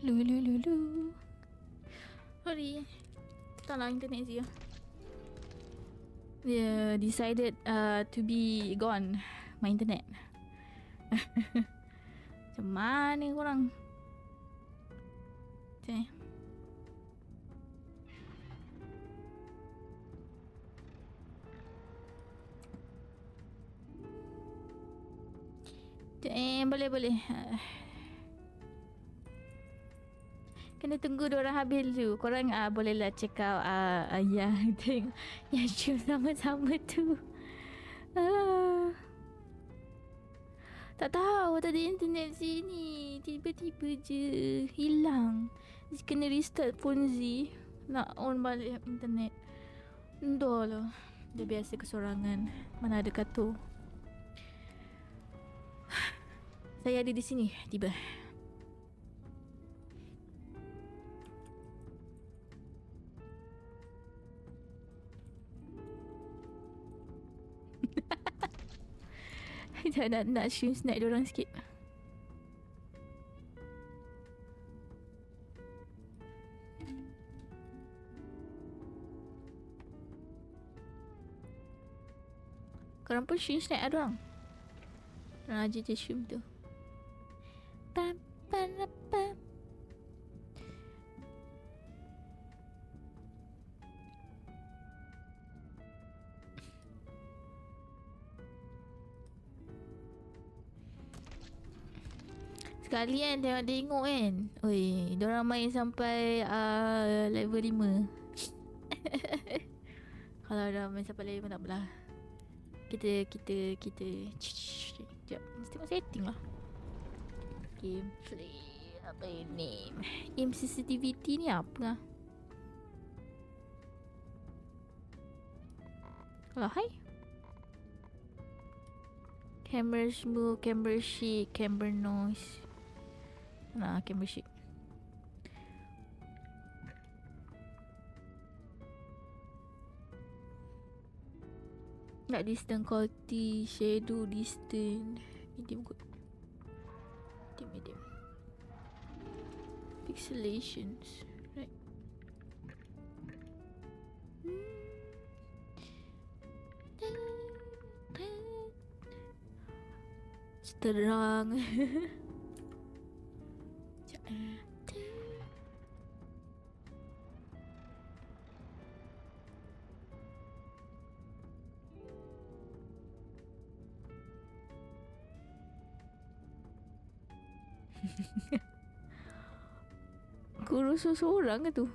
Lu. Sorry. Tak lah internet Zee. Dia decided to be gone. My internet. Macam mana korang? Okay. Boleh. Kena tunggu diorang habis dulu. Korang bolehlah check out yang tengok yang show sama-sama tu. Tak tahu tadi internet sini tiba-tiba je hilang. Kena restart phone Z. Nak on balik internet. Dah lah. Dah biasa kesorangan. Mana ada kata. Saya ada di sini tiba. nak stream snack diorang sikit. Korang pun stream snack diorang. Diorang aja je stream tu. Pam. Sekalian tengok kan. Oi, diorang main sampai level 5. Kalau dah main sampai level 5 tak apalah. Kita sekejap. Mesti tengok setting lah. Gameplay apa ini? Aim sensitivity ni apa lah? Kalau hi. Camera smooth, camera shake, camera noise. Nah, camera shake. Nak distance quality, shadow distance, medium good. Medium. Pixelations, right? Terang. Kurus seorang ke tu?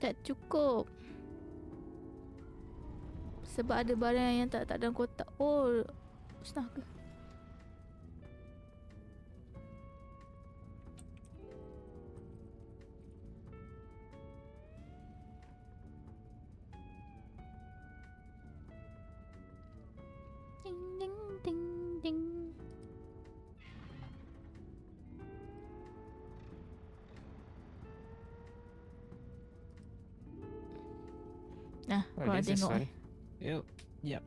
Tak cukup. Sebab ada barang yang tak dalam kotak. Oh, musnah ke? Ding. Nah, korang tengok. Yuk. Yep.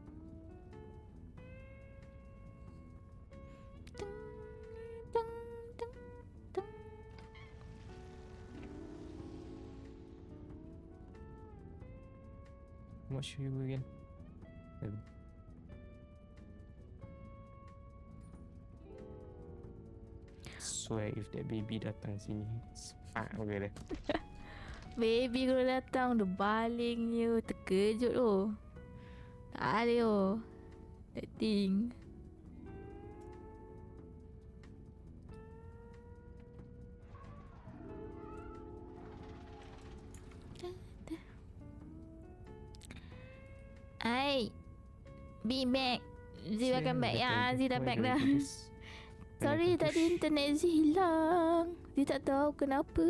What show you again? Swear if that baby datang sini, spak okay dah. Baby kalau datang dia baling je. Terkejut tu. Tak ada tu. That thing. Hai. Be back. Zee welcome back. Ya, Zee dah back dah. Sorry tadi internet Zee hilang. Dia tak tahu kenapa.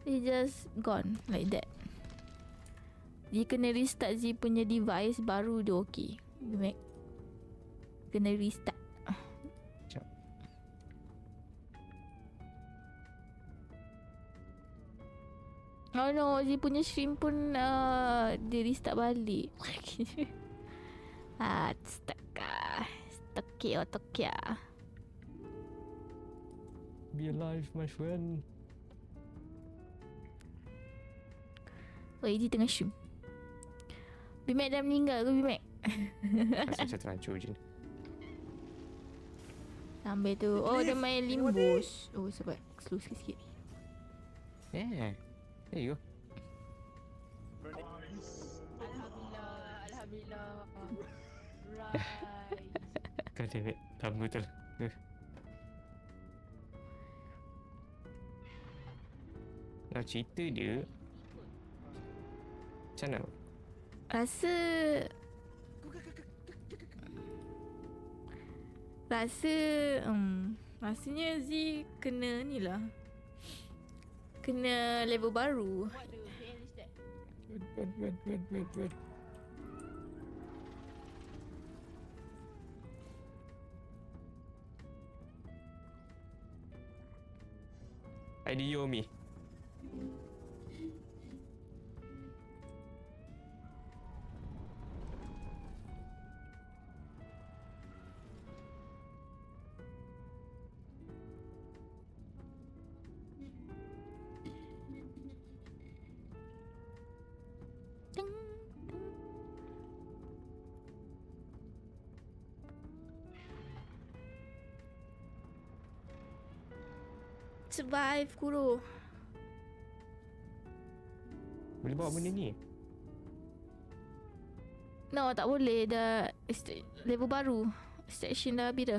Dia just gone like that. Dia kena restart Zee punya device baru dia okay. Kena restart. Oh no, dia punya shrimp pun dia restart balik. Astaga. Stokia. Be alive, my friend. Oh, dia tengah shoot. Bimek dah meninggal ke Bimek? Rasa macam terancur je. Sambil tu. Oh, dia main limbus. Oh, sebab slow sikit-sikit. Yeah. There you go. Alhamdulillah. Right. Kau cakap lama tu lah. Nak cerita dia macam mana? Rasa rasanya Z kena ni lah. Kena level baru. What the hell is that? Good. Yomi. Survive Kuro. Boleh bawa benda ni? No, tak boleh. Dah level baru. Station dah habis dah.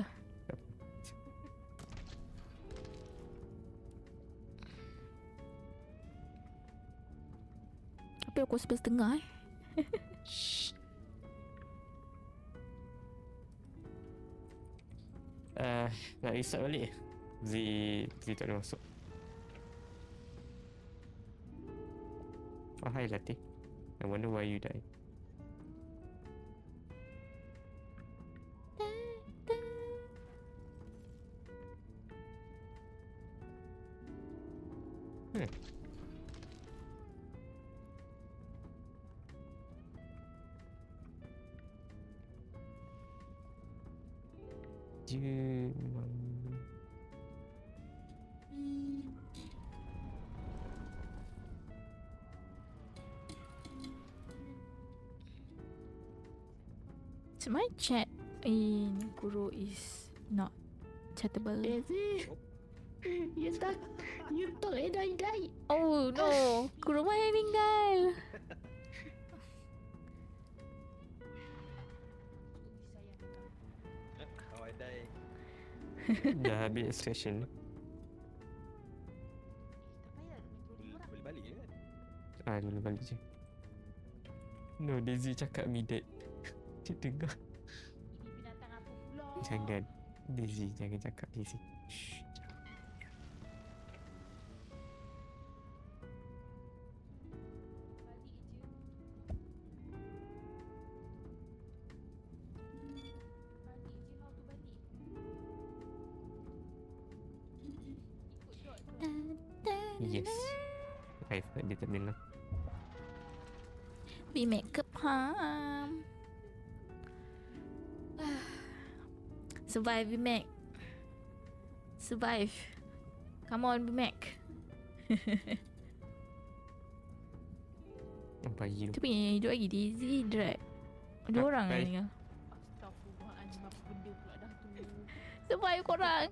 Tapi aku 11.30 Shh. Nak restart balik. Z tak boleh masuk. Oh, hi Latif. I wonder why you died. Dia memang So my chat in Kuro is not chattable. You talk and I die. Oh no, Kuro mah yang meninggal. How I die. dah habis session. Boleh balik ke kan? Dulu balik je. No, Daisy cakap me dead. Dia dengar. Ini binatang apa pula? Jangan. Daisy, jangan cakap Daisy. Shh. Balik je. Balik je, how to balik? Ikut dot tu. Yes. Dia tak dengar. We make up harm. Survive, we make. Survive. Come on, we make. Bayi tu. Tu punya hidup lagi Daisy drag. Dua orang baik. yang tinggal. Astaghfirullahaladzim, apa benda pula dah tu. Survive korang.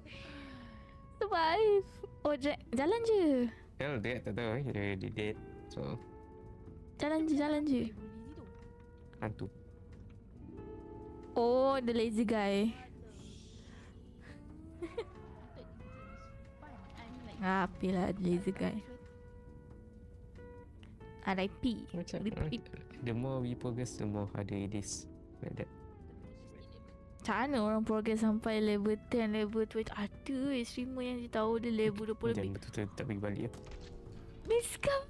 Survive. Oh, drag. Jalan je. Dia tak tahu dia dead. So, Jalan je. Ibu Lizzie tu. hantu. Oh, the lazy guy. I thought it was fun. I'm like Apalah lazy guy. RIP. Macam Rip. the more we progress, the more harder it is. Like that. Macam mana orang progress sampai level 10, level 20. Ada streamer yang dia tahu dia level 20 Jangan lebih. betul-betul tak pergi balik lah. Miskam.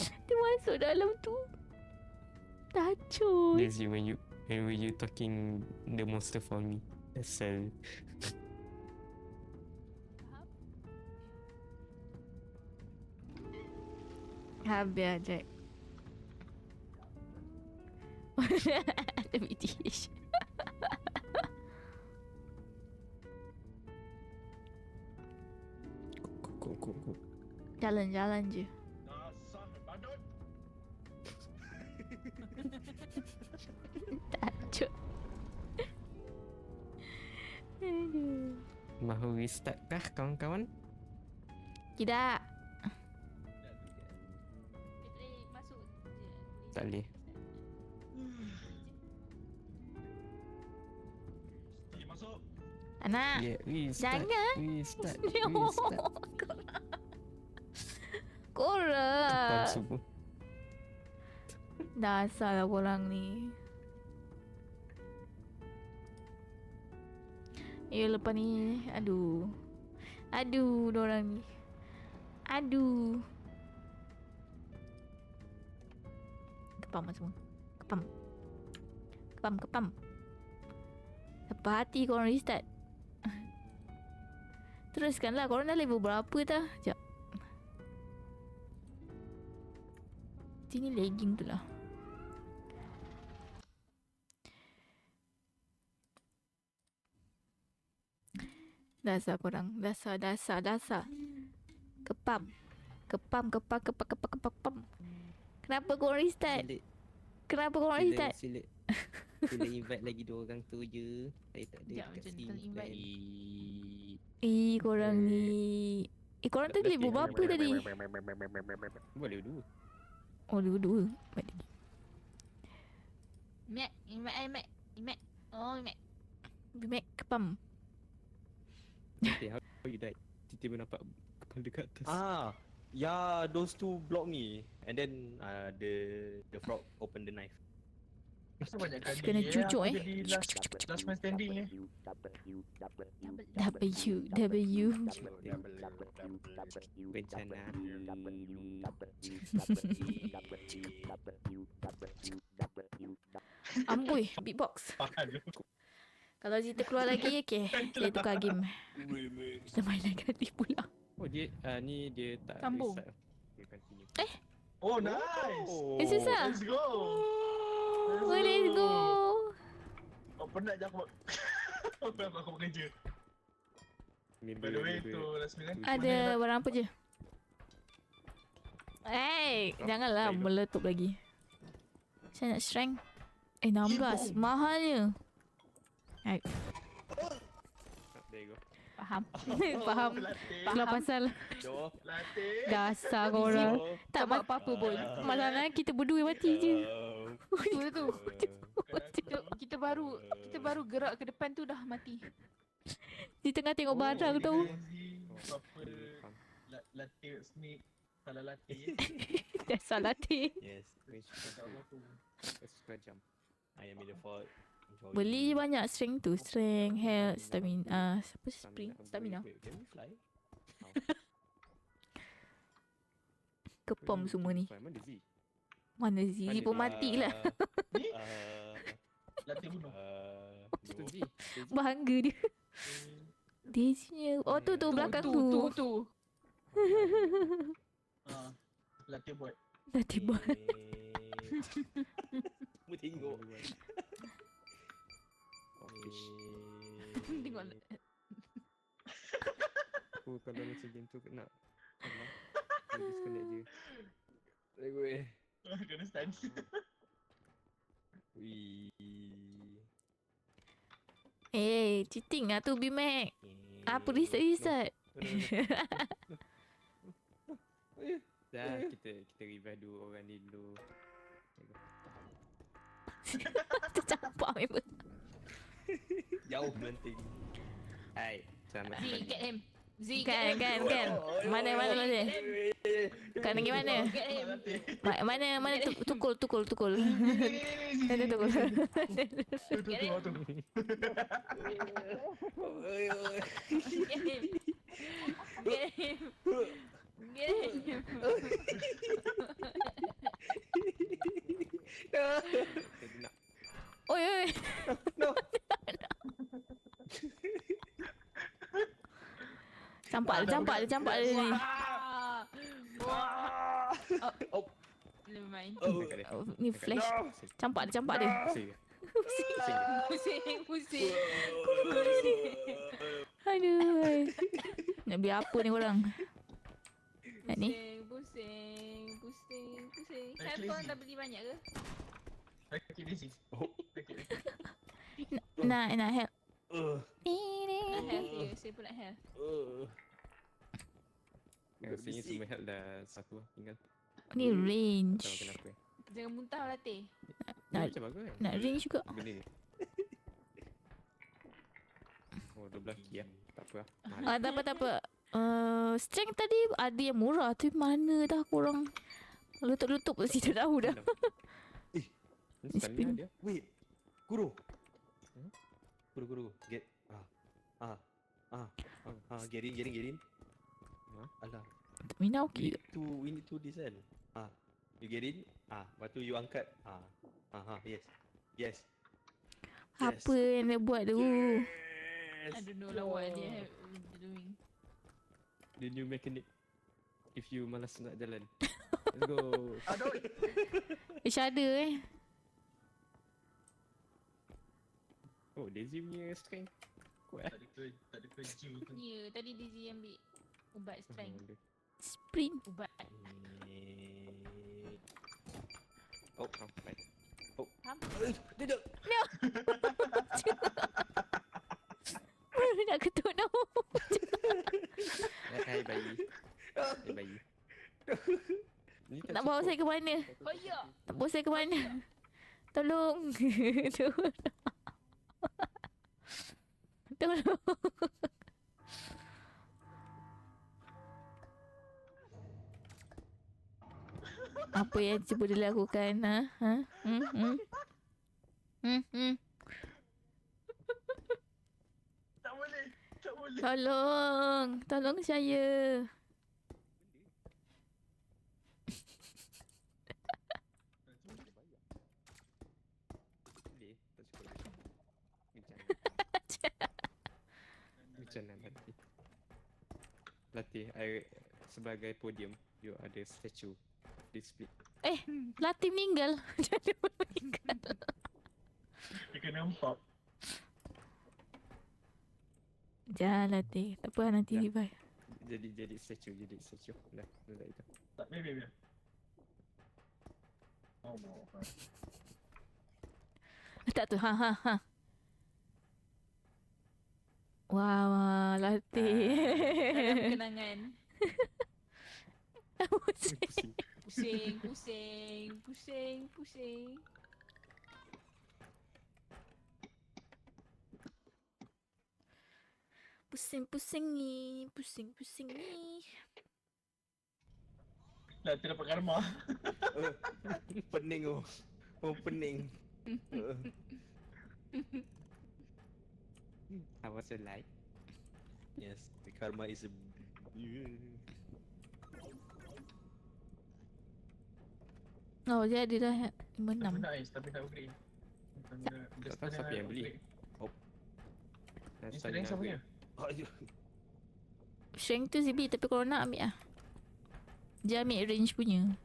Dia masuk dalam tu. Tacun. Daisy, when you talking the monster for me. Asal. Habis Jack. Ada BTH. Kuk. Jalan-jalan je. Dasar badut. Tajuk. Aduh. Mahu restart kah kawan-kawan? Tidak. Boleh masuk je. Tak boleh. Mesti masuk. Anak. Ya, restart. Jangan. Restart. No. Restart. Korang. Kepam semua. Dasarlah korang ni. Lepas ni. Aduh. Dorang ni. Aduh. Kepam semua. Kepam. Sampai hati korang restart. Teruskanlah. Korang dah level berapa dah? Sekejap. Sini lagging tu lah. Dasar korang. Dasar. Kepam. Kenapa korang restart? Kenapa korang restart? Sila invite lagi 2 orang tu je. Saya tak ada Sekejap, kat macam sini. tak invite. Korang ni. Korang tadi level berapa tadi? Boleh dua. Oh, dua. Baik. Imat. Oh, Imat. Bimek kepam. Okay, how you died? Tiba-tiba nampak kepala dekat atas. Yeah, those two block me, and then the frog open the knife. Masa banyak kali Kena cucuk, aku jadi last man standing W. Bencana. Amboi, beatbox. Faham. Kalau Zita keluar lagi, okay. Saya tukar game. Kita main lagi pula. Oh dia ni dia tak Sambung. restart. Dia continue. Oh nice. It's susah. Let's go. Oh, let's go. Oh penat je aku. Aku bekerja. Member, By the way member. tu last minute. Ada barang apa je? Janganlah meletup lagi. Saya nak strength. 16. Mahalnya. There you go. Faham. Faham. Latih. Itulah pasal Latih. dasar korang. Tak buat apa-apa pun. Masalahnya kita berdua yang mati je. Tu. Kita baru gerak ke depan tu dah mati. Di tengah tengok barang tau. Apa latih snake. Salah latih. Dasar latih. Yes, Suka jam. I am in the fault. Beli je banyak strength tu. Strength, health, stamina. Siapa spring? Stamina. Wait, can we fly? Kepom semua ni. Mana Z? Mana Zizi pun mati lah. Ni? Latih bunuh. Itu Z. Bangga dia. Daisy-nya. Oh tu belakang tu. Tu. Latih buat. Dah tiba. Mu tengok. Tengok. Oh kalau macam game tu nak disconnect je. Tengok Kena stand. Cheating lah tu Bimac. Apa restart? Dah kita revive 2 orang ni dulu. Tercampak member. Jauh melenting. Hai, selamat Z, pagi. get him. Z, Kan. Mana. Kan pergi mana? Get him. Mana tukul. Ada tukul. Tu. Get him. Get him. Get him. Jadi nak Oi. Campak dia ni. Wah. Oh. Never mind. Oh. Ni flash. Campak dia. Pusing. Pusing. Pusing. Aduh. Nak beli apa ni korang? Nak ni? Pusing. Like Handphone lazy. dah beli banyak ke? Okay, this is. Okay. Nak help. Nak health je. Saya pun nak health. Rasanya semua help dah satu lah tinggal. Ni range. Tak tahu kenapa. Jangan muntah latih. Nak- Macam bagus kan? Nak range juga. Benda ni. Oh 12 key lah. Tak apa lah. Mahal. Tak apa. Strength tadi ada yang murah tu mana dah korang letup-letup tu tidak tahu dah. Ni stamina dia. Wait. Guru. Guru. Get. Get in. Alah. Mina okey. We need to this kan. You get in. Lepas tu you angkat. Yes. Apa yang dia buat tu? I don't know lah what dia doing. The new mechanic. If you malas nak jalan. Let's go. Aduh. Ada Oh Daisy punya strength. Kuat lah. Tak ada kerja tu. Ya, tadi Dizzy ambil ubat strength. Sprint. Ubat. Oh sampai. Tidak. Nak ketuk nama. Hai bayi. Ni tak Nak bawa cukup. saya ke mana? Oh ya. Nak bawa saya ke mana? Tolong. Tolong. Apa yang cuba dilakukan? Ha? Tak boleh. Tolong saya. Boleh, tak cukup. Macam mana latih? Latih, sebagai podium, you ada statue display. Latih meninggal. Jadi meninggal. Dia kena nampak. Jangan latih. Tak apa nanti Ya. revive. Jadi statue. Dah itu. Tak, biar. Oh, Tak tu. Ha. Wah, latih. Dalam kenangan. Pusing. Pusing. Pusing ni. Dah terdapat karma. Pening oh. Oh pening. How was your life? Yes, the karma is a. Oh, jadi dah 56. Tapi nak upgrade. Tak tahu siapa yang beli. Instagram siapa punya? Strength tu Zibi tapi kalau nak ambil lah. Dia ambil range punya.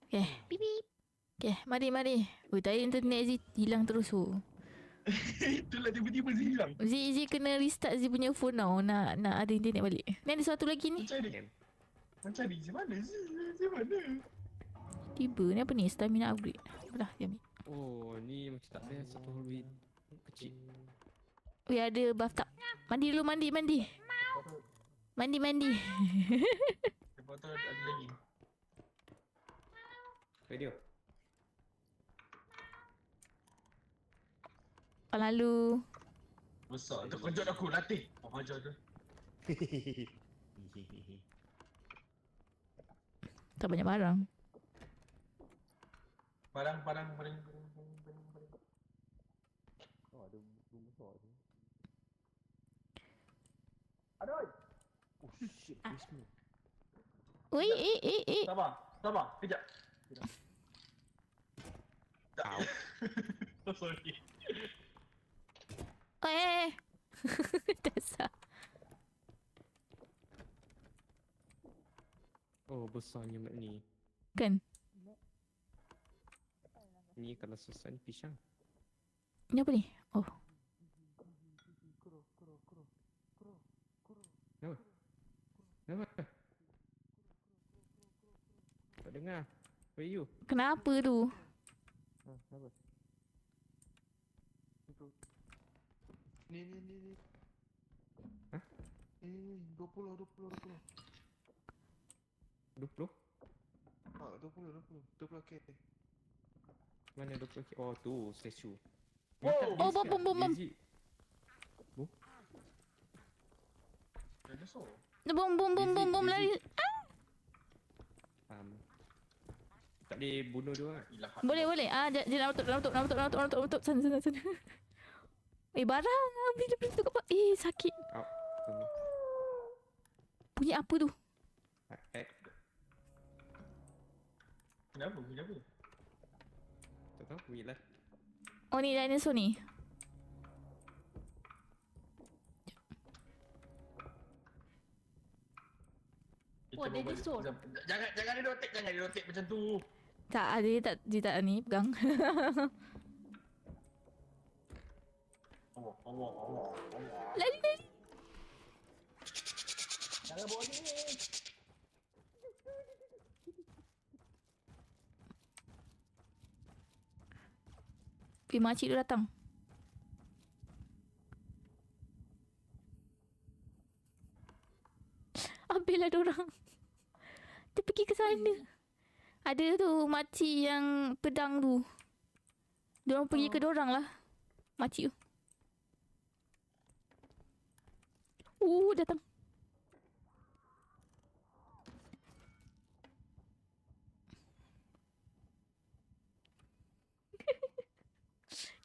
Okay. Okay, mari. Oi, tadi internet Z hilang terus tu. Itulah tiba-tiba dia hilang. Z kena restart Z punya phone tau. Nak ada internet balik. Ni ada satu lagi ni. Macam ni, mana sih? Macam mana? Tiba ni apa ni? Stamina upgrade. Apalah, dia ambil. Oh, ni macam tak best. Satu hole kecil. Oi, ada bathtub. Mandi dulu, mandi. Mandi. Lepas tu ada lagi. Radio. Apa lalu? Besar. Terkejut aku latih. Ajar tu. Tak banyak barang. Barang. Oh ada room besar tu. Aduh. Oh shit, basement. Oi, Sabar. Kejap. Ow. Oh, sorry. Eh. Dasar. Oh, besarnya mat ni. Kan? Ni kalau selesai ni pisang. Ni apa ni? Oh. Kenapa? Tak dengar. Where you? Kenapa tu? Kenapa? Ni. Hah? Ni, 20. 20? Ah, 20 k. Mana 20? Oh tu, statue. Wow! Oh, bom. Dinosaur. Bom lari. Tak boleh bunuh dia kan? Ilah. Boleh. Dia nak tutup. Sana. Barang. Bila tutup apa? Sakit. Out. Bunyi apa tu? Kenapa? Tak tahu, wait lah. Oh, ni dinosaur ni. Oh, dinosaur. Jangan dia rotate macam tu. Tak, dia tak ni pegang. Allah. Lari. Jangan bawa ni. Makcik tu datang. Ambillah dorang. Dia pergi ke sana. Ada tu makcik yang pedang tu. Diorang pergi ke dorang lah. Makcik tu. Datang.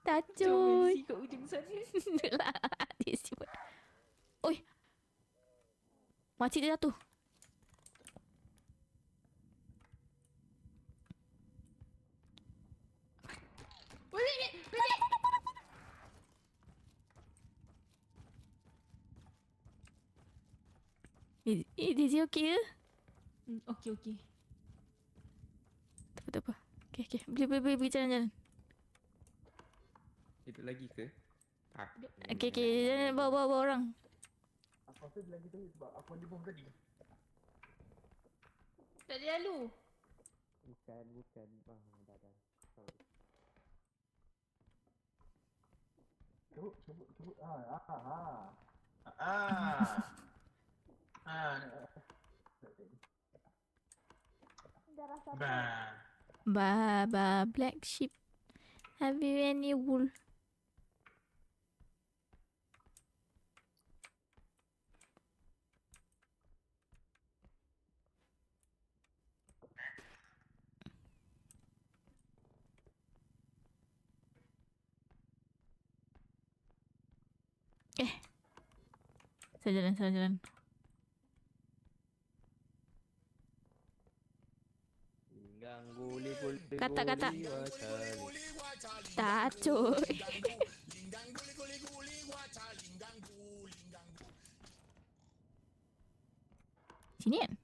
Tacoy. Kat ujung sana. Lah, dia simpan. Oi. Makcik dia jatuh. Is he okay ke? Okey. Tak apa. Okay. Boleh jalan. Hidup lagi ke? Tak. Okay. Jangan bawa orang. Aku rasa dia lagi tadi sebab aku ada bom tadi. Tak ada lalu. Bukan. Dah. Cuba. Black sheep. Have you any wool? Saya jalan. Kata. Tacoy. Sini kan?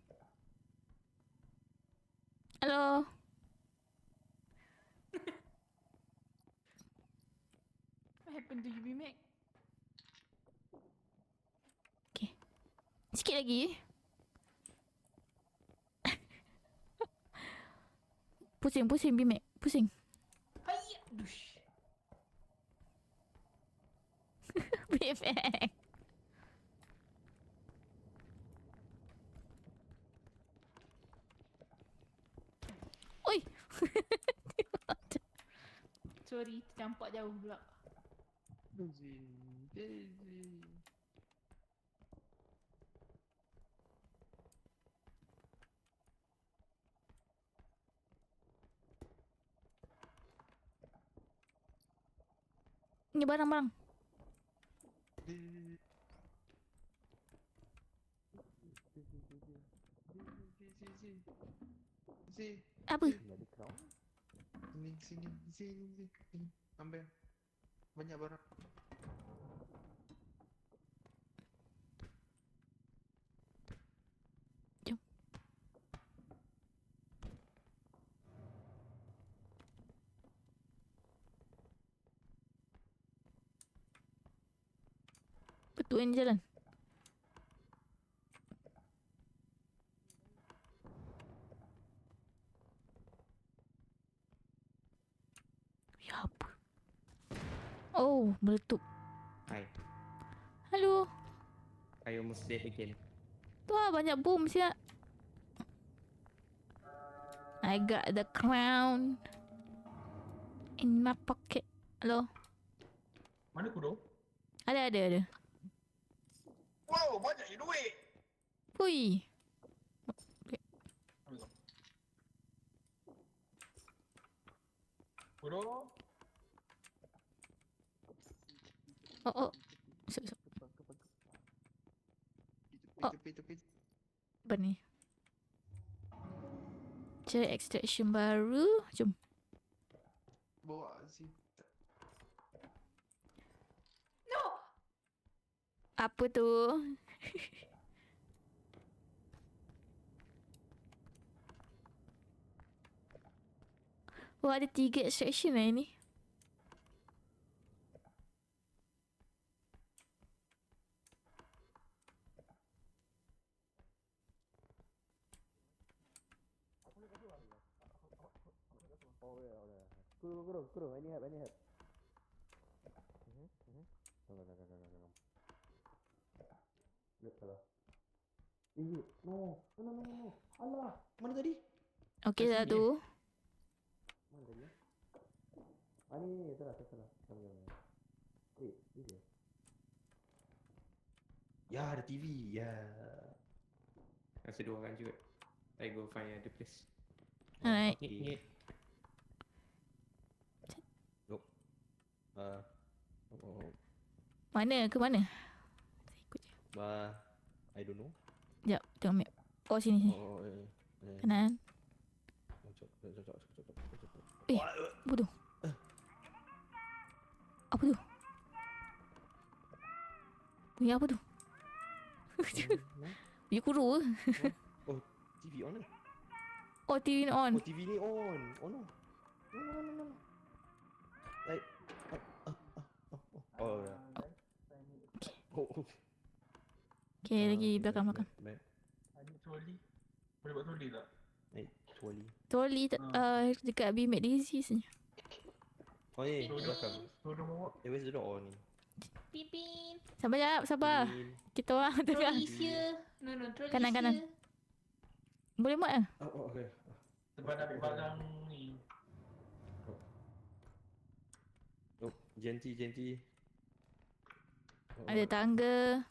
Hello. What happened to you, Mac? Okay. Sikit lagi. Pusing Bimek. Pusing. Hai. Dush. Bimek. Oi. Sorry, tercampak jauh pula. Daisy. Ni barang. Apa? Sini. Ambil. Banyak barang. ni jalan. Ya apa? Oh, meletup. Hi. Hello. I almost dead again. Tu lah banyak boom siap. I got the crown in my pocket. Hello. Mana kudo? Ada. Wow, banyak je duit. Hui. Ambil kau. Kudo. Oh. Sup. Oh. Apa ni? Cari extraction baru. Jom. Bawa si. Apa tu? Wah, ada 3 extraction lah ni. Kuro, I need help. Salah. No. Alah, mana tadi? Okey dah tu. Mana tadi? Ni, salah. Wait, ni dia. Ya, ada TV. Ya. Rasa 2 orang juga. I go find other place. Alright. Ngit. Nope. Mana? Ke mana? Saya ikut je. I don't know. Sekejap, tengok map. Oh, sini. Kanan. Jom. Eh, apa tu? Apa tu? Bunyi apa tu? Bunyi kuru ke? Oh, TV on lah. Oh, TV ni on. Oh, TV ni on. Oh no. No. Like Oh, ya. Oh. Okay, lagi belakang. Ada troli. Boleh buat troli tak? Trolley. Troli dekat Bimac Daisy sebenarnya. Oh, ni belakang. Suruh bawa. Where's the door ni? Pipin. Sabar. Kita orang tengah. Trolley here. No, trolley Kanan. here. Boleh muat ke? Oh, okay. Sebab nak ambil barang ni. Oh, JNT. Ada tangga.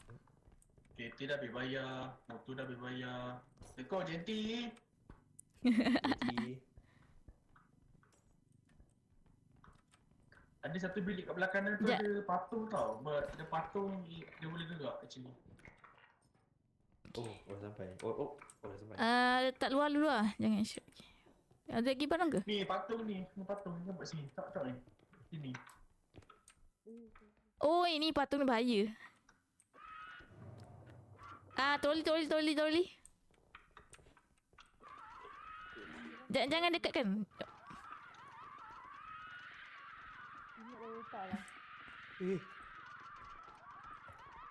Kereta dah habis bayar. Motor dah habis bayar. Tekor JNT. JNT. Ada satu bilik kat belakang tu Sekejap. ada patung tau. Ada patung dia boleh gerak actually. Oh, dah sampai. Oh, dah sampai. Letak luar dulu lah. Jangan shoot. Ada lagi barang ke? Ni patung ni. Ni patung ni nampak sini. Tak ni. Sini. Oh, ini patung ni bahaya. Troli. Jangan dekatkan.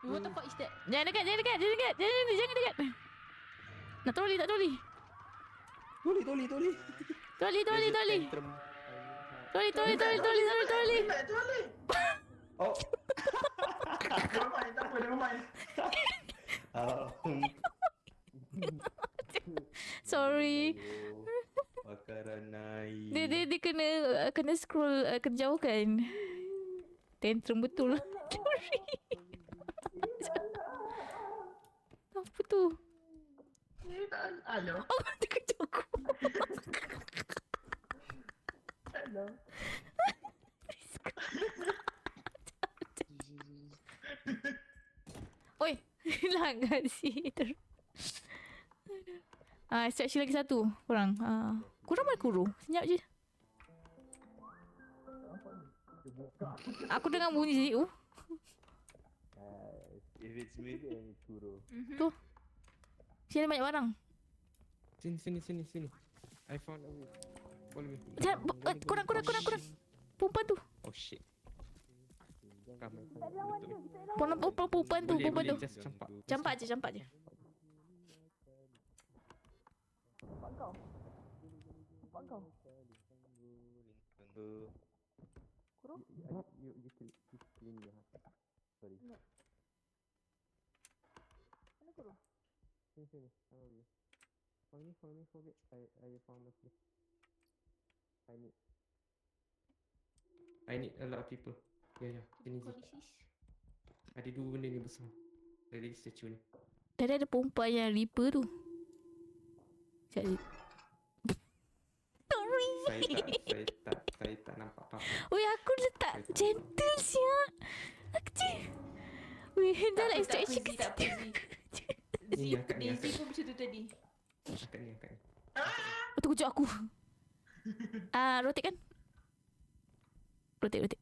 What the fuck is that? Jangan dekat. Jangan dekat. Nak troli tak troli? Toli. Troli. Tantrum. Troli. Tak troli. Oh. Jangan main. Tak apa. Jangan main. Sorry. Bakaran naik. Dia kena scroll kena jauhkan. Tantrum betul. Sorry. Apa tu? Hello. Oh, dia kejut aku. Hello. Oi, hilang kat situ. Extraction lagi satu. Kurang. Kurang mana kuru? Senyap je. Aku dengar bunyi tadi. If it's me, then it's Kuro. Tu. Sini ada banyak barang. Sini. I found a way. Follow me. Jangan, kurang. Perempuan tu. Oh shit. Come. Perempuan tu, perempuan tu. just campak. Campak je. You clean your heart. Sorry. Sini. How are you? For me, for it. I found a place. I need a lot of people. Ya. Sini. Ada 2 benda ni besar. Dari statue ni. Tadi ada perempuan yang Reaper tu. Jadi. Sorry. Saya tak nampak apa-apa. Oi, aku letak gentle siap. Aku weh, dah lah instruction ke Tak apa Ni akak ni. Daisy pun macam tu tadi. Akak ni. tu kejut aku. Rotate kan? Rotate.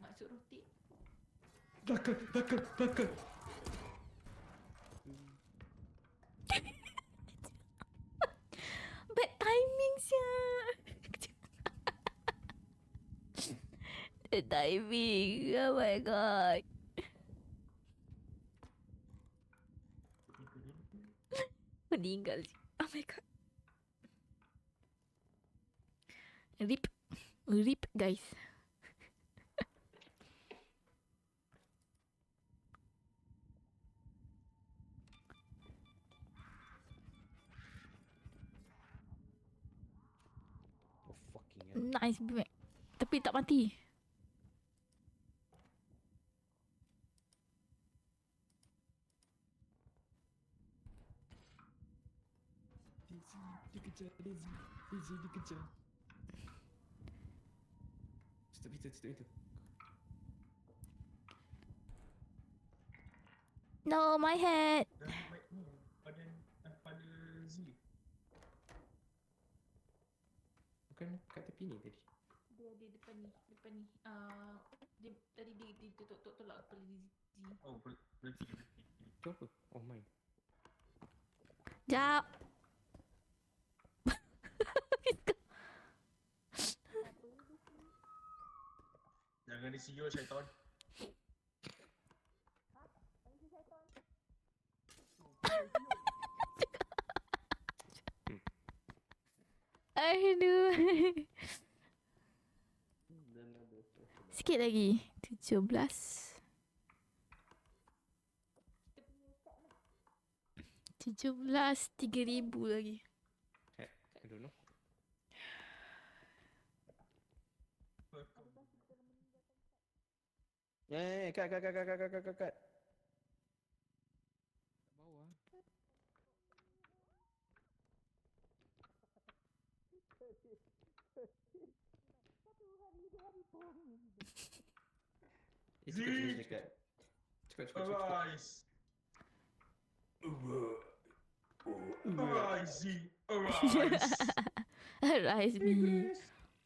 Maksud rotate. Belakang. Bad timing siap. The timing. Oh my god. Meninggal. Oh my god. Rip guys. Oh fucking hell. Nice Bimek. Tapi tak mati. Daisy dikejar. Tutup pintu. No, my head. Dan mic ni pada Z. Bukan kat tepi ni tadi. Dia ada depan ni. Dia tadi dia tolak kepala Z. Oh, berhenti. Tu apa? Oh my. Jap. Jangan disiul syaitan. Aduh. Sikit lagi. 17. 3,000 lagi. I don't know. Kat. Bawah. Cepat. Arise. Arise, Z. Arise. Arise me.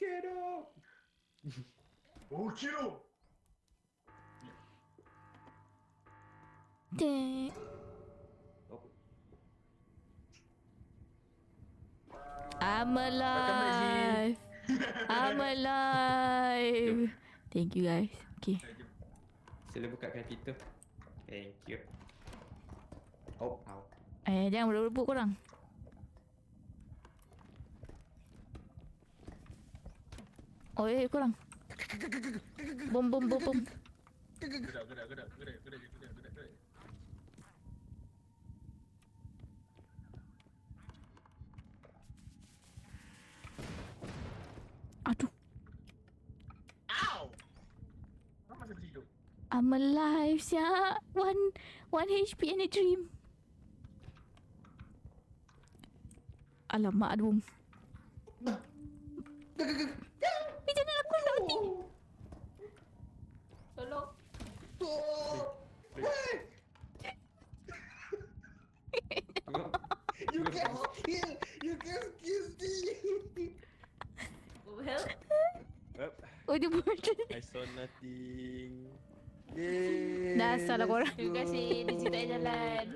Get up. Oh, kilo. Dang. I'm alive. I'm alive. Thank you guys. Okay. Sila bukakan kita. Thank you. Oh, ow. Jangan berebut korang. Oh, korang. Bom. Gerak. Aduh. Ow! Kenapa saya terhidup? I'm alive, siap. One HP and a dream. Alamak, aduh. Jangan aku nak mati. Tolong. You can kiss me. Well, Oh, dia buat. I saw nothing. Yay. Dasar lah korang. terima kasih. Dia tak jalan.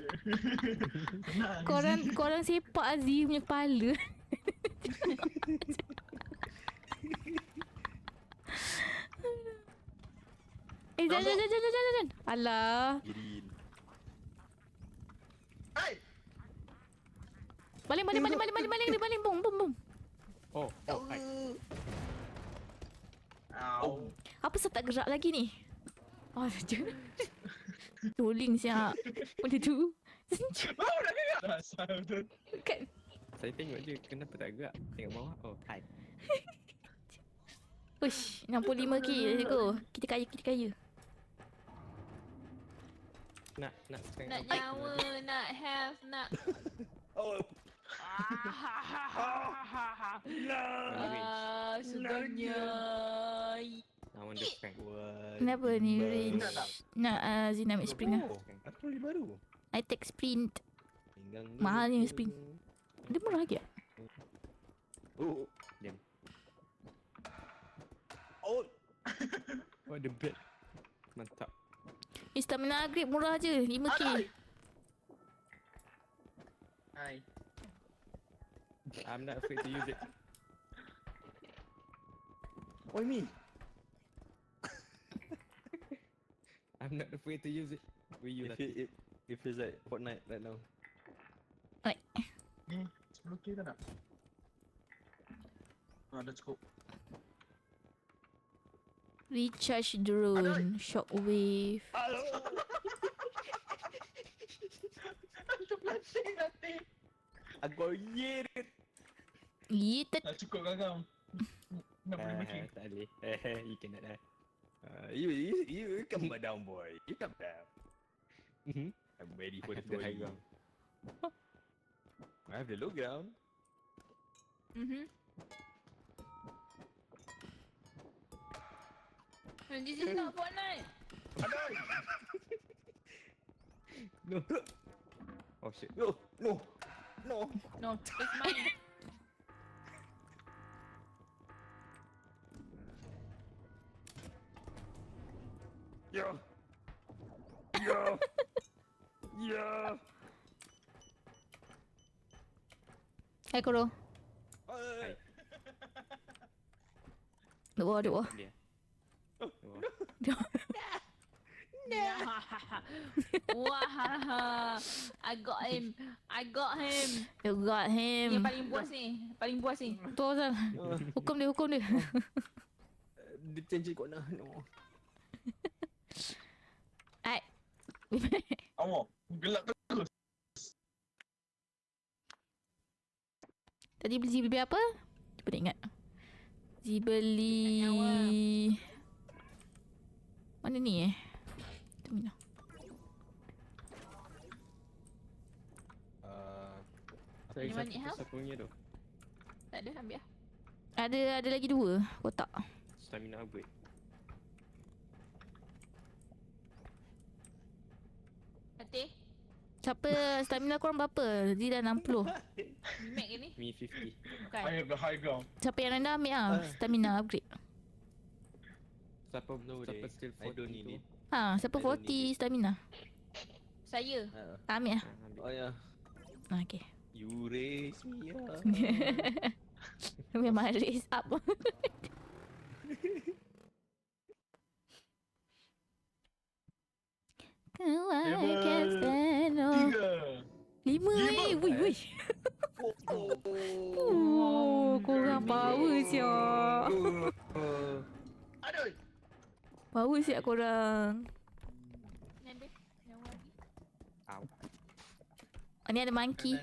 Korang sepak Aziz punya kepala. Jangan. Alah. Girin. Hai! Baling. Bom. Oh, hai. Au. Apa saya tak gerak lagi ni? Oh, je. Rolling siap. Benda tu. Baru dah gerak. Dasar betul. Kan. Saya tengok je kenapa tak gerak. Tengok bawah. Oh, hai. Uish, 65k. Let's go. Kita kaya. Nak strength Nak apa? nyawa, nak health, nak... Oh. Suganya. I want the strength. Kenapa ni range? Nak Zina ambil sprint lah. Oh, aku beli baru. I take sprint. Pinggang Mahal ni sprint. Dia murah lagi tak? Oh. Diam. Oh. Oh, the bed. Mantap. Ni stamina upgrade murah je. 5k. Hai. I'm not afraid to use it. Why me? I'm not afraid to use it. Will you not? It feels like Fortnite right now. Ni 10k tak nak? Dah cukup. Recharge drone. Shockwave. Itu planting nanti. Aku yeet. Yeeted. Dah cukup gagal. Nak boleh makin. Tak boleh. You cannot lah. You come down, boy. You come down. Mhm. I'm ready for I the have the high throwing. ground. I have the low ground. This is not Fortnite. No. Oh shit. No. No, that's mine. Yeah. Hai Koro. Hai. Duk bawah. Dia. Wah, I got him. You got him. Yang paling puas ni. Tu Azal. Hukum dia. Dia change corner. No. Hai. Awak. Gelak terus. Tadi beli apa? Cuba nak ingat. Beli mana ni Terminal. Sorry, You want it, siapa punya tu? Tak ada, ambil lah. Ada lagi 2 kotak. Stamina upgrade. Hati, Siapa stamina korang berapa? Dia dah 60. Mac ke ni? Me 50. Bukan. I have the high ground. Siapa yang rendah ambil lah stamina upgrade. Siapa No, siapa they- still 40 I don't need tu? it. Siapa I don't 40 stamina? Saya. Ambil lah. Ambil. Oh yeah. Okay. You raise me up. Memang raise up. Oh, I can stand on. 5 Wui. Oh, korang power siap. Aduh. Power siap korang. Ni ada. Yang lagi. Ow. Ni ada monkey.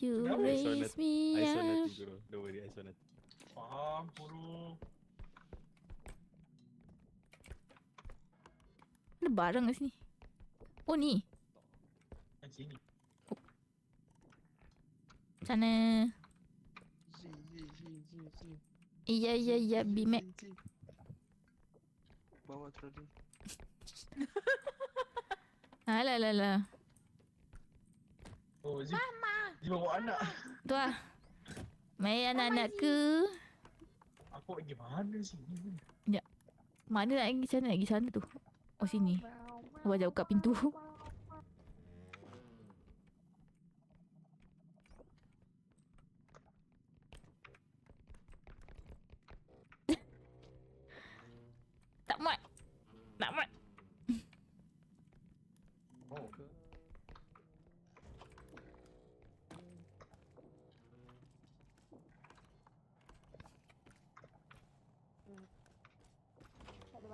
You Kenapa? raise me I saw up. nothing, bro. Don't worry, I saw nothing. Faham, bro. Ada barang kat sini. Oh ni. Kat sini. Sana. Iya, B-Mac. Bawa trolley. Alah. Oh, Zee. Zee bawa anak. Tu lah. Mai anak-anakku. Aku pergi mana sini? Mana nak pergi sana? Nak pergi sana tu. Oh sini. Abang jangan buka pintu.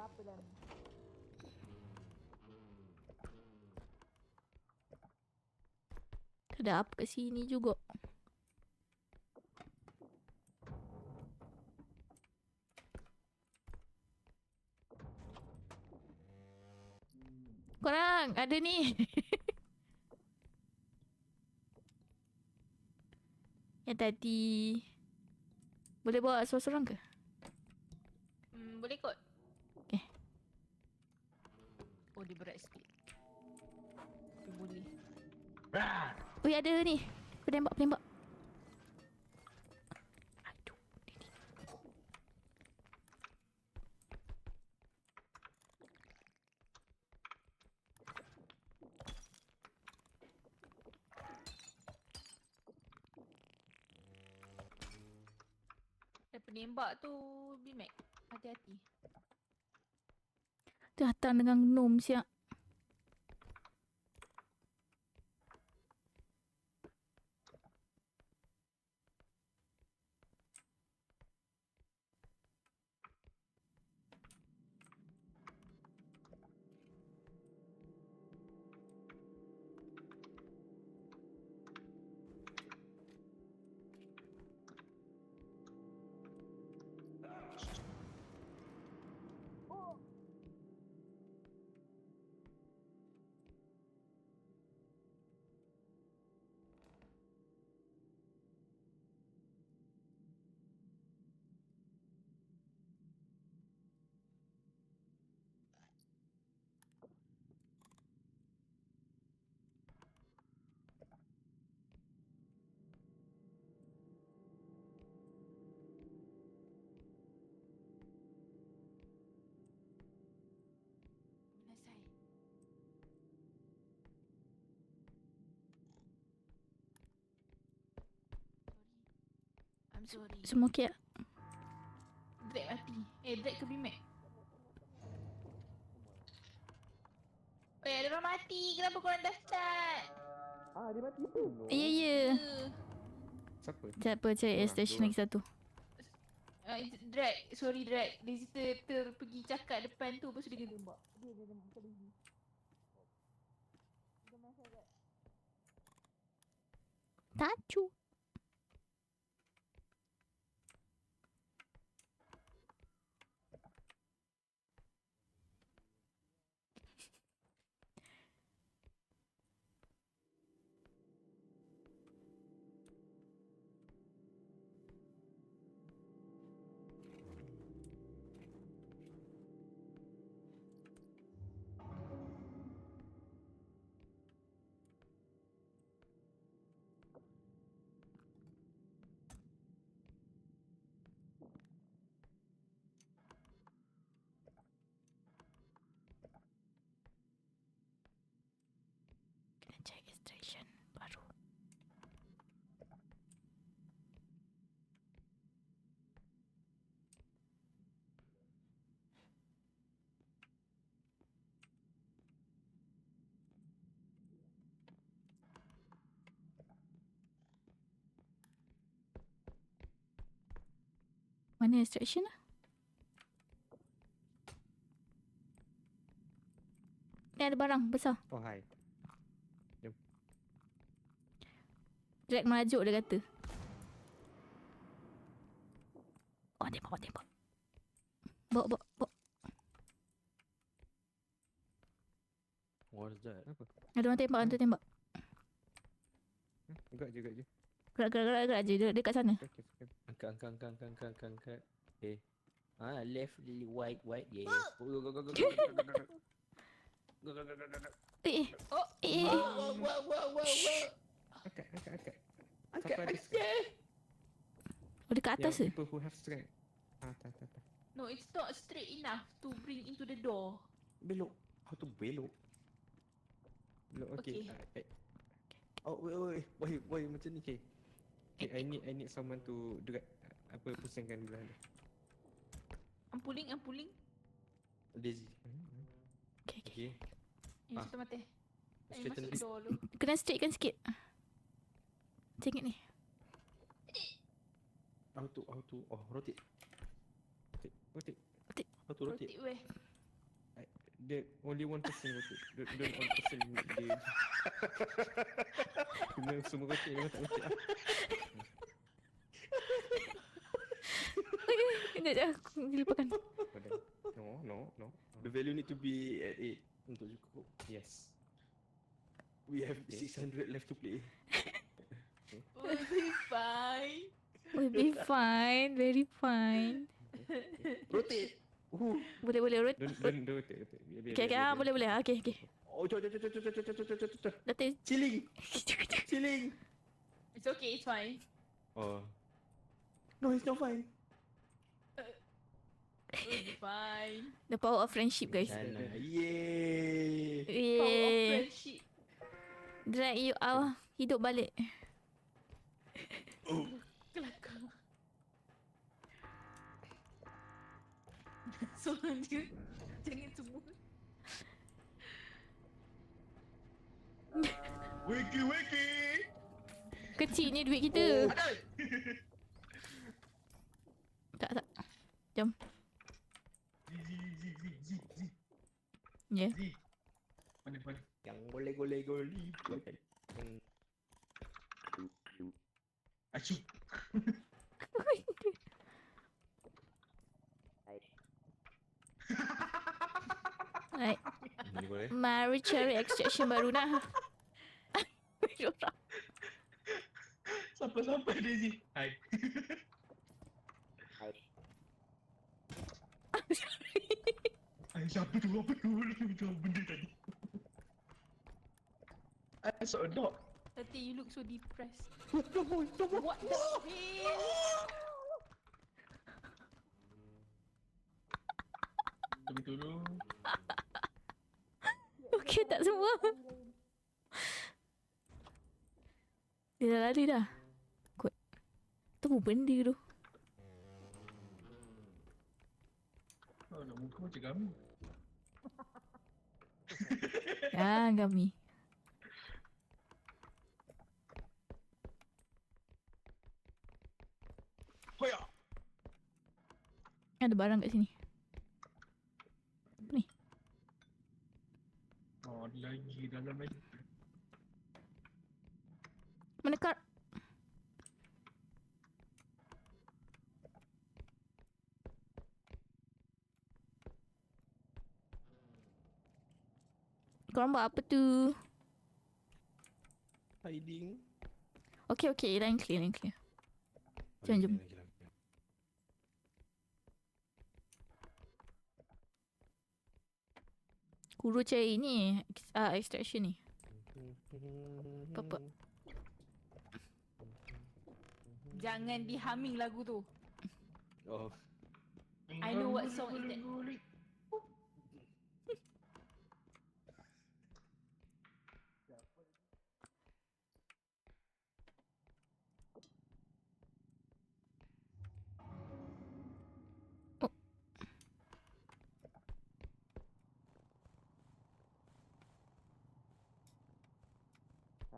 apa dalam ni. Ada apa kat sini juga. Korang ada ni. Yang tadi. Boleh bawa seorang-seorang ke? Boleh kot. Okay. Oh, dia berat sikit. Tapi boleh. Ui, ada ni. Penembak. Aduh. Dan penembak tu Bimac. Hati-hati. Datang dengan gnome siap. Nasai. I'm sorry. Semua okey tak? Drag mati. Drag ke Bimac? Ada orang mati. Kenapa korang dah start? Dia mati. Ya. Siapa? Siapa cari air station lagi satu. Drag. Sorry Drag. Dia pergi cakap depan tu. Lepas tu dia tembak. Dia tembak. Bukan lagi. Tacu. Kena cari air station baru. Mana extraction lah? Ni ada barang besar. Oh, hai. Drag merajuk dia kata. Oh, tembak. Bawa. What's that? Apa? Ada orang tembak. Gerak je. Gerak je. Dia kat sana. Okay. Angkat. Left, right, yeah. Go. Eh. Angkat. Siapa ada Oh, dia kat atas ke? people who have strength. Tak. No, it's not straight enough to bring into the door. Belok. How to belok? Belum, okay. Okay. Oh, wait. Why macam ni? Okay, I need someone to drag pusingkan belah ni. I'm pulling. Daisy. Okay. Okay. Yang satu mati. Straighten Masuk this. door dulu. Kena straightkan sikit. Tengok ni. How to rotate. Rotate. How to rotate? Rotate weh. That only one person rotate. Don't all person dia. Semua rotate memang tak rotate lah. Kejap je aku lupakan. No. The value need to be at 8 untuk cukup. Yes. We have Yes. 600 left to play. We'll be fine. We'll be fine, very fine. Rotate. Boleh rotate. Don't rotate. Okay, boleh. Okay. Oh, jom. Datang. Chilling. It's okay, it's fine. Oh. No, it's not fine. We'll be fine. The power of friendship, guys. Sana. Yay. Power of Yeah. friendship. Drag you out. Hidup balik. Kelakar. Seorang dia jangan semua. Wiki. Kecilnya duit kita. Ada. Tak. Jom. Ya. Z. Mana? Yang boleh goli. Asyik. Right. Ini boleh. Mari cari extraction baru nah. Sampai Daisy. Hai. Hai, siapa tu? Apa tu benda tadi? I saw a dog. Tati, you look so depressed. What the What the hell? Tunggu. Okey tak semua? Dia dah lari dah. Kot. Tu apa benda tu? Oh, nak muka macam kami. Ya, kami. Hoya. Ada barang kat sini. Oh, ada lagi dalam lagi. Mana kar? Korang buat apa tu? Hiding. Okay, line clear. Jom. Guru cari ni, extraction ni. Apa? Jangan dihaming lagu tu. Oh. I know what song is that.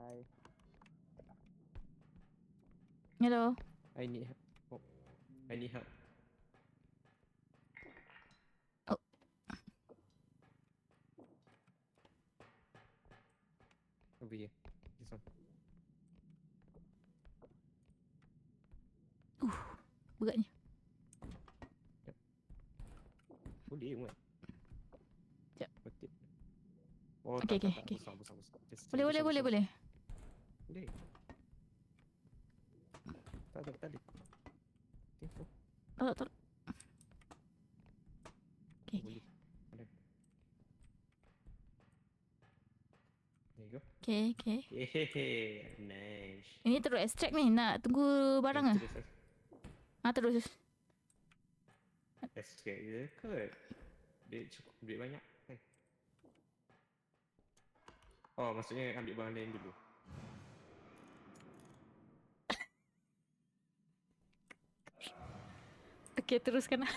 Hi. Hello. I need help. Oh. I need help. Oh. Over here. This one. Beratnya. Boleh Mat. Sekejap. Rotate. Oh, Okay. Besar. Just Boleh. Boleh. Tak ada. Tengok. Tak. Okay. Boleh. Ada. There you go. Okay. Hehehe. Nice. Ini terus extract ni. Nak tunggu barang ah? Terus. Escape je kot. Duit cukup, duit banyak kan. Oh, maksudnya ambil barang lain dulu. Okay, teruskan lah.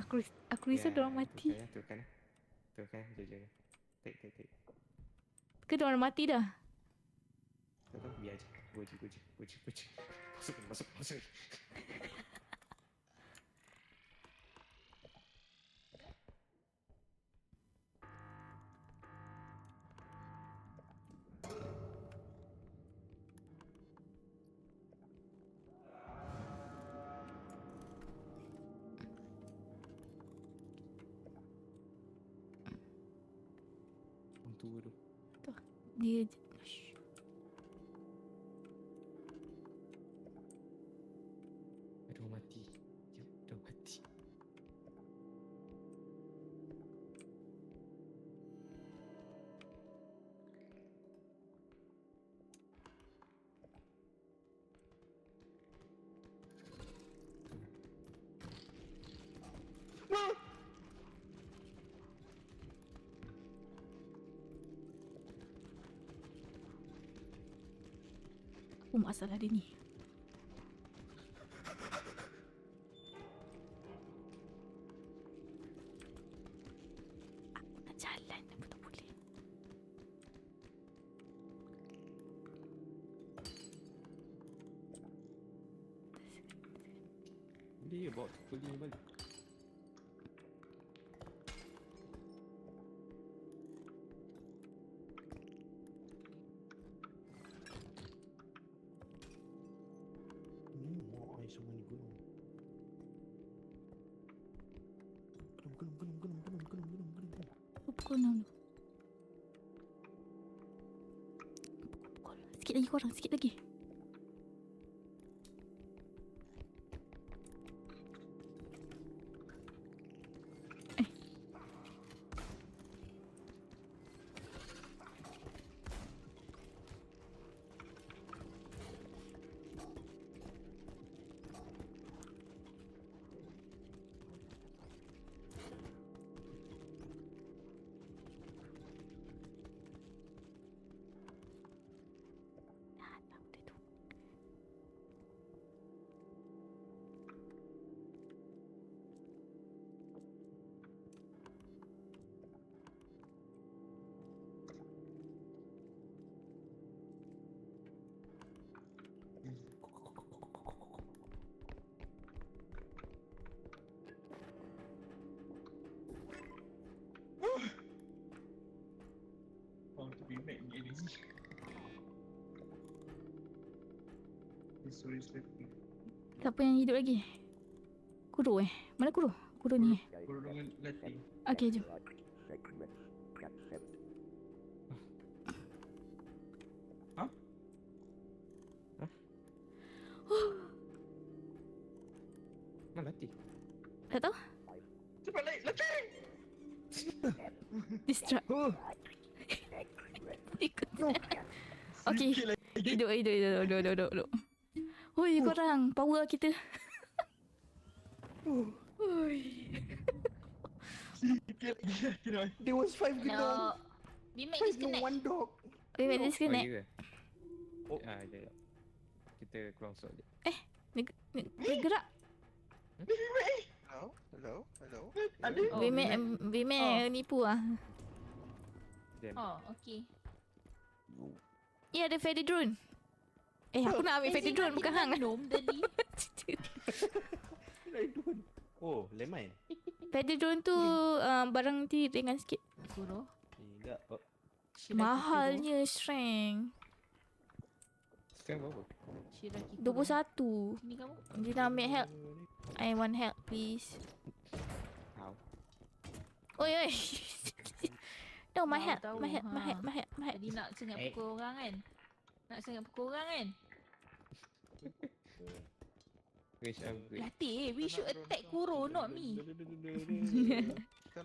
Aku risau diorang mati. Teruskan. Jaga. Take. Ke diorang mati dah? Tak tahu, biar je. Goji. Masuk. tua tu. Dia Ada orang mati. Ya, ada orang mati. apa masalah dia ni? Aku nak jalan apa tak boleh. Boleh bawa kuli balik. Mak ai semua ni gunung. Gunung. Pukul 6 tu. Pukul. Sikit lagi korang, sikit lagi. Oh, to be mad ni energy. Sorry, sleeping. Siapa yang hidup lagi? Kuro Mana Kuro? Kuro ni Kuro dengan Lati. Okay, jom. Mana Lati? Tak tahu? Cepat naik, Lati! Distract. Ikut. Okay. Hidup. Duduk. Hui, korang. Power kita. Hui. Sikit lagi. There was 5 gunung. No. Bimek 5 disconnect. one dog. Wait, disconnect. Oh, ya ke? Oh. Sekejap. Kita keluar masuk je. Dia gerak. Hello. Ada? Oh, Bimek nipu lah. Jam. Oh, okay. Ya, ada feather drone. Aku nak ambil feather drone, bukan hang. Nom tadi. Oh, lemon. Feather drone tu barang nanti ringan sikit. Kuro. Tidak. Oh. Mahalnya strength. Sekarang berapa? Shiraki 21. Sini kamu. Gina ambil help. I want help, please. How? Oi. No, my Tahu, help. tahu, My help. ha. Tadi nak sengat pukul orang kan? Wish upgrade. Latih, we should attack Kuro, not me.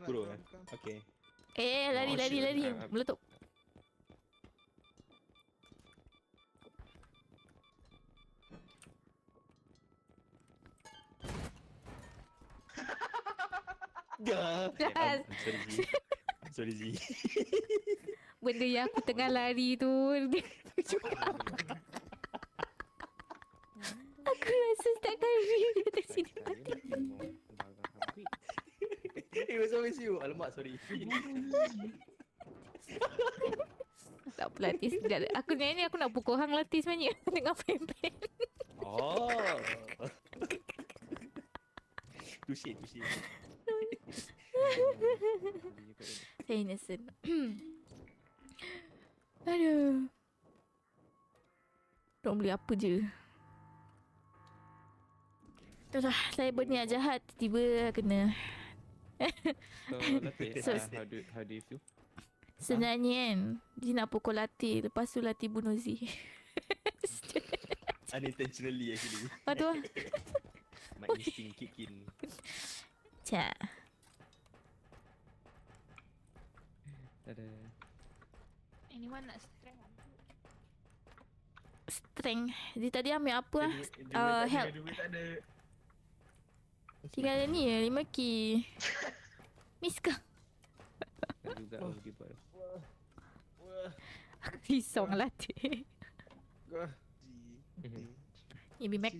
Kuro Okay. Lari. Meletup. Sorry Z. Benda yang aku tengah lari tu. Aku rasa setiap kali dia datang sini mati. It was always you. Alamak, sorry. Tak apa Latis. Aku ni aku nak pukul hang Latis sebenarnya. Dengan pen-pen. Oh. Touché. Saya innocent. Aduh. Nak beli apa je. Itulah, saya berniat jahat. Tiba kena. So, Latif, So- how do you feel? Sebenarnya kan dia nak pukul Lati. Lepas tu Lati bunuh Z. Unintentionally actually. Lepas tu My instinct kick in. Cak. Ada. Anyone nak strength? Strength. Dia tadi ambil apa lah? Duit help. Duit tak ada. Tinggal ada ni 5 key. Miss kah? Tak juga oh. Dia buat. Risau dengan Lati. Mhm. Ni Big Mac.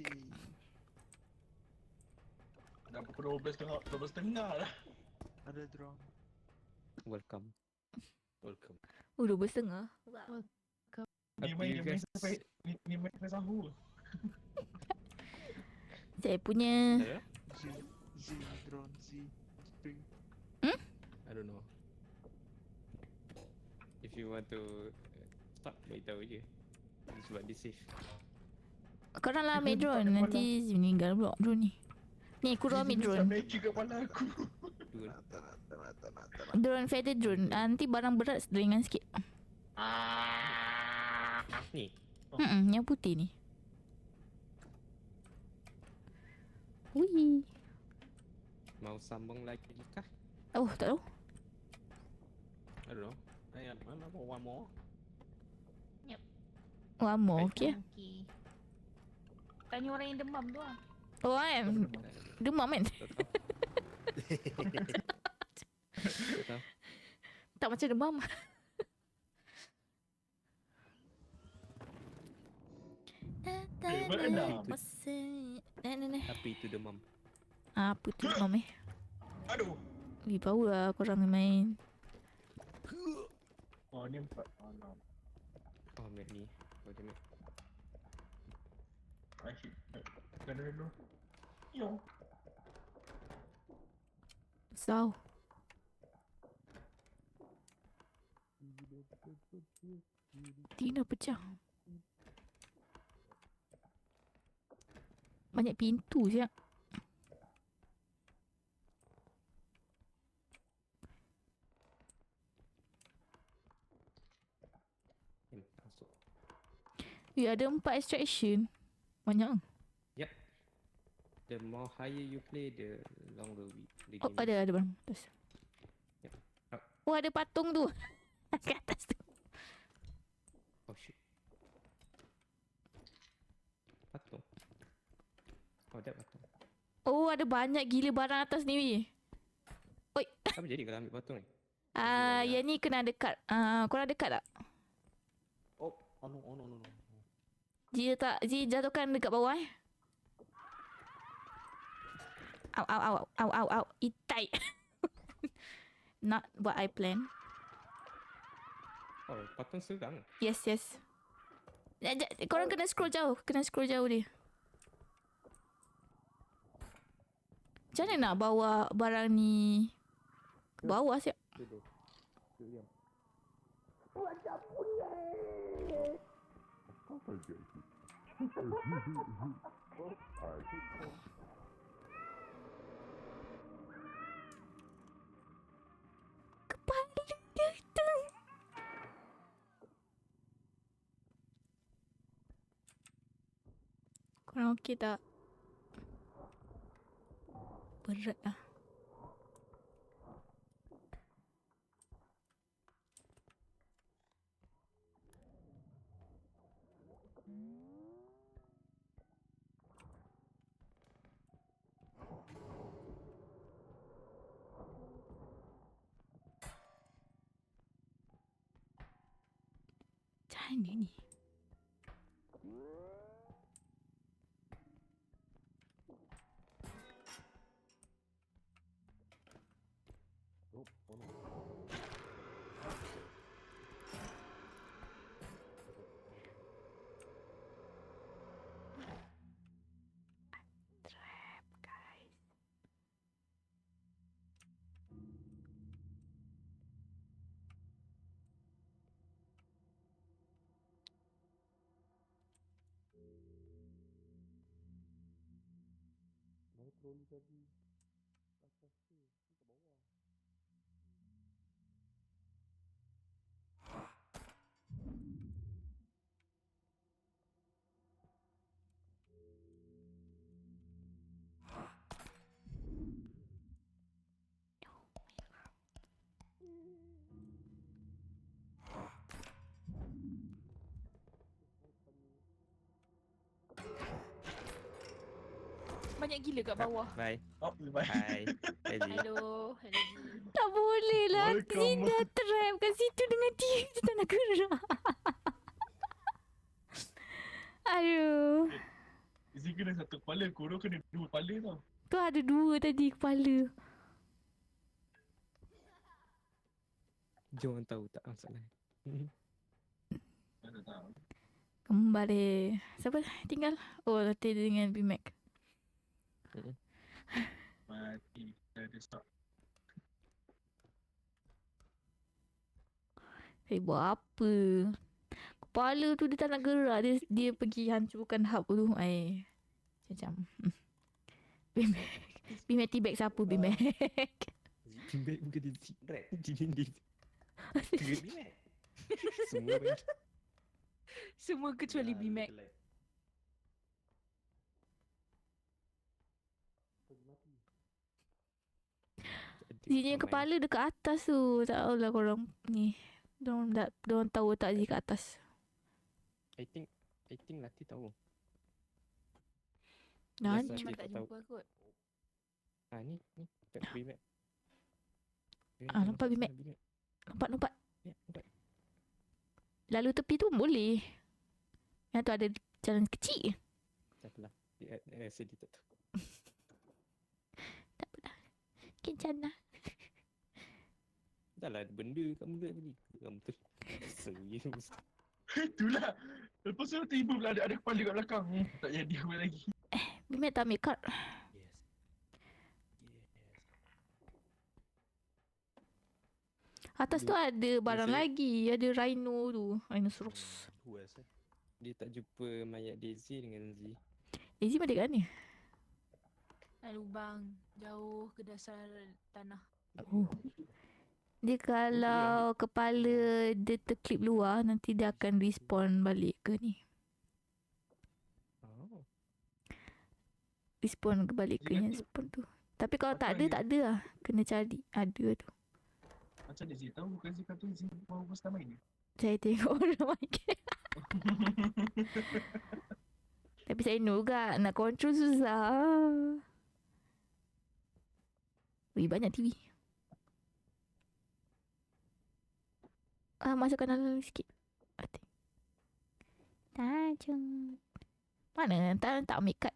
Dah pukul 12.30 lah. Ada drone. Welcome. Welcome. 12.30. Ni Up to main you main guys. sampai ni main sampai sahur. Saya punya Ada? Z drone Z spring. I don't know. If you want to stop, beritahu je. Sebab dia safe. korang lah ambil drone. Nanti Z meninggal pula drone ni. Ni aku ambil drone. Sampai kira kepala aku. Dua. Tak nak. Drone feather drone. Nanti barang berat ringan sikit. Ni. Yang putih ni. Wih. Mau sambung lagi kah? Oh, tak tahu. I don't know. Mana one more? One more, okay. Okay. Tanya orang yang demam tu lah. Oh, kan? Demam kan? Tak tahu. Tak tahu. Tak macam demam. berenang. Tapi itu demam. Apa tu demam eh? Aduh. Ih, bau lah korang main. Oh ni 4. Oh no. Oh, map ni. Oh, dia map. Asyik. Kena dulu. Yo. Sau. Tina pecah. Banyak pintu siap. Masuk. Ada 4 extraction. Banyak. Yep. The more higher you play, the longer the Oh, game. ada barang atas. Yep. Up. Oh, ada patung tu. Kat atas tu. Oh shit. Patung. Oh, dah patung. Oh, ada banyak gila barang atas ni. Wi. Apa jadi kalau ambil patung ni? Yang ni kena dekat. Korang dekat tak? Oh no. Ji tak, Ji jatuhkan dekat bawah eh. Au. Itai. Not what I plan. Oh, patung serang. Yes. Korang kena scroll jauh. Dia. Macam mana nak bawa barang ni ke bawah siap? Kepala dia tu. Korang okey tak? Berat lah. Macam mana ni? Trap, guys. banyak gila kat bawah. Bye. Oh, bye. Hi. Hello. Hello, hello Zee. Tak boleh lah. Welcome. Zin dah trap kat situ dengan dia. Dia tak nak gerak. Aduh. Zee kena satu kepala, Kuro kena dua kepala tau. Tu ada dua tadi kepala. Dia orang tahu tak masalah. Tak tahu. Kembali. Siapa tinggal? Oh, Latte dengan B-Mac. Mati. Dah ada stop. Buat apa? Kepala tu dia tak nak gerak. Dia pergi hancurkan hub tu. Macam. B-Mac. B-Mac T-Bag siapa B-Mac? Bimbek bukan dia Red. Dia Tiga bimek. semua bagi. Semua kecuali B-Mac. Dia kepala dekat atas tu. Tak tahulah korang ni. Diorang tahu tak Zee kat atas. I think Lati tahu. Nah, Yes, Memang Lati tak tahu. jumpa kot. Ni kat Bimek. nampak Bimek. Nampak. Ya, nampak. Lalu tepi tu pun boleh. Yang tu ada jalan kecil. Tak apalah. Dia rasa dia tak tahu. Tak apalah. Kencana. Dah lah ada benda kat mulut tadi. Kamu betul. Serius. Itulah. Lepas tu tiba pula ada kepala kat belakang. Tak jadi apa lagi. Bimek tak ambil card. Yes. Atas tu ada barang Biasa- lagi. Ada rhino tu. Rhinoceros. Who else eh? Dia tak jumpa mayat Daisy dengan Z. Zee balik kat mana? Lubang jauh ke dasar tanah. Oh. Dia kalau kepala dia terklip luar, nanti dia akan respawn balik ke ni. Oh. Respawn ke balik ke yang spawn tu. Tapi kalau tak ada, tak ada lah. Kena cari. Ada tu. Macam dia Zee tahu bukan Zee kata Zee baru first time main ni. Saya tengok orang main game. Tapi saya know juga. Nak control susah. Wih, banyak TV. Masukkan dalam sikit. Tajam. Mana? Tak ambil kad.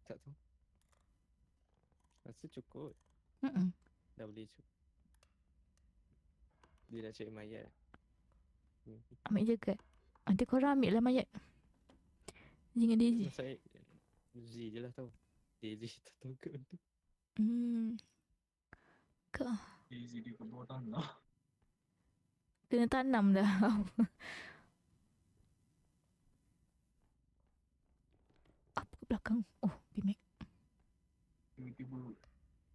Tak tahu. Rasa cukup. Dah boleh cukup. Dia dah cari mayat. Ambil je kad. Nanti korang ambil lah mayat. Jangan Daisy. Saya Z je lah tahu. Daisy tak tahu kat mana. Kau Zee dia kat bawah tanah. kena tanam dah. Apa ke belakang? Oh, B-Mac. Tiba-tiba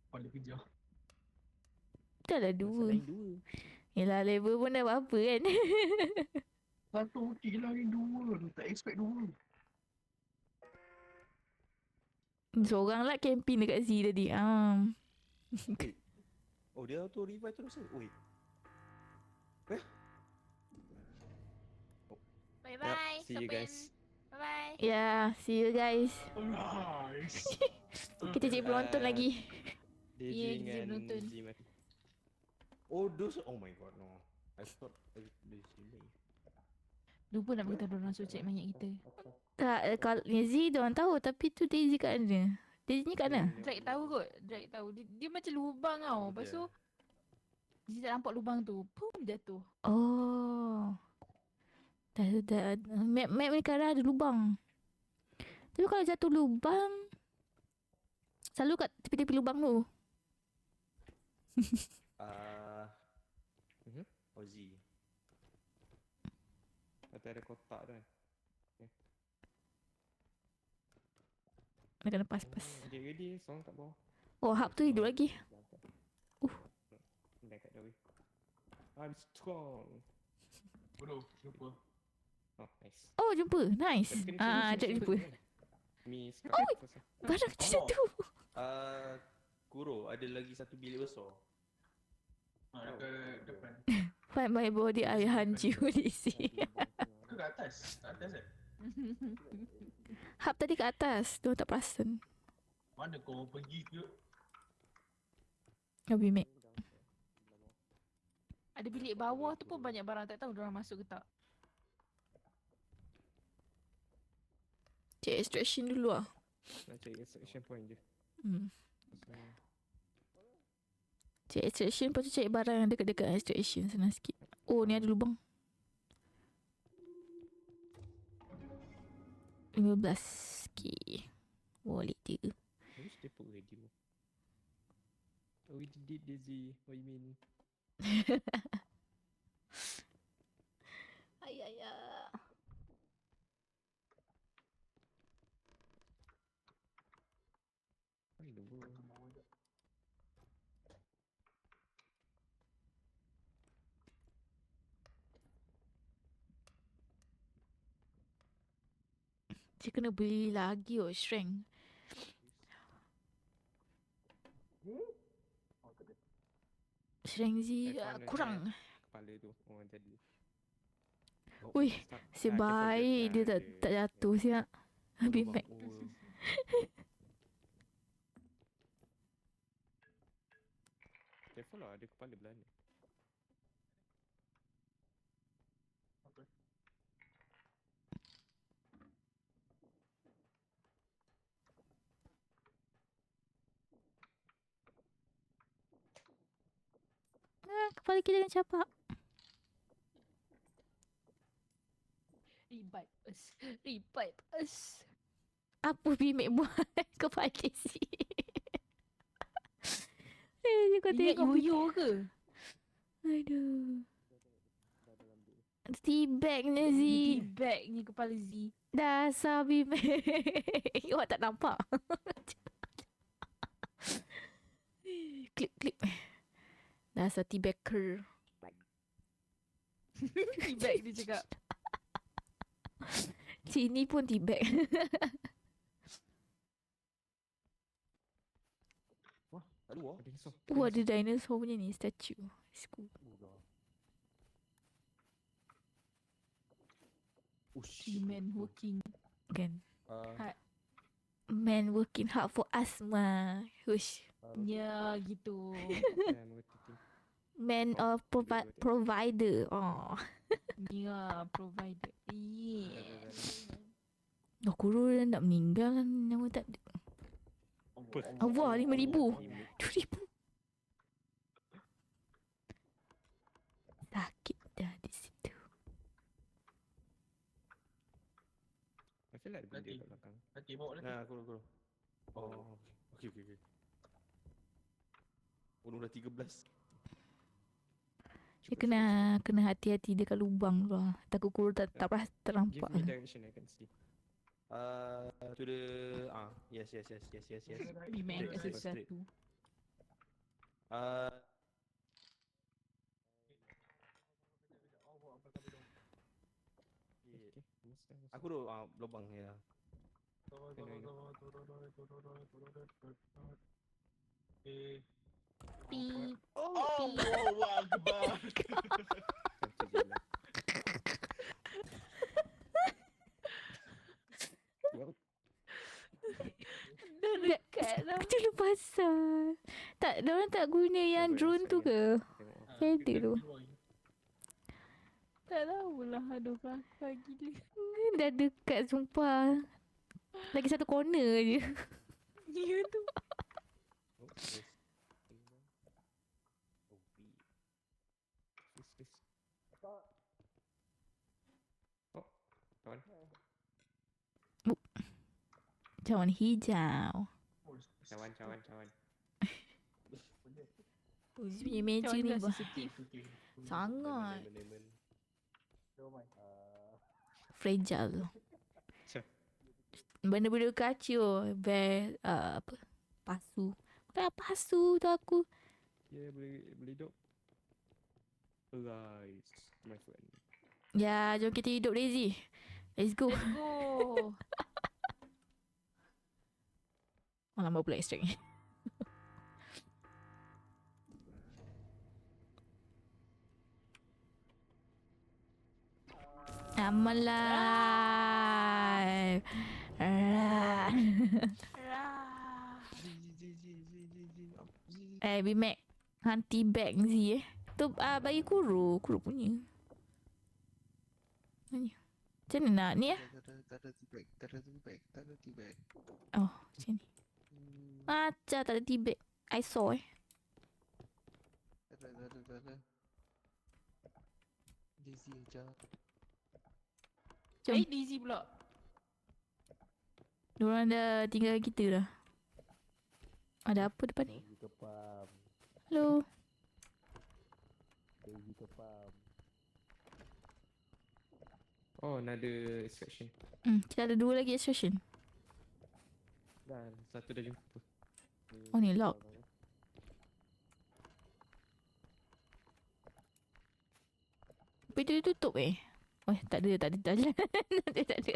kepala kejar. Dah lah dua. Masalah yang dua. Yelah, level pun dah apa kan. Satu okey lah ni dua tu. Tak expect dua. Seorang lah camping dekat Z tadi. Oh, dia auto revive terus ke? Oi. Bye-bye. See you guys. Bye-bye. Yeah, see you guys. Nice. Kita cari penonton lagi. Daisy Yeah, Daisy dengan penonton. Z mati. Oh, those. Oh my god, no. I thought this me. Lupa nak beritahu diorang suruh check mayat kita. Tak, kalau Z diorang tahu. Tapi tu Daisy kat mana? Daisy ni kat mana? Drake tahu kot. Drake tahu. Dia macam lubang tau. Lepas tu dia tak nampak lubang tu. Pum, jatuh. Oh. Dah. Map ni kadang ada lubang. Tapi kalau jatuh lubang, selalu kat tepi-tepi lubang tu. Ozzy. Atau ada kotak tu kan. Nak kena pas-pas. Dia ready. Seorang kat bawah. Oh, hub tu hidup lagi. Dah kat Dawi. I'm strong. Bodoh, jumpa. Oh, nice. Oh, jumpa. Nice. Tapi kena Ah, finish Jack first jumpa. kan? Mi sekarang first lah. Barang macam tu. Kuro, ada lagi satu bilik besar. Dekat depan. Find my body, I hunt you. Di sini. Ke kat atas? Kat atas kan? Hub tadi kat atas. Diorang tak perasan. Mana kau pergi ke? Habis Mac. Ada bilik bawah tu pun banyak barang, tak tahu diorang masuk ke tak. Cek extraction dulu lah. Nak cari extraction point je. So, Cek extraction, lepas tu cari barang yang dekat-dekat extraction. Senang sikit. Oh, ni ada lubang. 15. Okay. Wallet dia. I wish they put radio. Oh, we did Daisy. What you mean? Ay, ay, ay. Why the world? Dia kena beli lagi strength. Strength Z I found a kurang. hair. Kepala tu. Oh, tadi. Oh, Ui, start. sebaik dia tak jatuh siap. Habis Mac. Careful lah, ada kepala belah ni. Kepala kita kena capak. Revive us. Revive us. Apa Bimek buat kepala si? Kau Ingat tengok. yoyo ke? Aduh. Teabagnya Z. Bagnya kepala Z. Dasar Bimek. Awak tak nampak. Klip. Dasar teabagger. Bag dia cakap. Sini pun teabag. Tak ada wah. Ada risau. Oh, ada dinosaur punya ni, statue. It's cool. Oh shit. Man working. Kan? Hard. Man working hard for us mah. Hush. Ya gitu. I'm working. Man of provider. Oh. Ya provider. Yeah. Aku dah nak meninggal nama tak ada. Allah 5,000. 2,000. Sakit dah di situ. I feel like ada benda Nanti. kat belakang. Nanti bawa nanti. Nah, aku. Oh, okey. Oh, dah 13. Dia kena hati-hati dekat lubang tu lah. Takut kurus tak Give terampak me lah. direction, I can see. To the yes. Bimek Straight, kat straight. sesuatu. Okay, almost. Aku tu lubang ya. Beep. Oh, wow, Akbar. Dah dekat dah. Aku lupa pasal. Tak, diorang tak guna yang drone tu ke? Kereta tu. Tak tahulah. Aduh kelakar gila. Dah dekat sumpah. Lagi satu corner je. Ya tu. Oh, kawan. Cawan hijau. Cawan. Oh, dia punya meja Macam ni mana bah. sensitif. Sangat Lemon. fragile. Macam Benda-benda kacau. Apa? Pasu. Tak pasu tu aku. yeah, boleh hidup. Arise, my friend. Ya, jom kita hidup lazy. Let's go. Let's go. Oh, lama pula extract ni. I'm alive. Bimac Hunty bag Z Tu bagi Kuro punya. Mana? Macam mana nak ni Tak ada tea bag. Tak ada tea bag. Oh macam ni. Macam tak ada tea bag. I saw Tak ada. Lazy aja. Jom. Daisy pula. Diorang dah tinggal kita dah. Ada apa depan ni? Daisy kepam. Hello. Daisy kepam. Oh, another extraction. Kita ada 2 lagi extraction. Dah, satu dah jumpa. Oh ni lock. Pintu dia tutup Oh tak ada jalan. tak ada.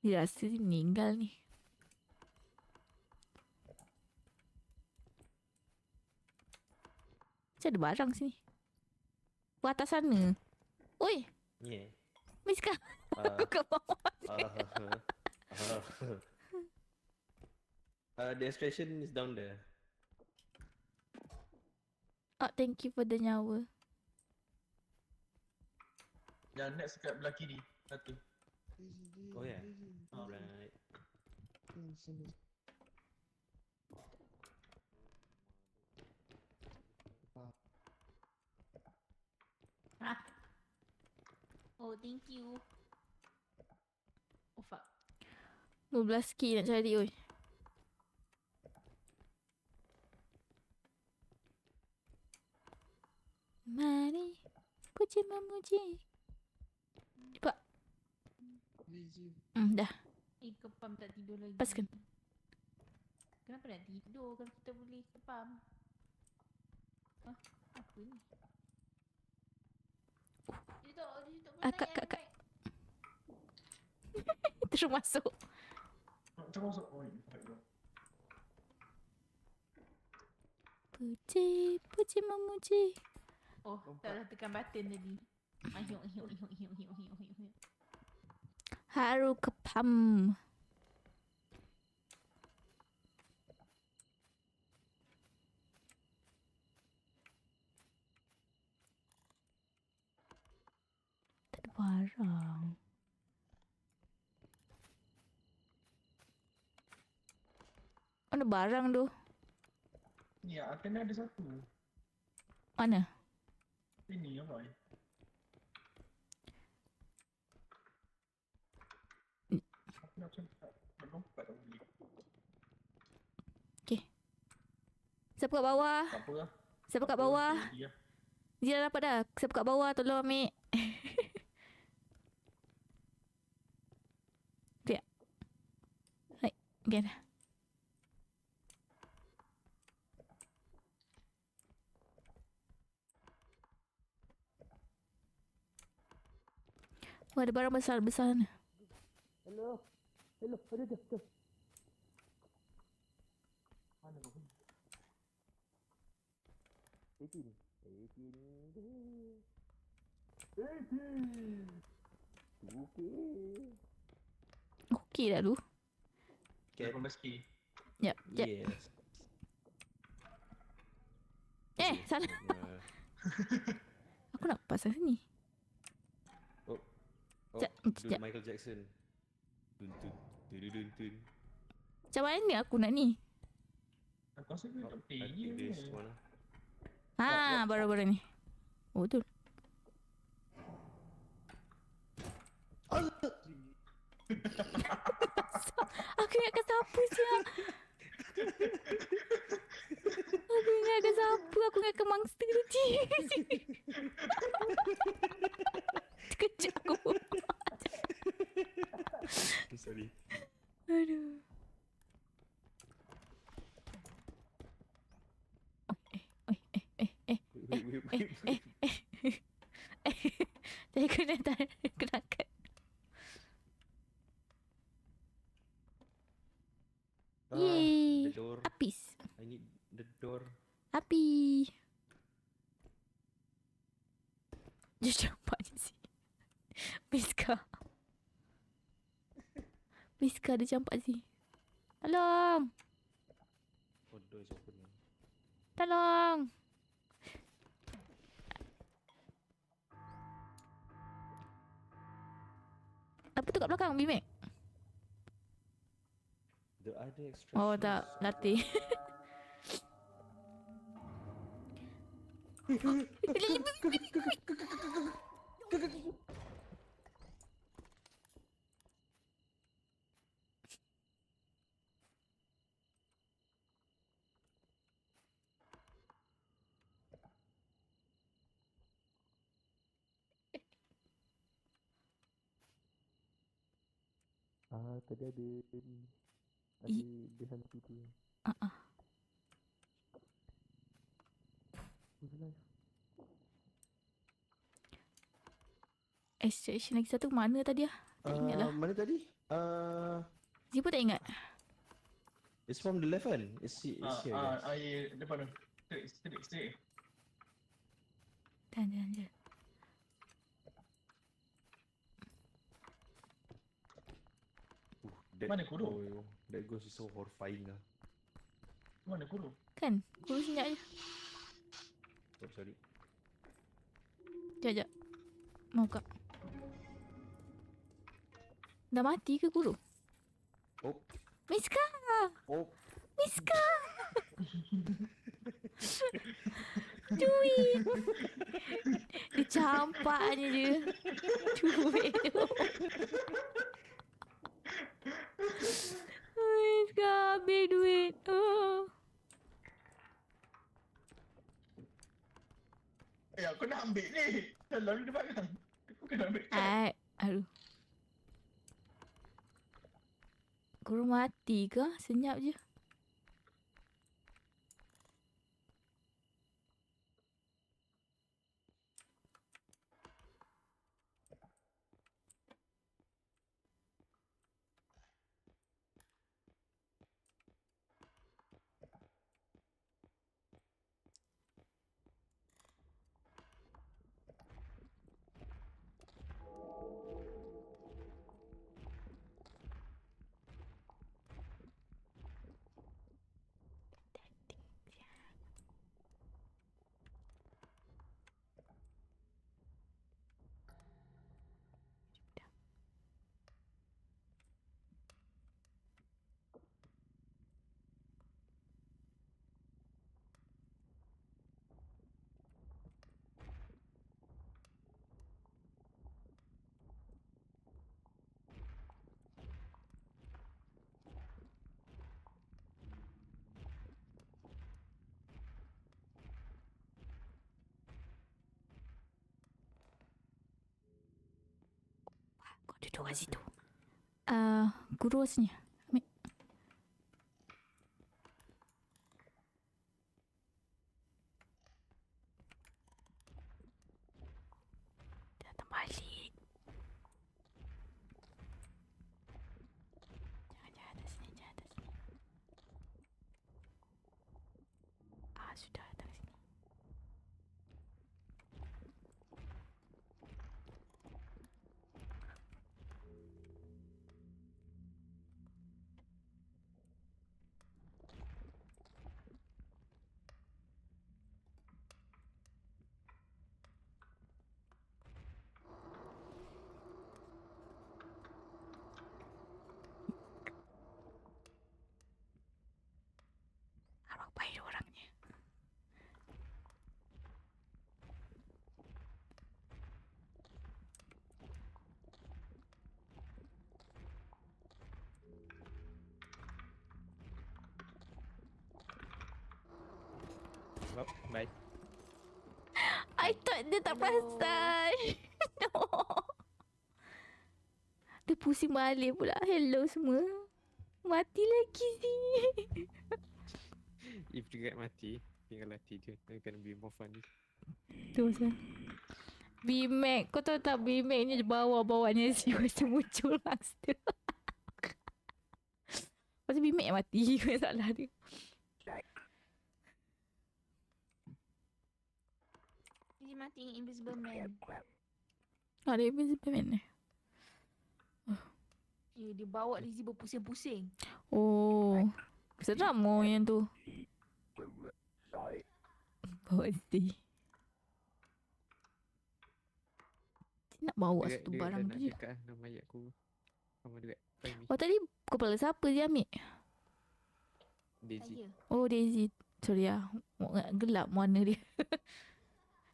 Dia rasa dia meninggal ni. Macam ada barang sini. Ke atas sana. Oi, Yeah. Miska. Ke bawah. The extraction is down there. Oh, thank you for the nyawa. Yang next dekat belah kiri. Satu. Oh yeah. Ah. Right. Sini. Oh, thank you. Oh, fuck. 12 key nak cari oi. Mari puji memuji. Cepat. Lazy. Dah. Kepam tak tidur lagi. Lepaskan. Kenapa nak tidur kalau kita boleh kepam? Hah? Apa ni? Dia tak boleh Kak. Terus masuk. Macam masuk. Oh, ini. Puji memuji. Oh, salah tekan button tadi. Ahyuk. Haru kepam. Tak ada barang. Mana barang tu? Ni kena ada satu. Mana? Ini apa? Aku nak lompat tak boleh. Siapa kat bawah? Tak apa lah. Siapa kat bawah? Dia. Dia dah dapat dah. Siapa kat bawah tolong ambil. Sekejap. Hai. Okay dah. Wah, ada barang besar-besar sana. Hello, ada. Mana tu? 18. Okay. Okey dah tu. Dia pun meski. Jap. Yes. Salah. Aku nak pasang sini. Oh, Sekejap, do sekejap. Michael Jackson. Dun. Macam mana aku nak ni? Aku rasa dia tak I think this payah. one. Barang-barang ni. Oh, betul. Aku ingatkan siapa siap. Aku ingatkan siapa. Aku ingatkan monster tu. Terkejut aku. Sorry. Aduh. Wait. Saya kena angkat. Yeay. The door. Apis. I need the door. Api. Dia nampak di sini. Miska. Miska dia campak sini. Tolong. Oh, the door is open. Tolong. Apa tu kat belakang, Bimek? The other extraction. Oh tak, latih. Tadi ada dia hantu tu. Extraction lagi satu mana tadi ah? Tak ingat lah. Mana tadi? Zipo tak ingat. It's from the left one. It's here. Guys. Air depan tu. Straight. Jangan. That, Mana kurung? Oh, that ghost is so horrifying lah. Mana kurung? Kan? Guru senyap je. Oh, sorry. Sekejap. Mau buka. Dah mati ke guru? Oh, Miska! oh. Miska! Duit! Dia campaknya je. Duit tu. Miska habis duit. Oh. Aku nak ambil ni. Dah lalu di belakang. Aku kena ambil. Aduh. Guru mati ke? Senyap je. Kau duduk kat situ. Guru sini. Ambil. Dia datang balik. Jangan atas sini. Sudah datang sini. Arwah baik orangnya. Well, bye. I thought dia tak perasan. No. Dia pusing balik pula. Hello semua. Mati lagi sini. If dia mati, tinggal latih dia. Then gonna be more funny. Tu pasal. B-Mac. Kau tahu tak B-Mac ni bawa-bawanya si macam muncul master. Pasal B-Mac yang mati. Kau yang salah dia. Dia mati dengan Invisible Man. Ada Invisible Man ni. Ya, dia bawa Lizzie berpusing-pusing. Oh. Seram oh yang tu. Bawa Lizzie. Dia nak bawa satu Dia barang dah tu nak je. dekat lah nama ayat aku. Sama dekat. Find me. Oh tadi kepala siapa dia ambil? Daisy. Saya. Oh Daisy. Sorry lah. Gelap warna dia.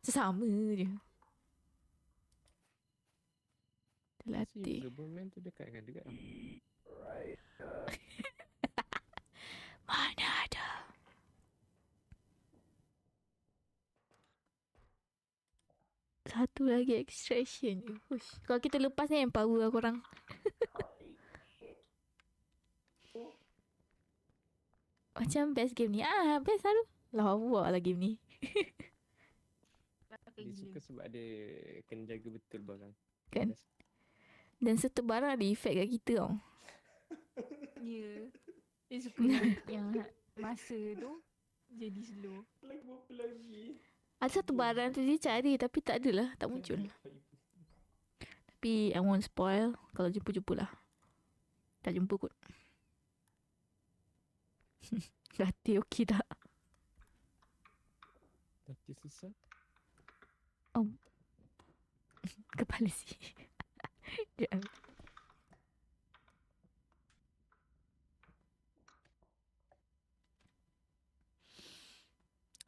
Sesama je. Terlatih. Invisible Man tu dekat dengan dekat. Mana ada? Satu lagi extraction je. Uish. Kalau kita lepas ni empower lah korang. Macam best game ni. Best selalu. Lawak lah game ni. Kelakar Dia gila. suka sebab dia kena jaga betul barang. Kan? Dan setiap barang ada efek kat kita tau. Ya. Dia suka yang masa tu jadi slow. Lagi berapa lagi? Ada satu barang tu dia cari tapi tak adalah. Tak muncul. Tapi I won't spoil. Kalau jumpa lah. Tak jumpa kot. Rati okey tak? Tapi susah. Kepala si. Sekejap.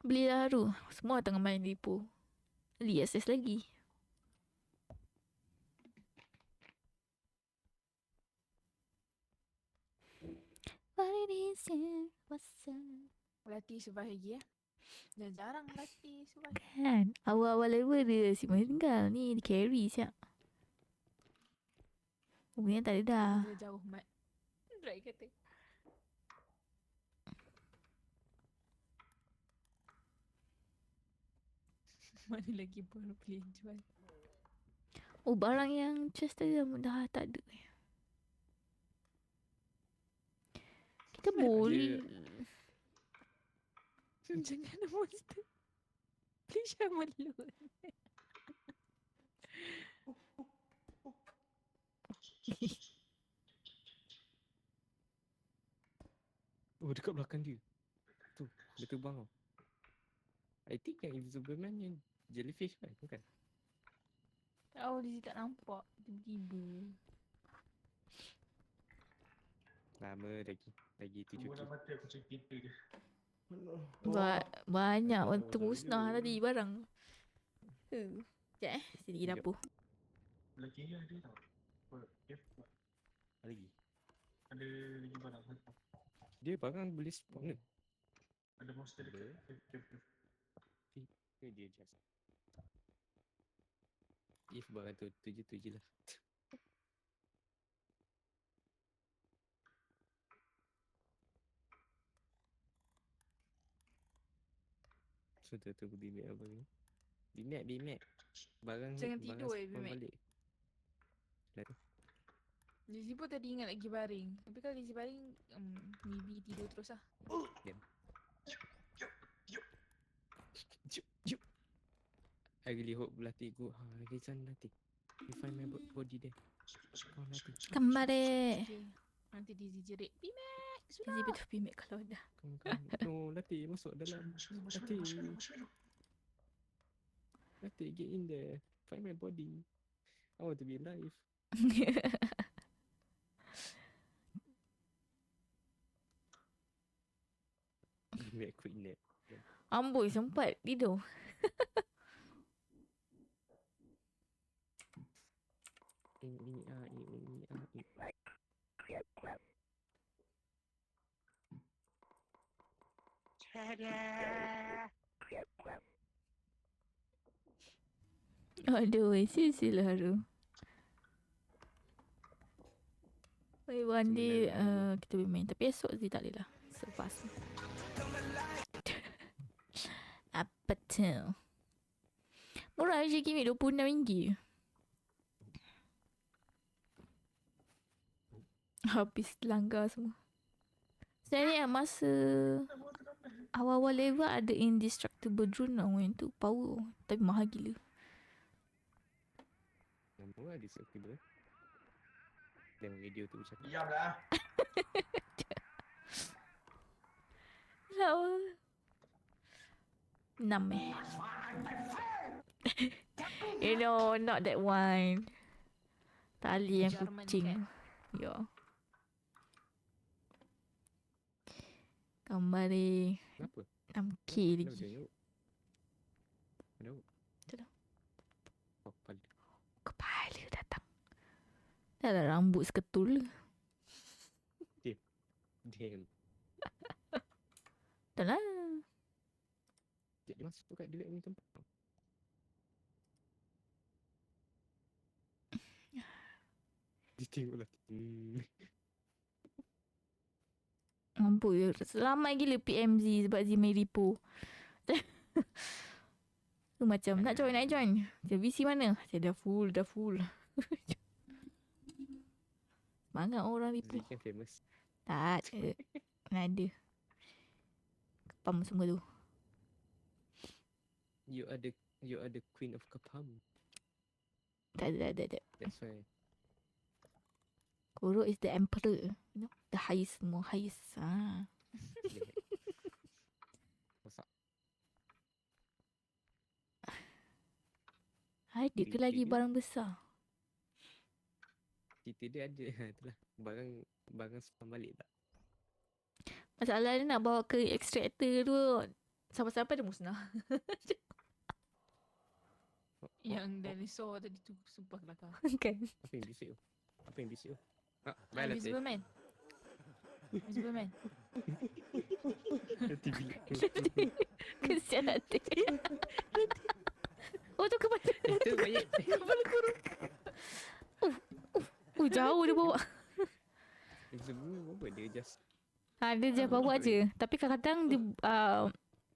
Beli baru. Semua tengah main Lipo. Early access lagi. What it is here, what's up? Latih survive lagi Dah jarang latih survive. Kan awal-awal level dia si meninggal ni dia carry siap. Kemudian tak ada dah. Dah jauh mat. Right kata. Mana lagi baru boleh jual. Oh barang yang chest tadi dah tak ada. Kita boleh. Jangan ada monster. Please jangan alone. Oh dekat belakang dia. Tu, dia terbang tau. I think yang Invisible Man yang jellyfish kan? Bukan? Tahu dia tak nampak. Tiba-tiba. Lama lagi. Lagi 7 Bola game. mata aku cakap kita je. Banyak Oh, orang termusnah saya. tadi barang. Sekejap sini pergi Sekejap. dapur. Belah kiri ada tau. Lagi. Ada lagi barang satu. Dia barang boleh spawn ke? Ada monster dekat. Ke dia just if barang tu je lah. So tu BMAC apa ni? BMAC barang Jangan barang tidur, spawn BMAC. balik. Dah tu. Lizzie pun tadi ingat lagi baring. Tapi kalau Lizzie baring, maybe tidur terus lah. Jump. I really hope Belati go. Rizan Belati. You find my body there. Come on Belati. Kembali. Okay. Nanti Lizzie jerit. Pimek! Sudah! Easy betul pimek kalau dah. Come. No, Belati masuk dalam. Belati get in there. Find my body. I want to be alive. BMAC quick nap. Amboi sempat tidur. Aduh, sisilah tu. One day kita boleh main. Tapi esok Zee tak boleh lah. Selepas ni. Apa tu? Murah je kimi RM26. Habis langgar semua. Sebenarnya masa awal-awal level ada indestructible drone tau yang tu power. Tapi mahal gila. Nama lah dia circular. Tengok video tu bercakap. Diam dah. Lawa. 6 You know, not that one. Tali yang German kucing. cat. Ya. Gambar dia Kenapa? 6K Kenapa lagi. dia tengok? Kenapa? Tu dah. Oh, kepala. Kepala datang. Dah lah rambut seketul. Damn. Dah lah. Dia masuk kat dia ni tempat. Dia tengok lah. Mampu je. Selamat gila PMZ sebab Z main repo. Tu macam nak join. Macam VC mana? Saya dah full. Semangat orang repo. Zik kan famous. Tak ada. Mana ada. Kepam semua tu. You are the queen of Kapam. Tak ada. That's why. Koro is the emperor. You know? The highest. Ah. Masak. Ada ke lagi barang besar? Cerita dia ada. Itulah. Barang spam balik tak? Masalah dia nak bawa ke extractor tu. Sampai-sampai dia musnah. Yang dinosaur tadi tu sumpah kelakar. Kan? Apa yang bisik tu? Baiklah Invisible Man. Invisible Man. TV. Kesian hati. Oh tu kepala. Itu banyak. Kepala kurung. Jauh dia bawa. Semua apa dia just. Dia je bawa je. Tapi kadang-kadang dia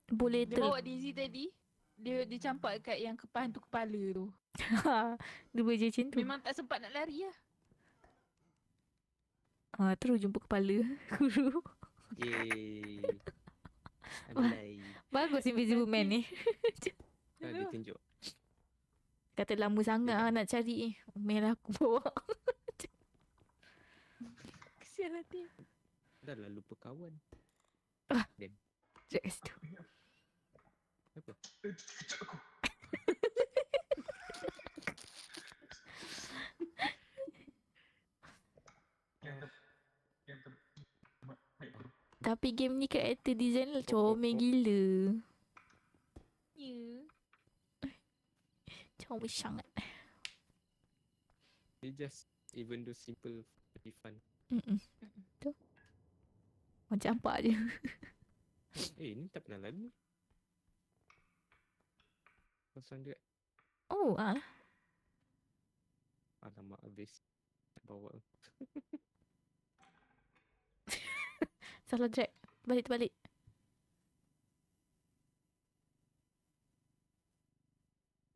boleh Dia bawa Daisy tadi. Dia campak kat yang hantu kepala tu. Dia boleh je macam tu. Memang tak sempat nak lari lah. Terus jumpa kepala guru. Yeay. Alay. Bagus Invisible Man ni. Dia tunjuk. Kata lama sangat nak cari. Merah aku bawa. Kesian hati. Dah lah lupa kawan. Jack tu. Apa? Kejap aku. Tapi game ni character design lah comel gila. Ya. Comel sangat. Dia just even though simple tapi fun. Tu. Macam campak je. Ni tak pernah lalu. 100. Oh, Alamak habis. Tak bawa. salah drag. Terbalik.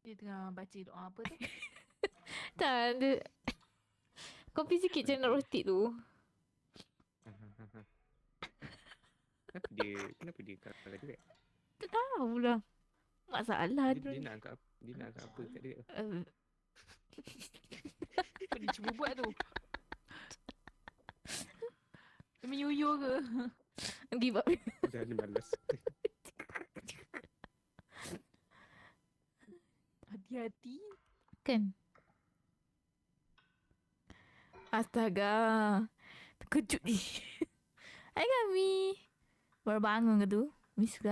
Dia tengah baca doa apa tu? Tak, dia... Kopi sikit je nak rotate tu. Kenapa dia kalah juga? Tak tahu lah. Masalah Dia tu. nak angkat apa kat dia? Apa dia cuba buat tu? Dia menyuyo ke? Give up. Dah ada malas. Hati-hati. Kan? Astaga. Terkejut ni. Hai kami. Baru bangun ke tu? Miss ke?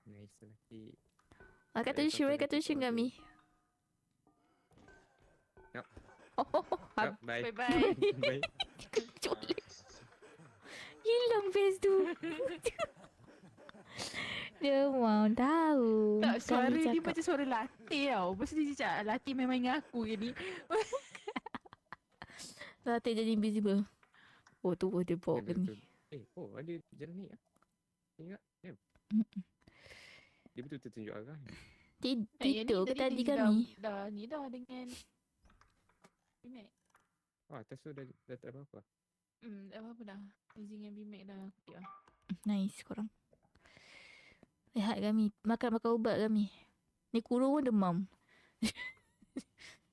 Nice lagi. Kata Shin kami. Yup. Oh, Bye. Bye-bye. Bye. Terkejut. Hilang face tu. Dia mau tahu. Tak, suara Kami dia cakap. macam suara latih tau. Lepas tu dia cakap, latih memang ingat aku ke ni. Latih jadi invisible. Oh tu dia bawa ke ni. Ada jalan ni ah. Ingat? Dia betul-betul tunjuk arah ni. Tidur ke tadi dia kami? Dah dengan Bimac. Atas tu dah tak apa-apa. Dah apa dah. Daisy dengan Bimac dah kutip lah. Nice korang. Rehat kami. Makan ubat kami. Ni kurung pun demam.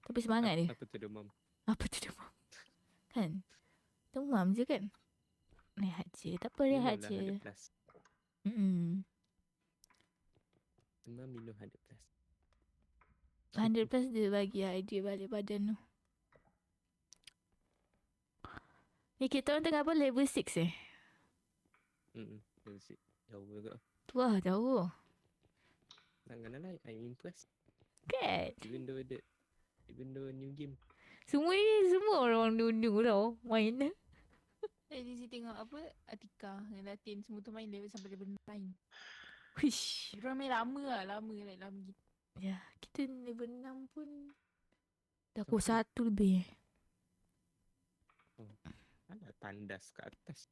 Tapi semangat dia. Apa tu demam? Apa tu demam? Kan? Demam je kan? Rehat je. Tak apa, rehat Minumlah je. 100 plus. Demam minum 100 plus. 100 plus dia bagi hydrate balik badan tu. Ni kita orang tengah apa? Level 6 eh? Let's see. Jauh juga. Wah, jauh. Tangan lah, I'm impressed. Kan? Even though new game. Semua orang nunjuk tau. Main. Daisy tengok apa Atika dengan Latin semua tu main level sampai level 9. Wish. Diorang main lama gitu. Ya, kita level 6 pun dah pukul 1 lebih. Ada tandas kat atas.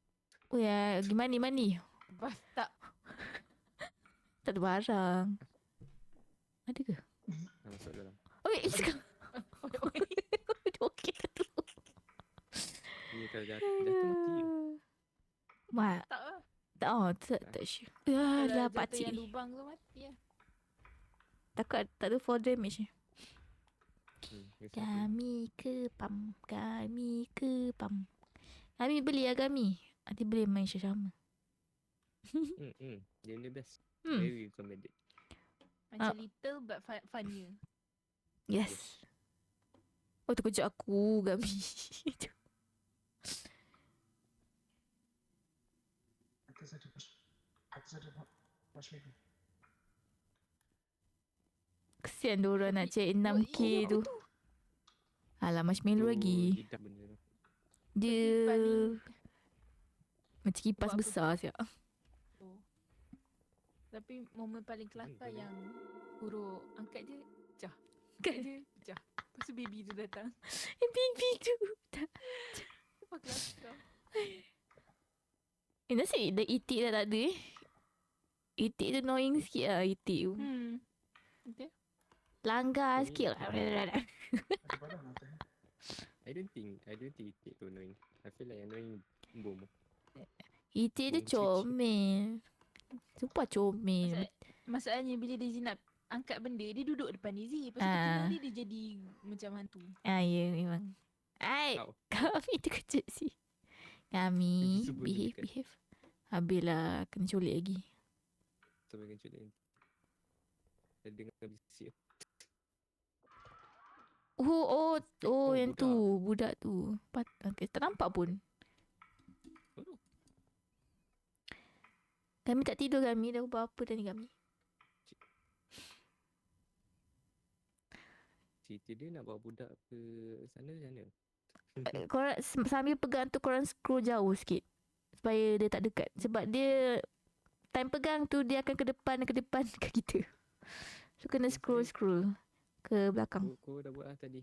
Oh ya, gimana mani? Bas tak. Tak ada barang. Ada ke? Masuk dalam. Oi, sekarang. Okey ke tu? Ni kalau jatuh mati je. Mak, Tak lah. tak sure. Ya, lah Kalau jatuh pakcik yang ni. lubang tu mati lah. Tak ada fall damage ni. Risau pun. Kami ke pam. Kami beli Agami. Nanti boleh main sama. Dia the best. Hmm. Very recommended. Macam little but funnier. Yes. Oh, terkejut aku Gami. Atas ada marshmallow. Kesian diorang nak cek 6k tu. Alah, marshmallow lagi. Hitam benda tu. Dia Paling- macam kipas Buat apa? besar siap. Oh. Tapi momen paling kelakar yang huruf angkat je, jah. Angkat je, jah. Lepas tu baby tu datang. Baby tu. Apa kelakar? Nasi dah itik dah tak ada eh. Itik tu annoying sikit lah itik tu. Okay. Langgar Ini- sikit lah. Ada barang atas. I don't think it too annoying. I feel like annoying boom. Itik tu comel. Sumpah comel. Masalahnya bila Daisy nak angkat benda, dia duduk depan Daisy. Lepas tu Ah. tengok dia jadi macam hantu. Ya memang. Ai, Ow. kami terkejut sih. Kami Sebut behave. dekat. Habislah kena culik lagi. Sampai kan culik. Saya dengar bisik. Oh, yang budak. tu. Budak tu. Okay, tak nampak pun. Oh. Kami tak tidur kami. Dah ubah apa dah ni kami. Cerita dia nak bawa budak ke sana. Korang sambil pegang tu korang scroll jauh sikit. Supaya dia tak dekat. Sebab dia time pegang tu dia akan ke depan ke kita. So kena scroll ke belakang. Kau dah buat lah tadi.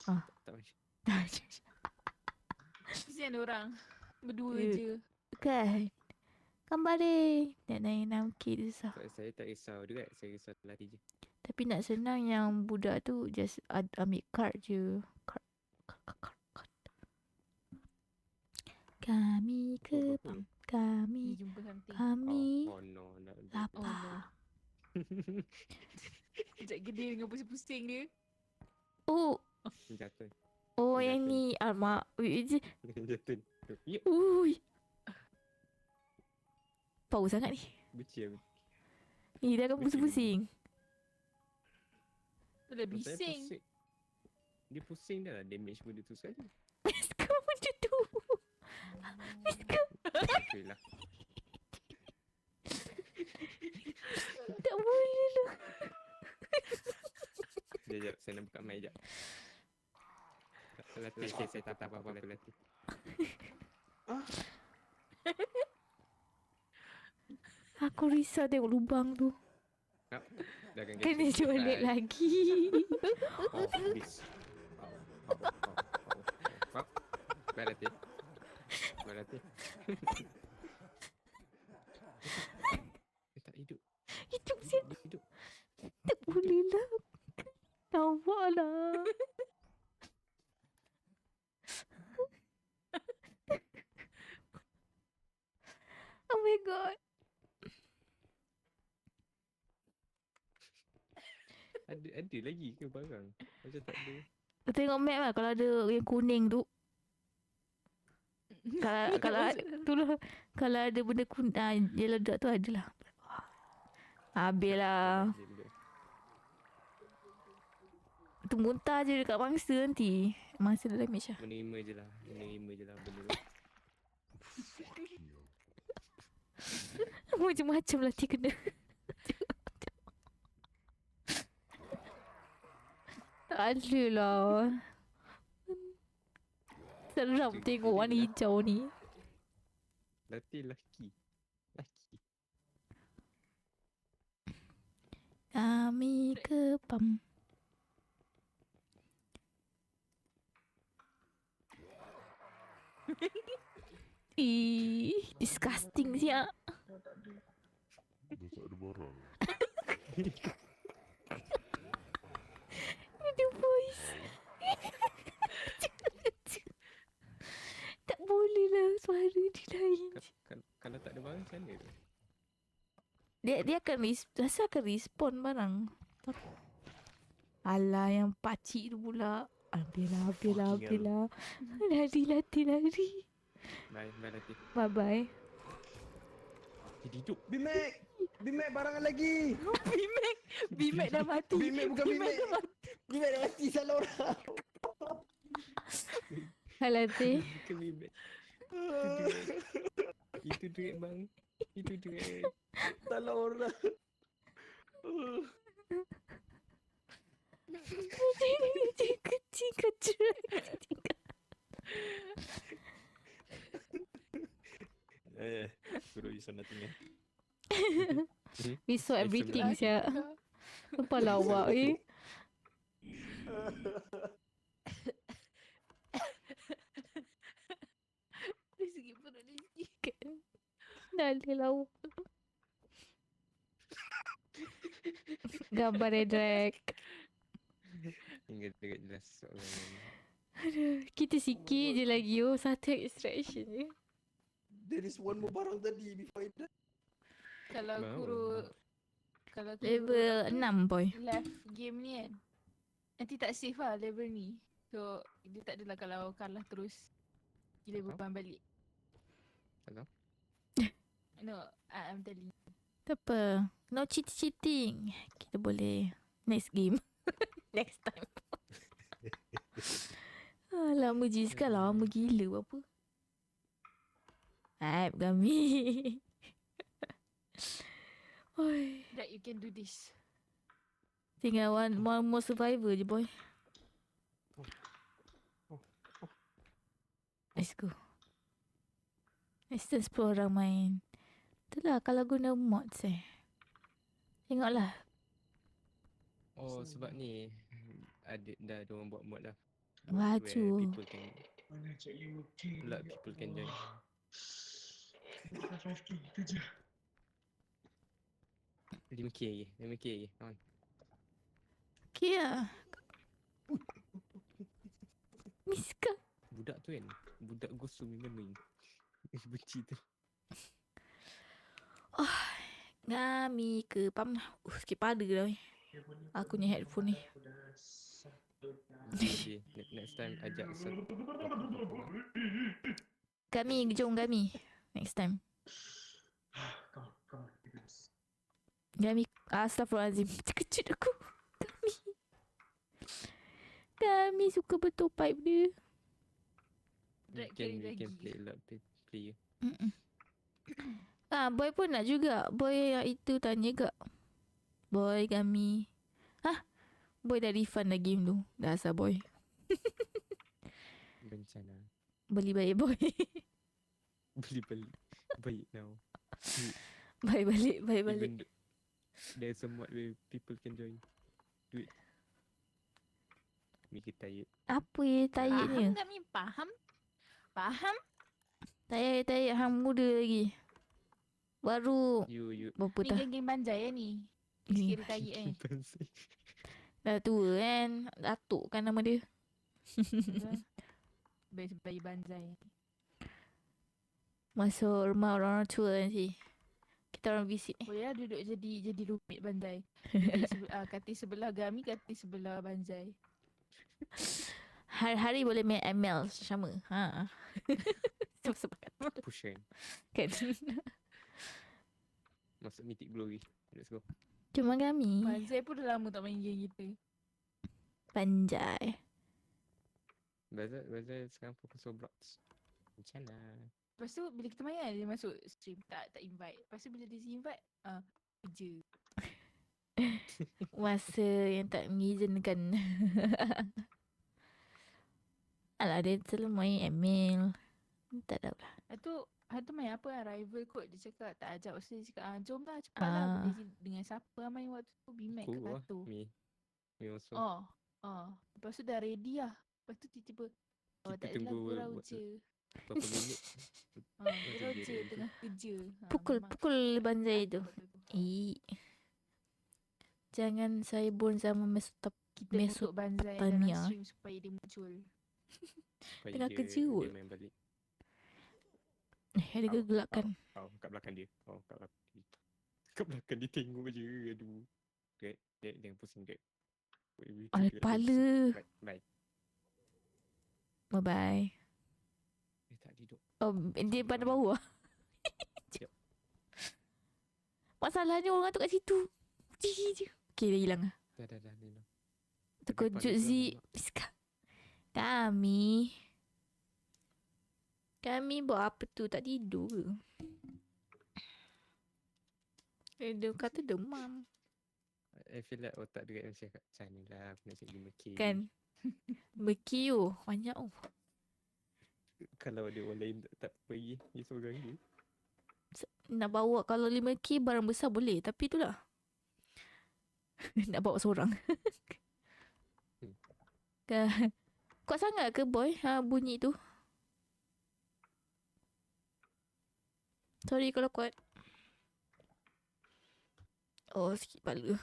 Ah. Tak macam. Kesian orang. Berdua Ya. je. Kan? Gambar dia. Nak naik 6k tu susah. Saya tak risau juga. Saya risau lari je. Tapi nak senang yang budak tu just ambil card je. Card. Kami ke berapa? pam. Kami. Dia jumpa something. Kami Oh no. lapar. Sekejap gede dengan pusing-pusing dia. Oh. Jatuh. Oh Dia yang jatuh. ni. Alamak. Jatuh. Ya. Ui. Power sangat ni. Bucin. Ni dah akan pusing-pusing. Tu dah Masalahnya bising. Dia pusing dah lah damage benda tu sekali. Kau macam tu. Okay lah. Tak boleh lah. Sekejap, saya nak buka mic sekejap. Latih, saya tak apa-apa latih. Aku risau tengok lubang tu. Dah akan Kena get colek selesai. lagi. Oh, habis. Baik latih. Baik latih. Dia tak hidup. Hidup siap. Dia hidup. Tak boleh lah. Nampak lah. Oh my god. Ada lagi ke barang? Macam tak ada. Tengok map lah kalau ada yang kuning tu. Kalau tu lah. Kalau ada benda yellow dot tu adalah. Habis lah. Tu muntah je dekat mangsa nanti. Mangsa dah damage lah. Menerima je lah benda tu. Macam-macam lah dia kena. Tak ada lah. Seram tengok warna hijau ni. Laki. Kami ke pam. Disgusting siap. Ada voice. Tak boleh lah suara dia lain. Kalau tak ada barang macam mana tu? Dia akan rasa akan respon barang. Alah yang pakcik tu pula. Biarlah. Lari. Bye Lati. Bye. Dia hidup. Bimek barangan lagi. Bimek dah mati. Bimek bukan Bimek. Bimek dah mati salah orang. Halati. Bukan bibet. Itu duit bang. Itu duit. Salah orang. Kecil. Guru you saw nothing eh. We saw everything Lagi. siap. Apa lawak Rezeki perut rezeki. Dah ada lawak. Gambar dia drag. Hingga dekat jelas soalan. Kita sikit je lagi satu extraction je. There is one more barang tadi before it. Kalau Baru. guru kalau guru Level 6 boy. left game ni kan, nanti tak save lah level ni. So dia tak adalah kalau kalah terus gila beban balik. Hello? No, I'm telling you. Tak apa. No cheating. Kita boleh next game. Next time. Lama je sekarang. Lama gila apa. Hype kami. Oi. That you can do this. Tinggal one more survivor je boy. Let's go. Let's explore orang main. Itulah kalau guna mods Tengoklah. Oh sebab ni dah ada orang buat mod dah. Baju. Where people can Mana cak you? a lot of people can join. 5k itu je. 5k lagi kawan. Okay lah. Miska. Budak tu kan, budak Gosum memang main. Benci tu. Ngami ke pam. Sikit pada dah weh. Aku punya headphone ni. Okay, next time ajak Kami, jom kami. Next time. Come on. Kami, astaghfirullahaladzim. Kecil aku. Kami suka betul pipe dia. Drag we carry can lagi. play a lot player. Boy pun nak juga. Boy yang itu tanya gak. Boy kami. Boy dah refund dah game tu. Dah asal boy. Bencana. Beli baik boy. Beli balik. Baik now. Baik balik. Even there's a mod where people can join. Do it. Make it tired. Apa tayyid ni? Faham kami? Faham? Tayyid hang muda lagi. Baru You berapa Ni tahun? geng-geng banjai ni. Ni. Sekira tayi Dah tua kan. Datuk kan nama dia. Bayi banjai. Masuk rumah orang tua nanti. Kita orang visit ni. Boleh lah duduk jadi rumit banjai. Katil sebelah Gami, katil sebelah banjai. Hari-hari boleh main ML sama. Ha. Sepakat. Push rank. Kan? Masuk Mythic Glory. Let's go. Cuma kami. Banzai pun dah lama tak main game kita. Panjai. Bazar sekarang fokus Roblox. Macam mana? Lepas tu bila kita main kan, dia masuk stream. Tak invite. Lepas tu bila dia invite, kerja. Masa yang tak mengizinkan. Alah, dia selalu main email. Tak tahu lah. Lepas tu main apa rival kot. Dia cakap tak ajak. Lepas tu dia cakap jom lah cepat lah. Boleh dengan siapa main waktu tu. BMAX ke Cool lah. Kato. Me also. Lepas tu dah ready lah. Lepas tu tiba-tiba Kita tak adalah tunggu gurau buat je. berapa minit. Gurau dia je ready. tengah kerja. Pukul banzai tu. Jangan saya bun sama Mesotop. Kita untuk banzai Mesopotamia. dalam stream supaya dia muncul. Supaya Tengah dia- kerja kot. Dia main balik. Ada gegelakkan. Kat belakang dia. Kat belakang dia. Kat belakang dia tengok je. Aduh. Dia pusing Greg. Ada kepala. Bye. Bye-bye. Dia tak tidur. Oh, dia pada bawah. Yep. Masalahnya orang tu kat situ. Okay, dah hilang lah. Dah hilang. Terkejut Tapi Z. pada Kami buat apa tu? Tak tidur ke? Dia kata demam. I feel like otak dia macam kat sana lah. Aku nak cari 5K. Kan? Berkiu. Banyak oh. Kalau ada orang lain tak pergi. Dia seorang je. Nak bawa kalau 5K barang besar boleh. Tapi itulah. Nak bawa seorang. Kuat sangat ke boy? Bunyi tu. Sorry kalau kuat. Oh, sakit kepala.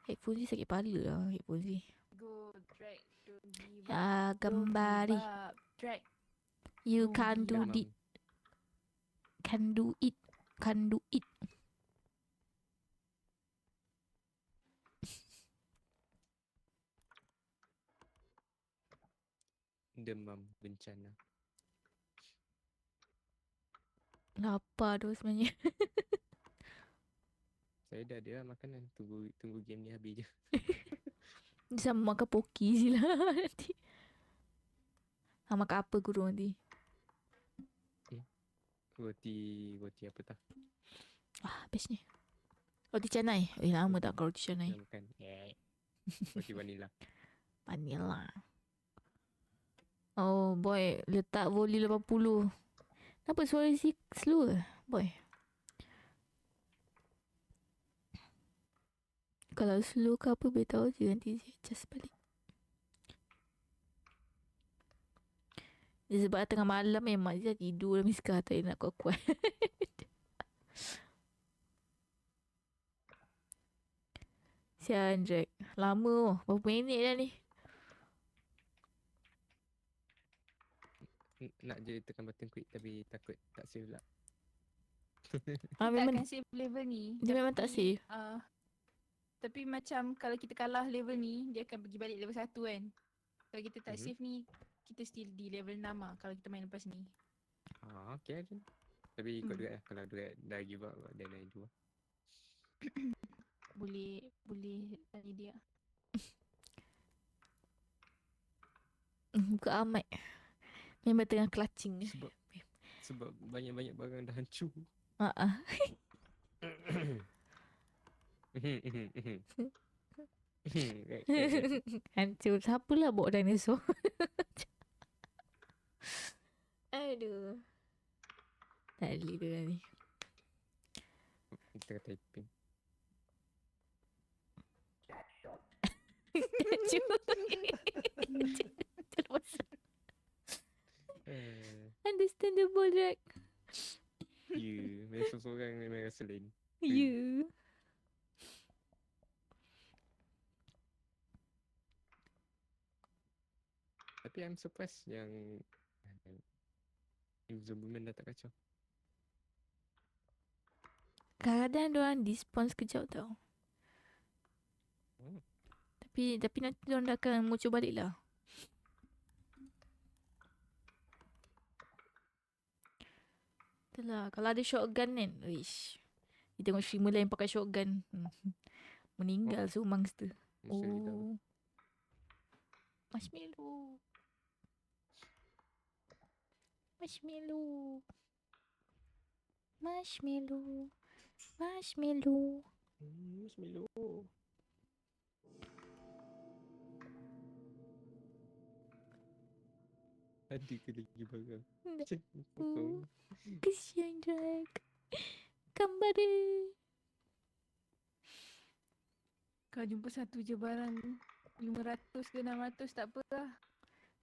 Headphone ni sakit kepala lah. Headphone ni. Go drag. Don't give up. Gambari. Drag. You Don't can't do give up. it. Can do it. Can do it. Demam bencana. Lapar tu sebenarnya. Saya dah ada lah makanan. Tunggu game ni habis je. Dia sama makan poki je lah nanti. Makan apa guru nanti? Roti apa tak? Bestnya. Roti canai. Lama tak makan roti canai. Nak makan. Roti vanilla. Vanilla. Oh boy, letak voli 80. Kenapa suara si slow ke? Boy. Kalau slow ke apa beritahu je nanti saya adjust balik. Dia sebab tengah malam memang dia tidur dah Miska tak nak kuat-kuat. Sian Jack. Lama oh. Berapa minit dah ni? Nak je tekan button quit tapi takut tak save lah. Kita Memang akan save level ni. dia memang tak tapi, save. Tapi macam kalau kita kalah level ni, dia akan pergi balik level 1 kan. Kalau kita tak Mhm. save ni, kita still di level 6 lah kalau kita main lepas ni. Okay je. Tapi ikut duit lah. Kalau duit dah give up then I do lah. Boleh tanya dia. Buka amat. Memang tengah clutching. Sebab banyak-banyak barang dah hancur. Right. Hancur. Siapalah bawa dinosaur? Aduh. Tak boleh tu lah ni. Kita typing. Understandable, Jack. You memang seorang memang rasa lain. You. Tapi I'm surprised yang Zoomman dah tak kacau. Kadang-kadang diorang despawn sekejap tau. Oh. Tapi nanti diorang dah akan muncul balik lah. Itulah. Kalau ada shotgun kan. Wish. Kita tengok streamer lain pakai shotgun. Meninggal semua mangster. Mesti kita. Oh. Marshmallow. Marshmallow. Marshmallow. Marshmallow. Bismillah. Ada ke lagi barang? Cik, potong. Kesian Jack. Gambar dia. Kau jumpa satu je barang 500 ke 600 tak apa lah.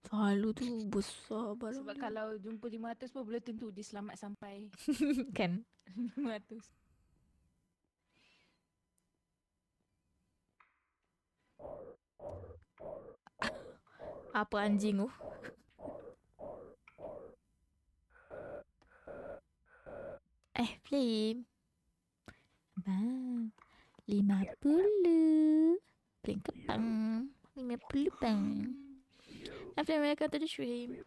Selalu tu besar barang Sebab dia. kalau jumpa 500 pun belum tentu dia selamat sampai Kan. 500. Apa anjing tu? Flame. Bang. 50. Flame kepang. 50 bang. Flame akan tadi stream.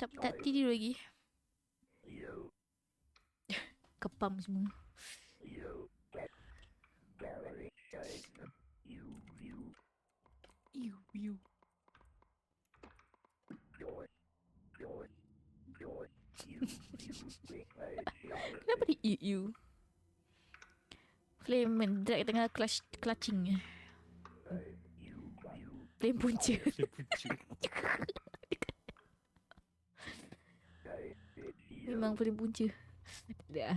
Tak tidur lagi. Kepam semua. You. Kenapa dia eat you? Flame drag tengah clutching. Flame punca. Memang flame punca. Dah.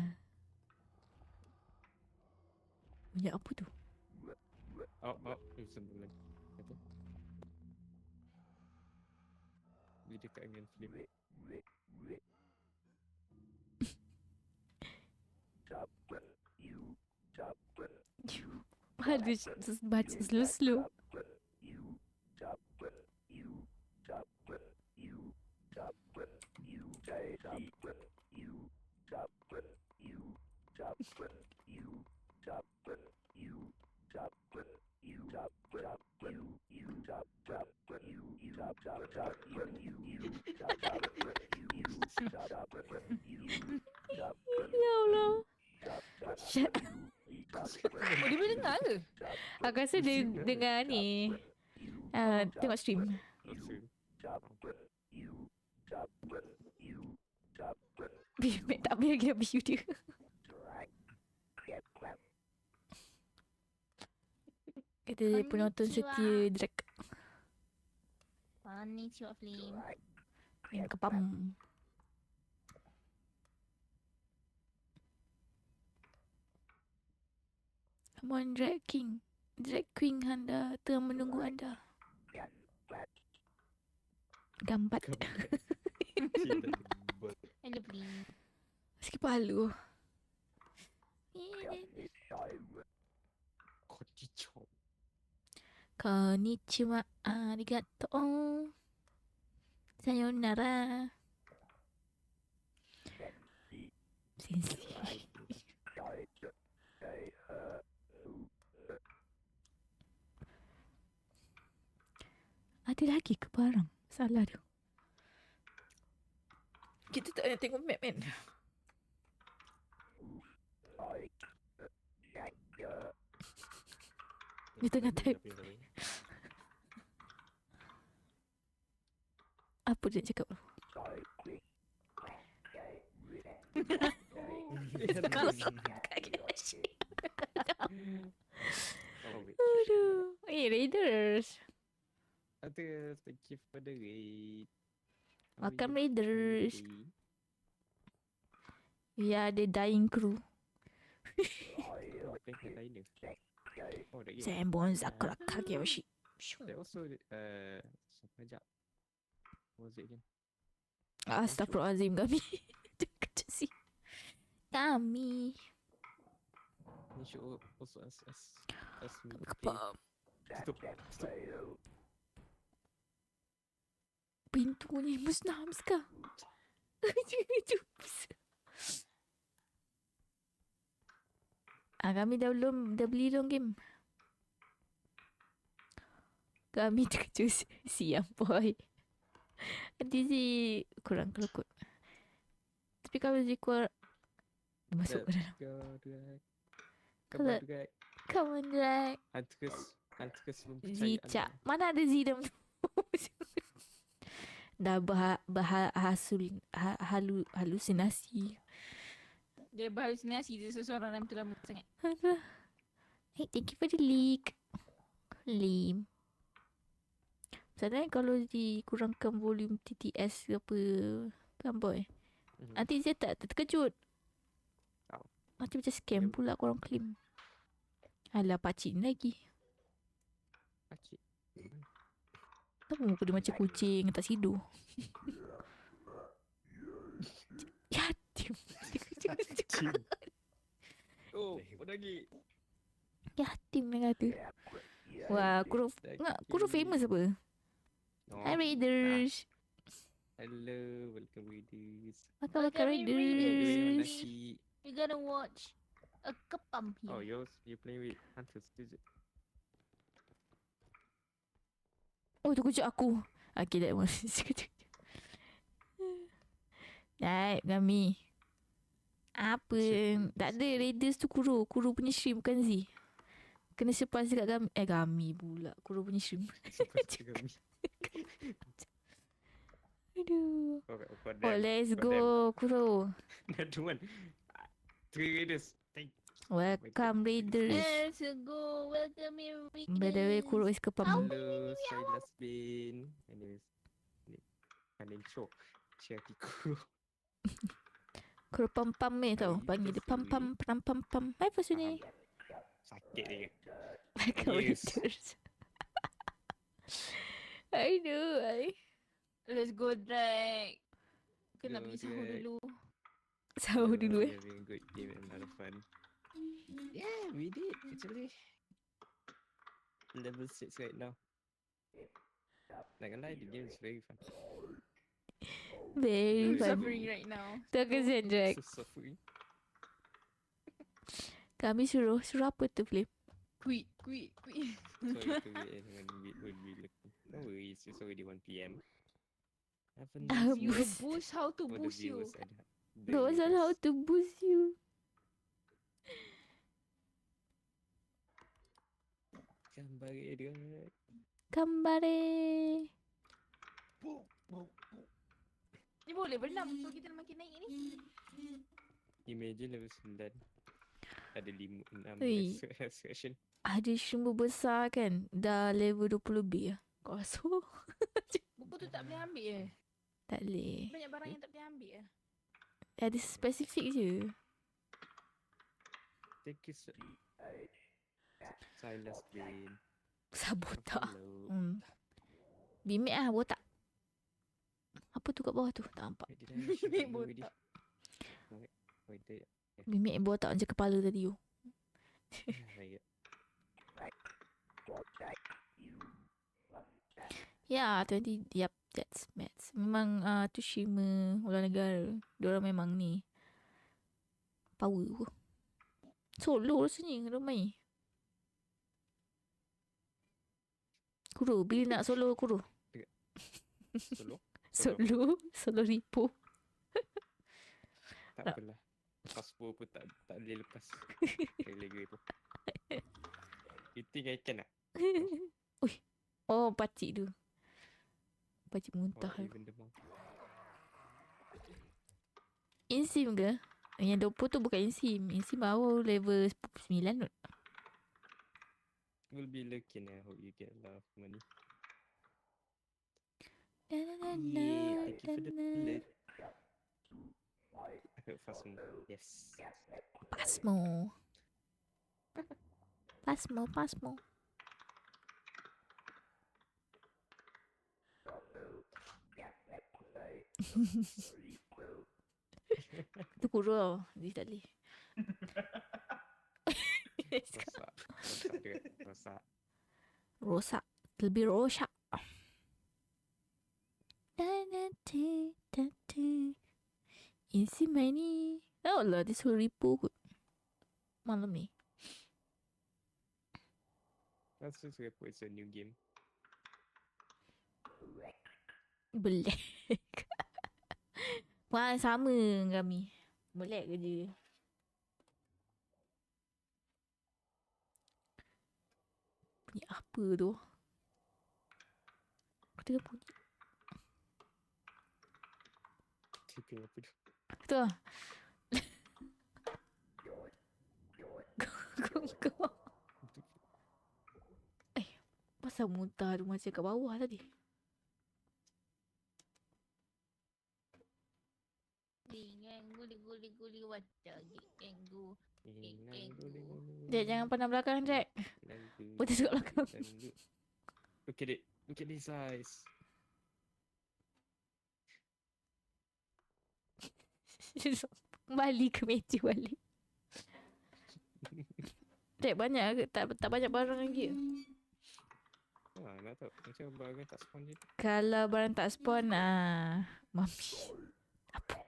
Bunyi apa tu? Sebelah. Apa? Dia dekat dengan flame. Ada baca slow. Ya Allah. Oh, dia boleh dengar ke? Aku rasa dia dengar ni. Tengok stream. Bimek tak boleh lagi habis dia. Kata penonton setia drag. Konnichiwa Flame. Yang kepam. Come on drag king. Drag queen anda tengah menunggu anda. Gambat. Hello Flame. Sikit palu. Konnichiwa. Arigato. Sayonara. Sensi. Ada lagi ke barang? Salah tu. Kita tak nak tengok map kan? Dia tengah type. Apa dia cakap tu? Aduh. Raiders. Ada thank you for the raid. Welcome Raiders. Ya, ada dying crew. Senbon Sakura Kageyoshi. They also siapa ajak? What was it again? Astagfirullahalazim kami. Kecil sih. Kami. You should also ask me to play. Kepam. Stop. Pintunya musnah Hamska. Kami dah beli dong game. Kami terkejut siang boy. Nanti si kurang kelukut. Tapi kalau Zikor masuk ke dalam. Drag. Kalau- Kembar drag. Come on, Drag. Hantus mempercayai Zicak. anda. Mana ada Z dalam tu? Dah halusinasi. Dia berhalusinasi dia seseorang dalam tu lama sangat. Aduh. Hey, thank you for the leak. Lame. Sebenarnya kalau dikurangkan volume TTS ke apa, kan boy? Nanti saya tak terkejut. Tahu. Nanti macam scam pula korang claim. Alah, pakcik ni lagi. Pakcik. Kenapa muka dia macam kucing tak tidur? Yatim. Oh, apa lagi? Yatim dia kata. Wah, kurang famous apa? Oh. Hi Raiders. Hello, welcome Raiders. Welcome Welcome Raiders. Raiders. Nasi. We're gonna watch a kepam Oh, here. you playing with Hunters, is it? Oh, tu kejut aku. Okay, that one. Naik kami. Apa? Tak ada. Raiders tu Kuro. Kuro punya stream bukan Z. Kena surprise dekat Gami. Gami pula. Kuro punya stream. Aduh. Oh, let's go. Kuro. Another one. 3 Raiders. Thank Welcome Raiders. Let's go. Welcome Raiders. By the way, Kuro is kepam. Hello, Silas Bin. My name is Kanin Cho. Ciatiku. Kuro pam-pam ni tau. Panggil dia pam-pam. Pam-pam-pam. Hai pasal ni. Sakit dia. Welcome Yes. Raiders. I know. Let's go drag. Kena Go, pergi sahur drag. dulu. Sahur dulu eh. Having a good game and a lot of fun. Yeah, we did actually. Level 6 right now. Not gonna lie, the game is very fun. Very I'm Fun. suffering right now. Tak kesian Jack. So suffering. Kami suruh apa tu Flip? Quit. Sorry to wait when we looking. No worries, it's already 1 PM. Have a Ah, nice You Boost. boost, how to for the boost you? viewers ada. Don't know how to boost you. Kembali dia. Kambare. Ni boleh berenam. So kita makin naik ni. Imagine level 9. Ada 5, 6 Ui. session. Ada sumber besar kan. Dah level 20 lebih lah. Kau rasa? Buku tu tak boleh ambil eh. Tak boleh. Banyak barang yang tak boleh ambil eh. Ada spesifik je. Thank you so Silas Bin. Sabotak. Hello. Bimek lah botak. Apa tu kat bawah tu? Tak nampak. Wait, did I show Bimek you already? botak. Wait, did Bimek botak je kepala tadi tu. I Ya, 20. Yup, that's maths. Memang tu Shima ular negara. Diorang memang ni. Power. Solo rasanya ramai. Kuro, bila nak solo Kuro? Solo? Solo Ripo. Tak apalah. Passport pun tak boleh lepas. Lagi tu. You think I can tak? Ui. Oh, pakcik tu. Pakcik muntah. Or even the more. Insim ke? Yang 20 tu bukan Insim. Insim baru level 9 tu. We'll be looking. I hope you get a lot of money. Na, na, na, Yeah, thank you for the na, na. bullet. I heard fast move. Yes. Pasmo. Pasmo. Tu Kuro. Dia tak boleh. Rosak dia. Rosak. Rosak. Lebih rosak. Insim main ni. Oh lah, dia suruh ripu kot. Malam ni. That's just it's a new game. Black. Wah, sama kami. Melek kerja. Bunyi apa tu? Aku tengah bunyi. Sleeping apa tu? Tu lah. Kau. Pasal muntah tu macam kat bawah tadi. Guli wajah genggu. Jack, jangan pandang belakang, Jack. Betul kat belakang. Look at it. Look at his eyes. Kembali ke meja balik. Jack, banyak ke? Tak banyak barang lagi ke? Nak tahu. Macam barang tak spawn je. Kalau barang tak spawn, Mami. Apa?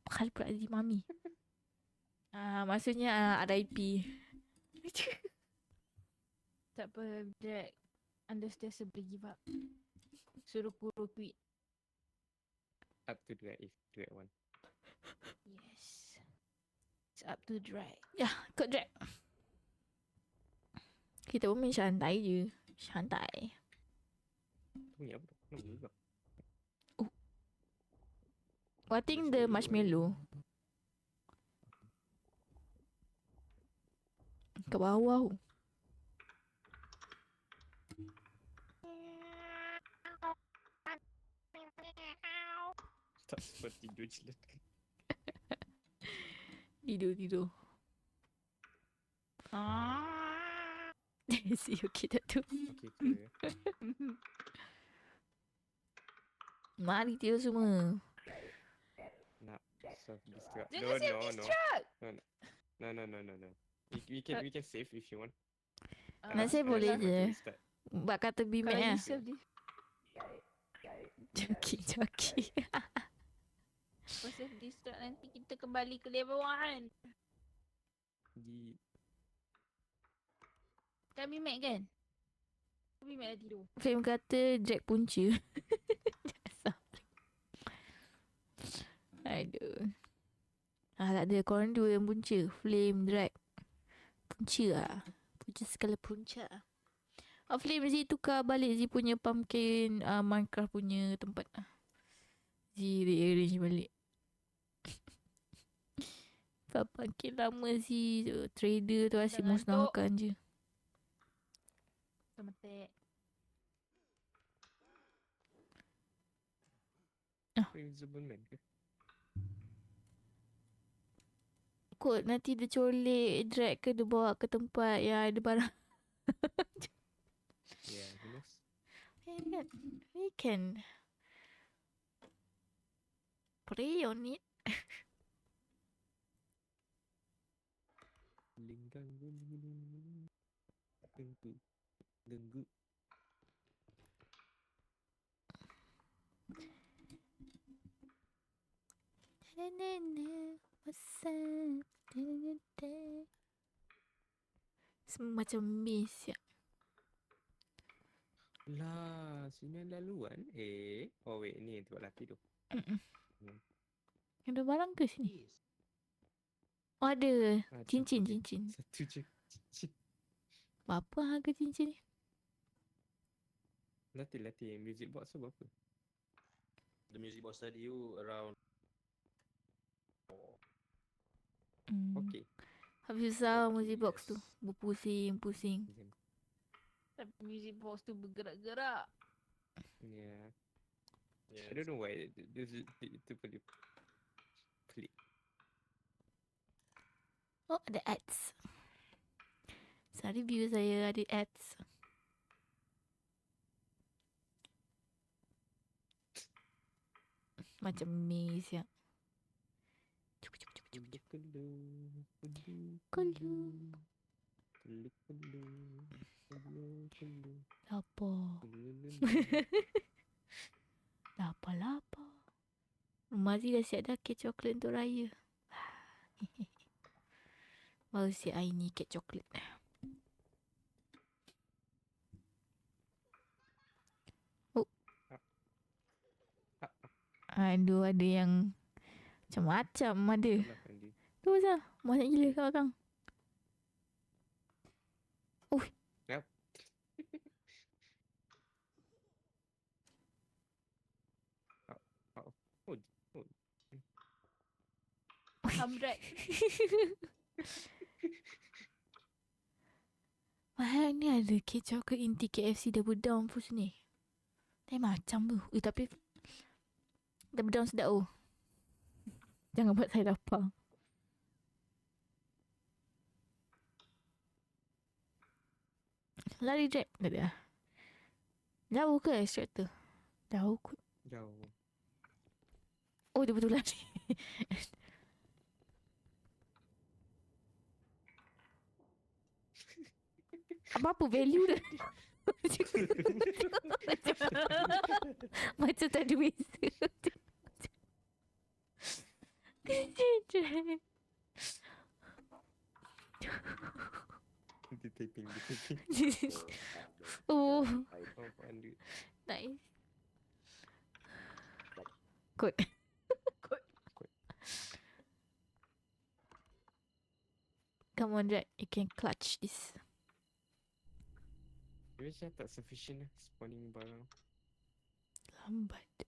Bakal pula jadi Mami. Maksudnya RIP. Tak apa, Jack. Understand boleh give up. Suruh Kuro quit. Up to Drake if Drake want. Yes. It's up to Drake. Ya, kau Jack. Kita pun main santai je. Santai. Bunyi apa tu? Nombor juga. I think the marshmallow. Kat bawah tu. Tak sempat tidur je lah. Tidur. Si okey tak tu? Okay, clear. Mari tidur semua. Nak self-destruct. Jangan self-destruct! No. We can save if you want. Nak save boleh Nak je. restart. Buat kata Kalau bimek you lah. Joki. Kau self-destruct nanti kita kembali ke level 1. Kan Bimek kan? Bimek dah tidur. Flame kata Jack punca. Aduh. Tak ada. Korang dua yang punca. Flame, Drag. Punca lah. Punca segala punca. Flame, Zee tukar balik Zee punya pumpkin Minecraft punya tempat. Zee rearrange balik. Pumpkin lama Zee tu. Trader tu asyik Jangan musnahkan je. Semetik. Invisible man ke? Kot nanti dia colek Drag ke dia bawa ke tempat yang ada barang. Yeah, who knows? We can pray on it. Linggang genggu. What's up? Semua macam miss ya. Lah, sini laluan. Oh wait, ni tempat laki tu. Ada barang ke sini? Oh ada. Cincin. Satu je. Cincin. Berapa harga cincin ni? Latih. Music box tu berapa? The music box tadi you around Okay. Hafizah music box tu. Berpusing. Tapi music box tu bergerak-gerak. Yeah. yes. I don't know why. Itu pelik. Oh ada ads. Saya review saya ada ads. Macam miss ya. Lapar. Rumah Zee dah siap dah kek coklat untuk raya. Baru siap hari ni kek coklat. Oh. Aduh, ada yang Macam-macam ada. Belakang dia. Tu pasal. Banyak gila kat belakang. Yap. Oh, Hamrat. Mahal ni ada kek coklat inti KFC double down pun sini. Tapi macam tu. Tapi double down sedap tu. Jangan buat saya lapar. Lari Jack. Tak ada. Jauh ke extractor? Jauh kot. jauh. Oh, dia betul lari. Apa-apa value dia. Macam tak ada beza. Dia taping. Oh, Oh, pandai. nice. Kot. Come on, Jack. You can clutch this. Dia macam tak sufficient lah spawning barang. Lambat.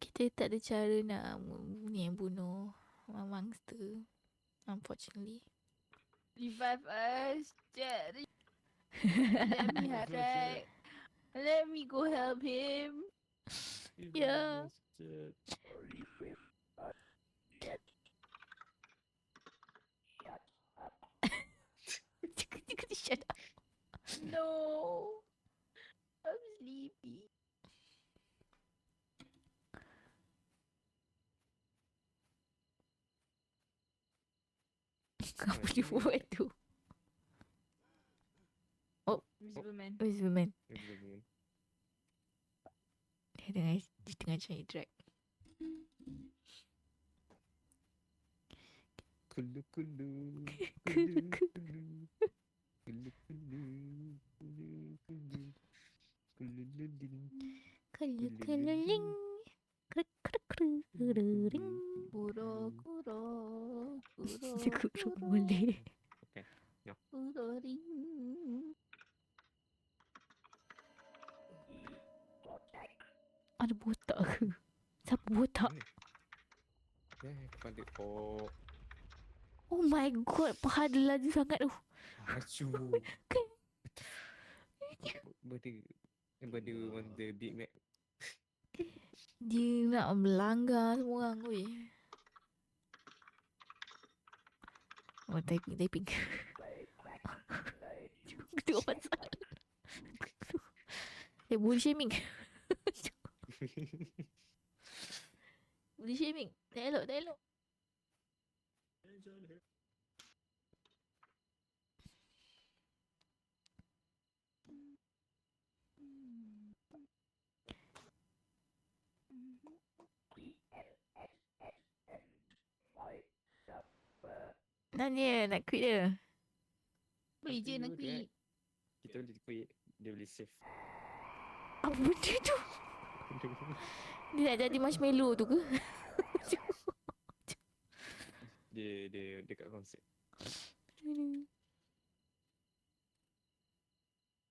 Kita tak ada cara nak ni bunuh monster. Unfortunately. Revive us. Jack. Let me Harak. Let me go help him. Yeah. Shut up. No. I'm sleepy. Apa dia buat tu? Invisible man. Invisible man. Dia Dia tengah cari drag. Kulu. Keliling. Krek. Kuro. Cukup boleh. Kuro ring. Ada botak ke? Siapa botak? Kepala. Oh. Oh my god, paha dia laju sangat tu. Acu. Kan? Benda on the Big Mac. Dia nak melanggar semua orang weh. Oh, typing. Itu apa pasal? Bully shaming. Bully shaming. Tak elok. Nanya nak quit dia. Boleh je nak quit. Kita boleh quit. Dia boleh save. Apa benda tu? Dia nak jadi marshmallow tu ke? Dia dekat konsep.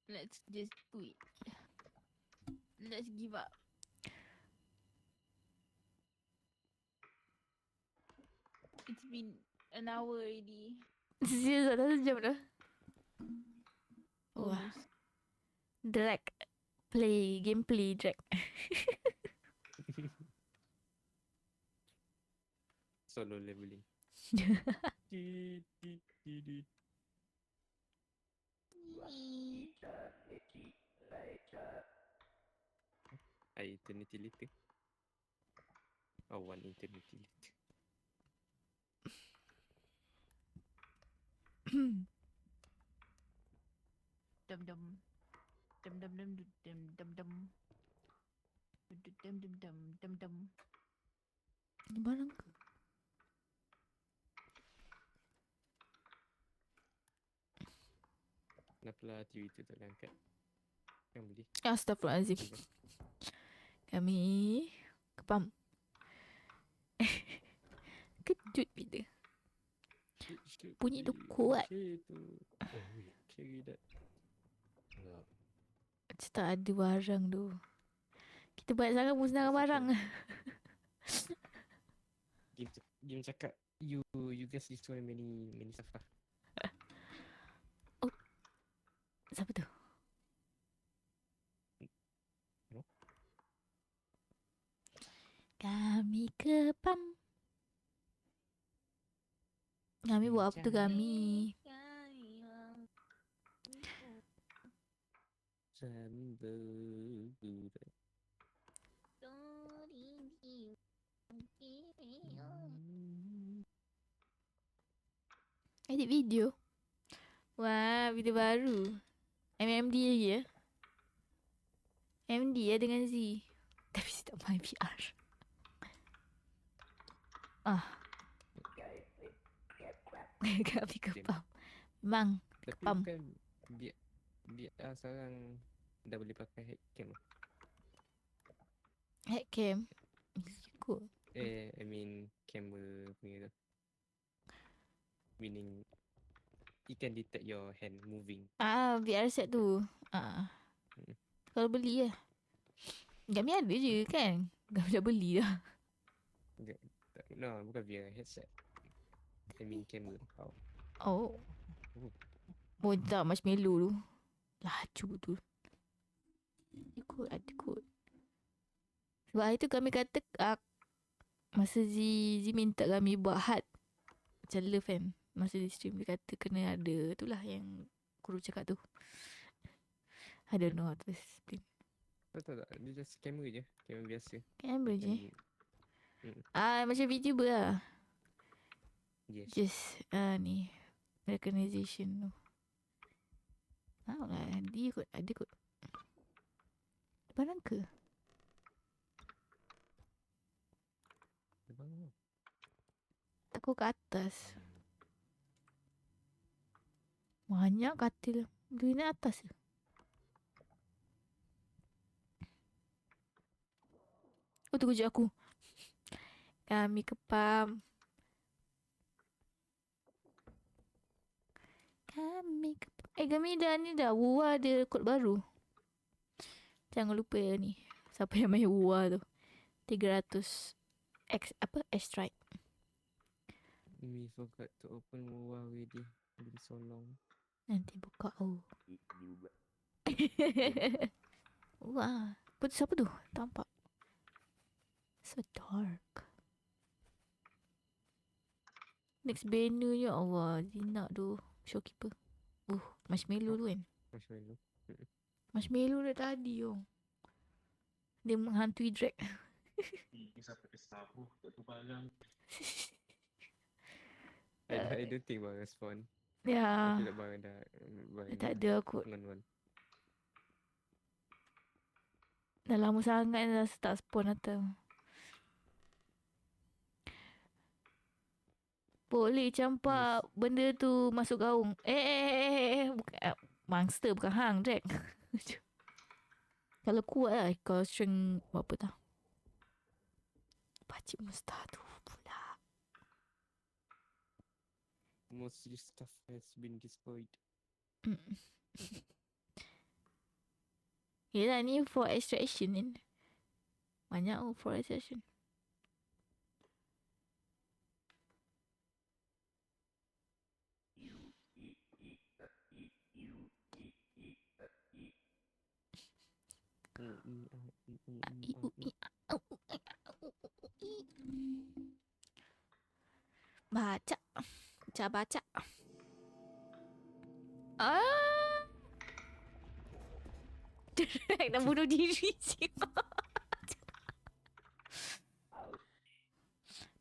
Let's just quit. Let's give up. It's been an hour already. Serius dah sejam dah. Wah. Almost. Drag. Gameplay drag. Solo leveling. Eternity later. Oh, one eternity later. Dum dum. Dum dum dum dum dum dum. Dum dum dum dum dum. Ni barang ke? Kenapalah TV tu tak boleh angkat? Kan boleh. Astaghfirullahaladzim. Kami kepam. Kejut bila. Bunyi tu kuat. Oh, wait. Carry that. Enggak. Macam tak ada barang tu. Kita banyak sangat musnahkan barang. Game cakap you guys destroy many stuff lah. Siapa tu? No? Kami kepam. Kami buat apa tu kami? Edit video. Wah, video baru. MMD lagi ya? MD ya dengan Z. Tapi saya tak main VR. Kami kepam. Memang Tapi kepam. bukan biar sekarang dah boleh pakai headcam lah. Headcam. Ikut. I mean camera punya tu. Meaning it can detect your hand moving. VR set tu. Kalau beli lah. Kami ada je kan. Kami dah beli dah. No, bukan VR headset. I mean camera. Oh. Oh tak, marshmallow tu. Laju betul. Ada kot. Sebab hari tu kami kata masa Z minta kami buat hard macam love kan. Masa di stream dia kata kena ada tu lah yang guru cakap tu. I don't know how to explain. Tak. Dia just kamera je. Kamera biasa. Kamera je. Hmm. Macam VTuber lah. Yes. Just ni recognition tu. Tahu lah. Dia kot. Ada kot. Barang ke? Takut ke atas. Banyak katil. Dia ni atas ke? Oh tu kejut aku. Kami kepam. Kami dah ni dah. Wuwa ada kod baru. Jangan lupa ni. Siapa yang main Wuwa tu. 300 X-Strike. We forgot to open WoW already. It's been so long. Nanti buka. Wah. Siapa tu? Tampak. So dark. Next banner ya Allah. Zina tu. Showkeeper. Marshmallow tu kan. Marshmallow. Marshmallow dah tadi oh. Dia menghantui drag. Sampai ke sabu, tak tu barang. I don't think barang respond. Ya. I feel like barang dah Tak ada aku. non. Dah lama sangat dah tak spawn atau. Boleh campak benda tu masuk gaung. Bukan monster bukan hang drag. Kalau kuat lah kalau strength berapa tau. Pakcik Mustah tu pula. Most of stuff has been destroyed. Yelah ni for extraction kan. Banyak for extraction. Baca. Drag nak bunuh diri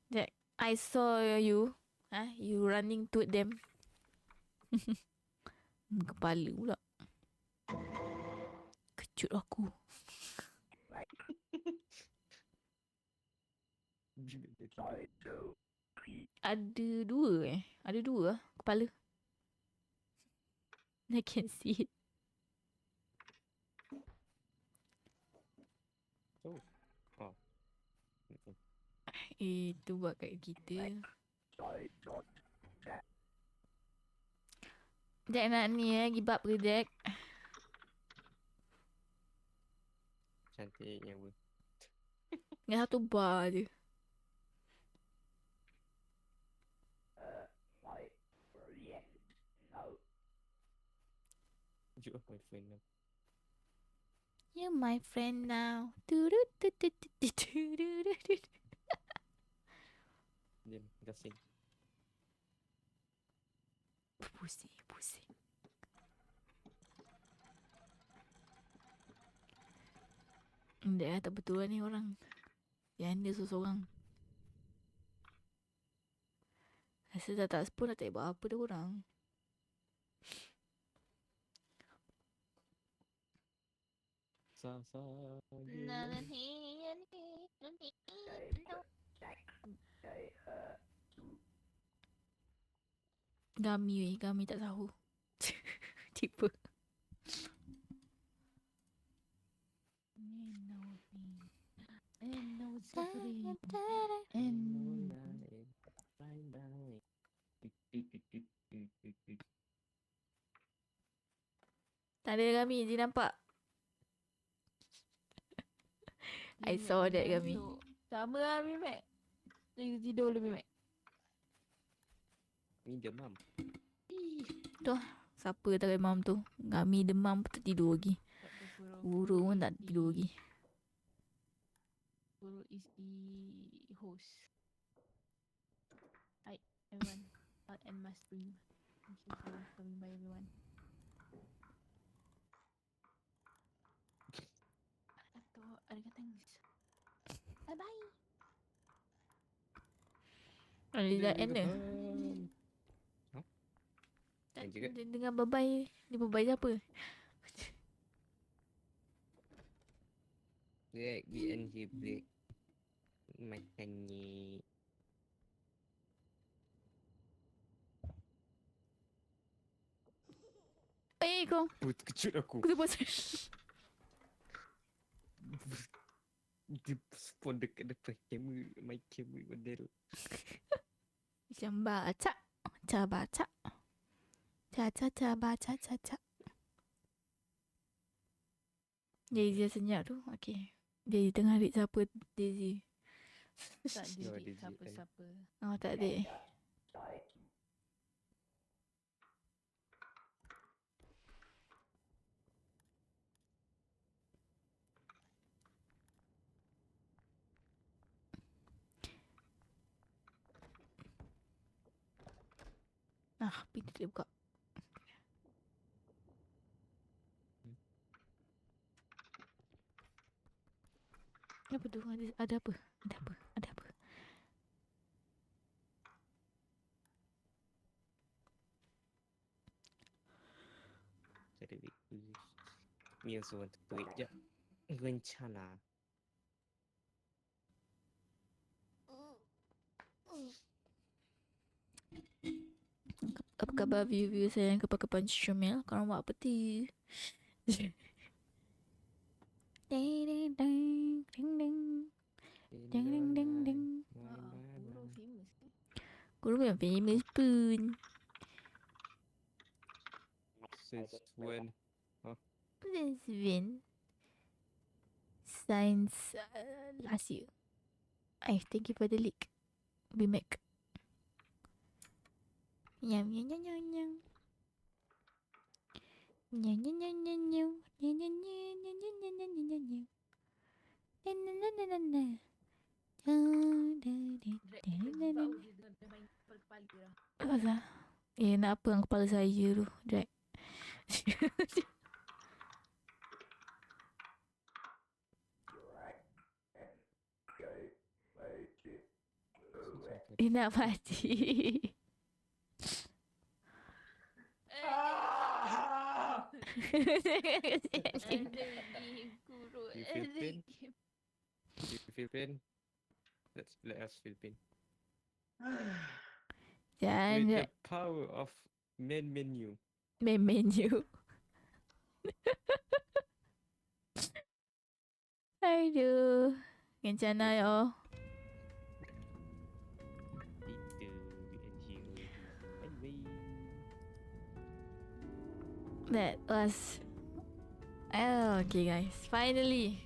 Jack, I saw you. You running to them. Kepala pula. Kejut aku. Ada dua Ada dua kepala. I can see it. Itu buat kat kita. Jack nak ni give up ke Jack? Cantiknya apa? Yang satu bar je. You are my friend now. You're my friend now. Turut. Diam, gasing. Pusing. Dah tak betul lah ni orang. Yang dia seorang. Rasa tak sepun dah tak buat apa dah orang. Gami tak tahu. Tipe. And no suffering. And Tak ada Gami, dia nampak. I saw that Gami. Sama lah Mimek. Dia tidur lebih Mimek. Ni demam. Siapa tak demam tu? Gami demam pun tak tidur lagi. Guru pun tak tidur lagi. Guru is the host. Hi everyone. Out and my stream. Thank you for coming by everyone. Arigatou. Bye bye. Dia dah end dah. End juga. Dia dengar bye-bye. Dia bye-bye siapa? Break, BNG break. Makanya. Kau. Kejut aku. Aku terpaksa. Dia spawn dekat depan kamera. My camera model. Macam baca. Baca. Baca. Daisy senyap tu. Okay. Daisy tengah read siapa Daisy. Tak No, diri dia siapa-siapa. Oh tak ada. Pintu dia buka. Apa tu? Ada apa? Saya ada week. Me also want to do it. Sekejap. Rencana. Apa khabar view-view saya yang kapan-kapan Syamil? Korang buat apa tu? Ding ding ding. Guru famous ke? Guru memang famous pun. Since when? Since when? Since last year. Thank you for the leak. BMAC. Nyam. Apa? Nak apa dengan kepala saya tu? Drag. Nak mati. You feel pain? You feel pain? Let us feel pain. With Jangan the power of main menu. main menu. Aduh. Kencana ya. That was... Oh, okay guys. Finally.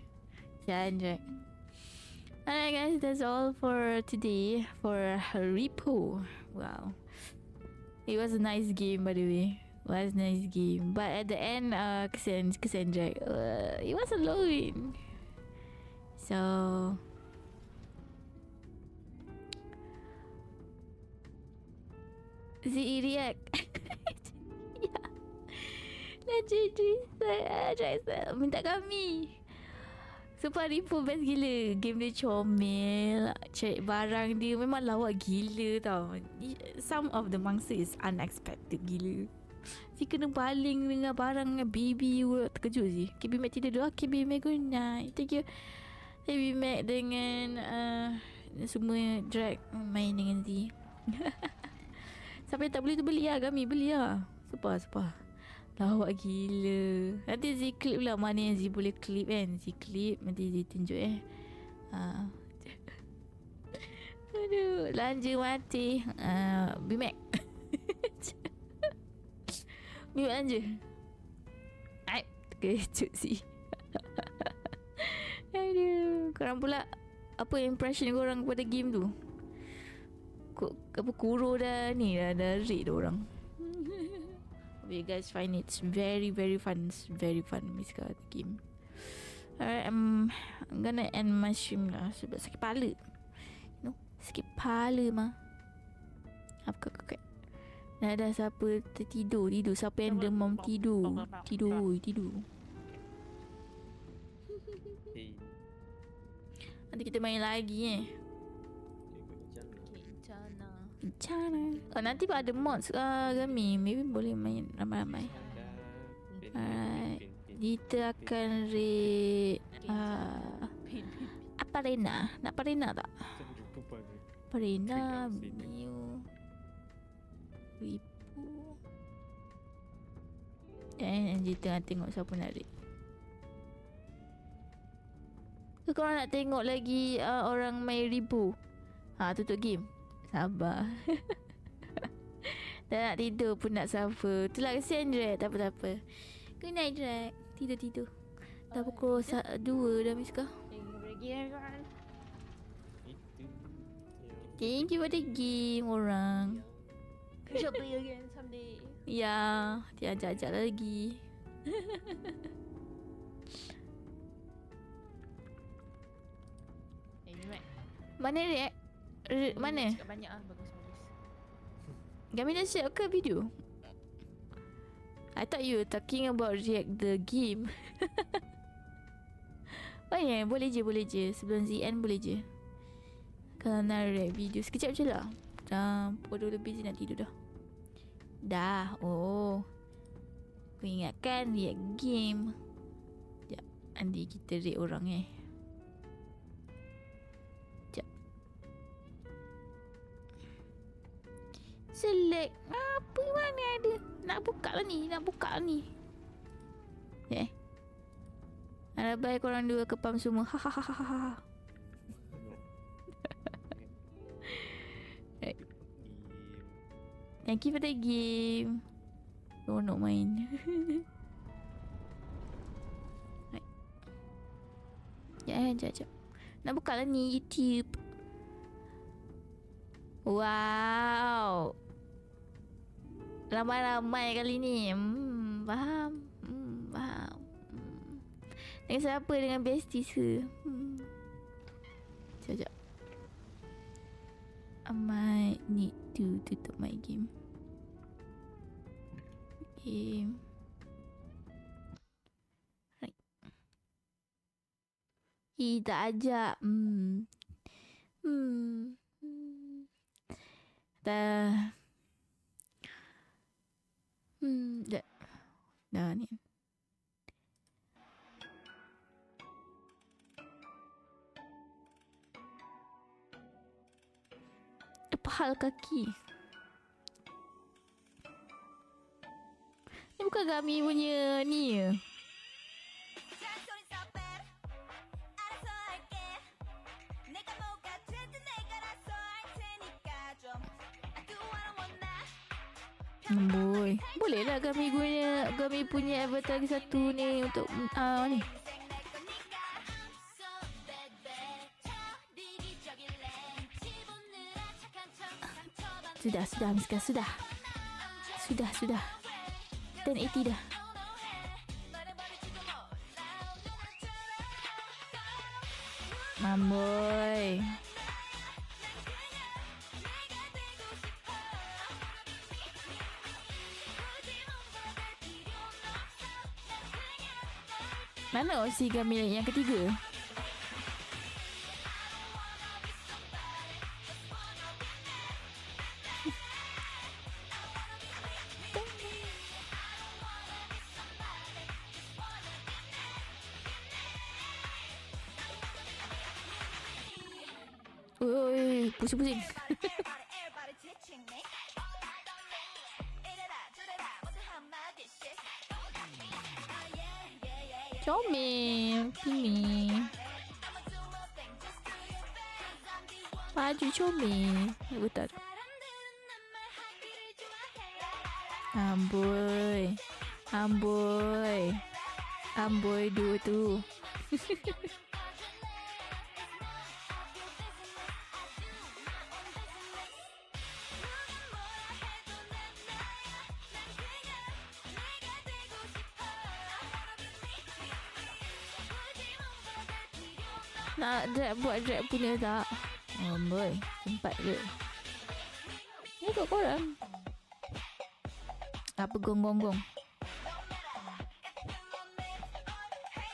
Jack. Alright guys, that's all for today. For Repo. Wow. It was a nice game by the way. Was a nice game. But at the end, kesian Jack. It was alone. So... Z react. Yeah. Legend minta kami. Sumpah Repo best gila. Game dia comel. Cek barang dia memang lawak gila tau. Some of the mangsa is unexpected gila. Si kena baling dengan barang dengan baby. Terkejut sih. KB Mac tidur dulu. KB Mac good night. Thank you. KB Mac dengan semua drag main dengan Z. Siapa yang tak beli tu beli lah. Kami beli lah. Sumpah. Lawak gila. Nanti Z clip lah mana yang Z boleh clip kan. Z clip nanti Z tunjuk Aduh, lanja mati. Bimac. Bimac lanja. Aip, terkejut sih. Aduh, korang pula apa impression korang kepada game tu? Apa kuro dah ni dah rate dah orang. You guys find it's very fun. It's very fun Miska the game. Alright, I'm gonna end my stream lah sebab sakit kepala. You know, sakit kepala mah. Apa kek. Dah siapa tertidur. Siapa yang demam tidur. Hey. Nanti kita main lagi Bencana. Oh, nanti ada mods kami. Maybe boleh main ramai-ramai. Alright. Kita akan rate apa arena? Nak arena tak? Arena Mio Ribu. Dan kita tengok siapa nak rate. Korang nak tengok lagi orang main Ribu? Tutup game. Sabar. Dah nak tidur pun nak suffer. Itulah kesian Drake. Tak apa. Good night Drake. Tidur. Dah pukul 2 dah Miska. Thank you for the game orang. We shall play again someday. Ya, dia ajak-ajak lagi. Mana Drake? Mana? Cakap banyak bagus. Kami dah share ke video? I thought you were talking about react the game. Oh yeah, boleh je. Sebelum ZN boleh je. Kalau nak react video sekejap je lah. Dah pukul 2 lebih je nak tidur dah. Oh, aku ingatkan react game. Sekejap, nanti kita react orang select apa mana ada. Nak buka lah ni. Ada baik korang dua kepam semua. Hahaha. Right. Thank you for the game. Nak main. Right. Sekejap. Nak buka lah ni YouTube. Wow. Ramai-ramai kali ni. Faham. Dengan siapa? Dengan besties ke? Sekejap. I might need to tutup my game. Right. Tak ajak. Dah ni. Apa hal kaki? Ni bukan kami punya ni ya. Boy. Boleh lah kami punya avatar satu ni untuk ni. Sudah Miska, sudah. 1080 dah. Mamboy. Mana origami yang ketiga? Oi, pusing-pusing. Comel, Kimi. Baju comel. Betul. Amboi dua tu. Nak buat drag punya tak? Amboi, sempat ke? Ni kat korang. Apa gong.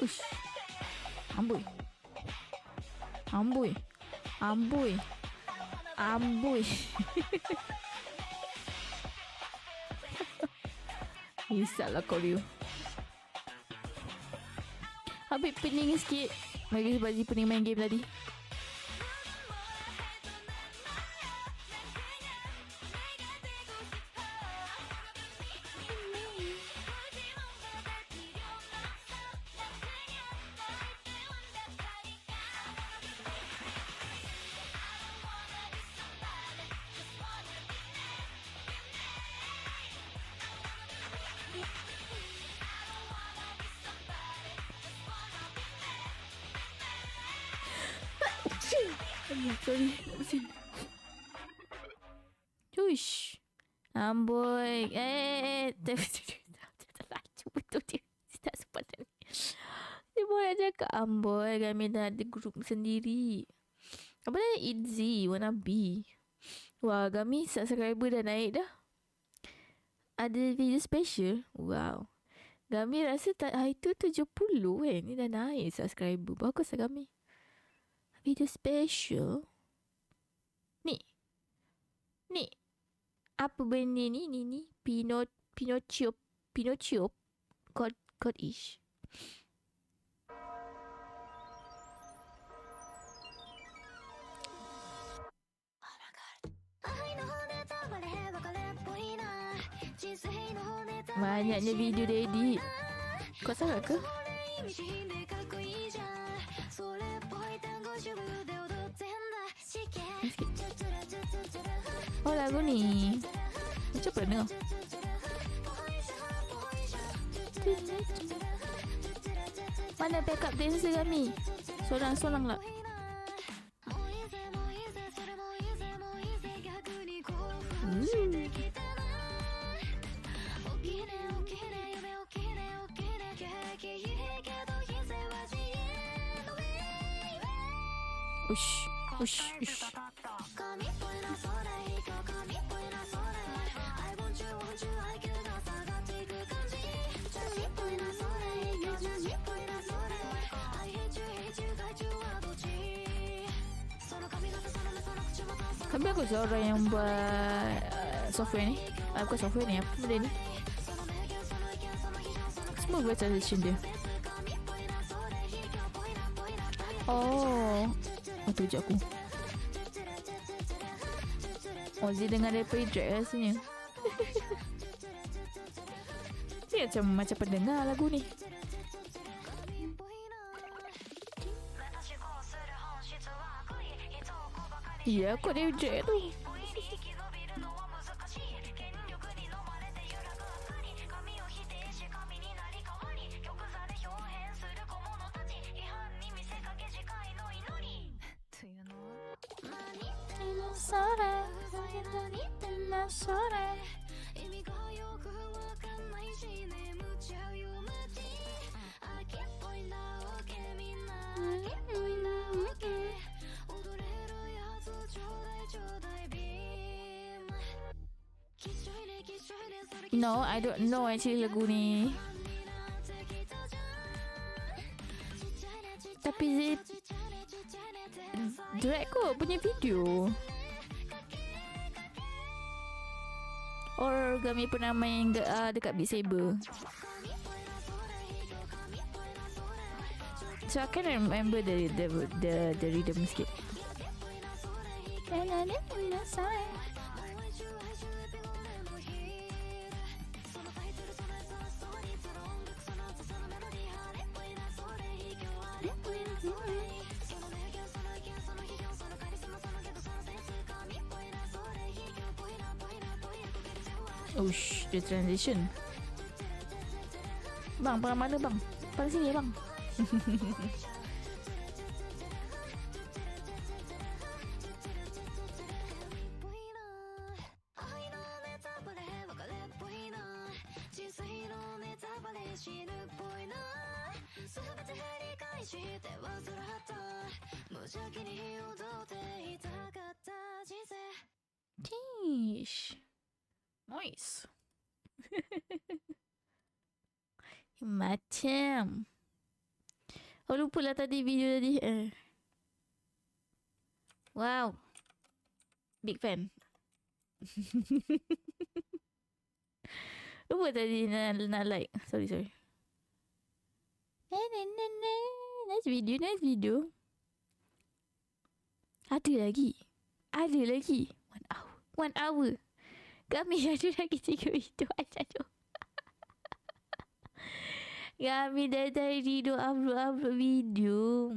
Ush. Amboi. Risaklah kau dia. Habis pening sikit. Lagi sebab dia pening main game tadi. Sorry, pusing. Cush. Amboi. Terlaju betul dia. Tak sempat ni. Dia boleh cakap amboi. Kami dah ada grup sendiri. Apa dah Itzy, wannabe. Wah, kami subscriber dah naik dah. Ada video special. Wow. Kami rasa hari tu 70 kan. Ni dah naik subscriber. Bagus lah kami. Video special. Ni. Apa benda ni? Pinocchio. God-ish. Banyaknya video dia edit. Kau sangat ke? Oh, lagu ni macam mana? Mana backup dancer kami? Sorang-sorang lah. Ush. Tapi aku seorang yang buat software ni. Bukan software ni, apa benda ni? Semua buat transition dia. Oh, tu je aku. Ozzy dengar daripada drag rasanya. Dia macam pendengar lagu ni. Ya, aku ada drag tu. sore na sore. No, I don't know actually lagu ni. Tapi Drake kot punya video. Origami pernah main dekat Beat Saber. So I can remember the rhythm sikit. Ush, the transition. Bang, mana bang? Pada sini bang. Sheesh. Nice. Macam. Oh, lupa lah tadi video tadi. Wow. Big fan. Lupa tadi nak like. Sorry. Nice video. Ada lagi. 1 hour. Kami ada lagi 3 video. Aduh. Kami dah tadi upload video.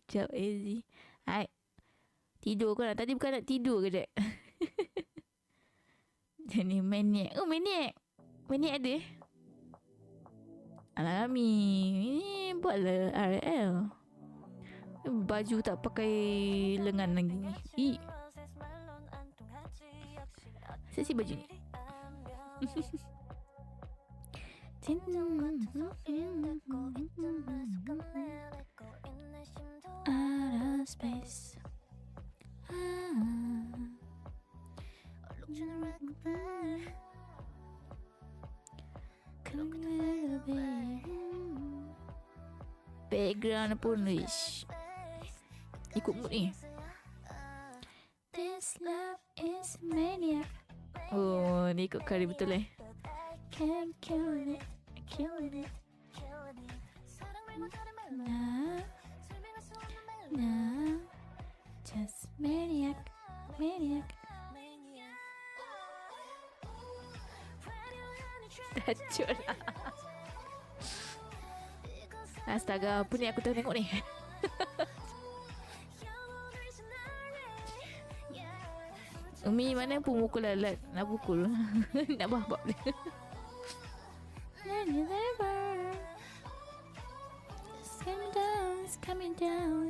Sekejap Easy. Hai. Tidur kau nak? Tadi bukan nak tidur ke, Dek? Ni maniac. Oh, maniac. Maniac ada? Alah, Kami. Ni buatlah RL. Baju tak pakai lengan lagi. Seksi baju ni. Out of space. Background pun wish. Ikut mood ni. This love is maniac. Oh, ni ikut kari betul Can't kill it. Nah, just maniac. Tajuk lah. Astaga, apa ni aku tengok ni? Umi mana pun mukul lalat nak pukul. Nak babak dia.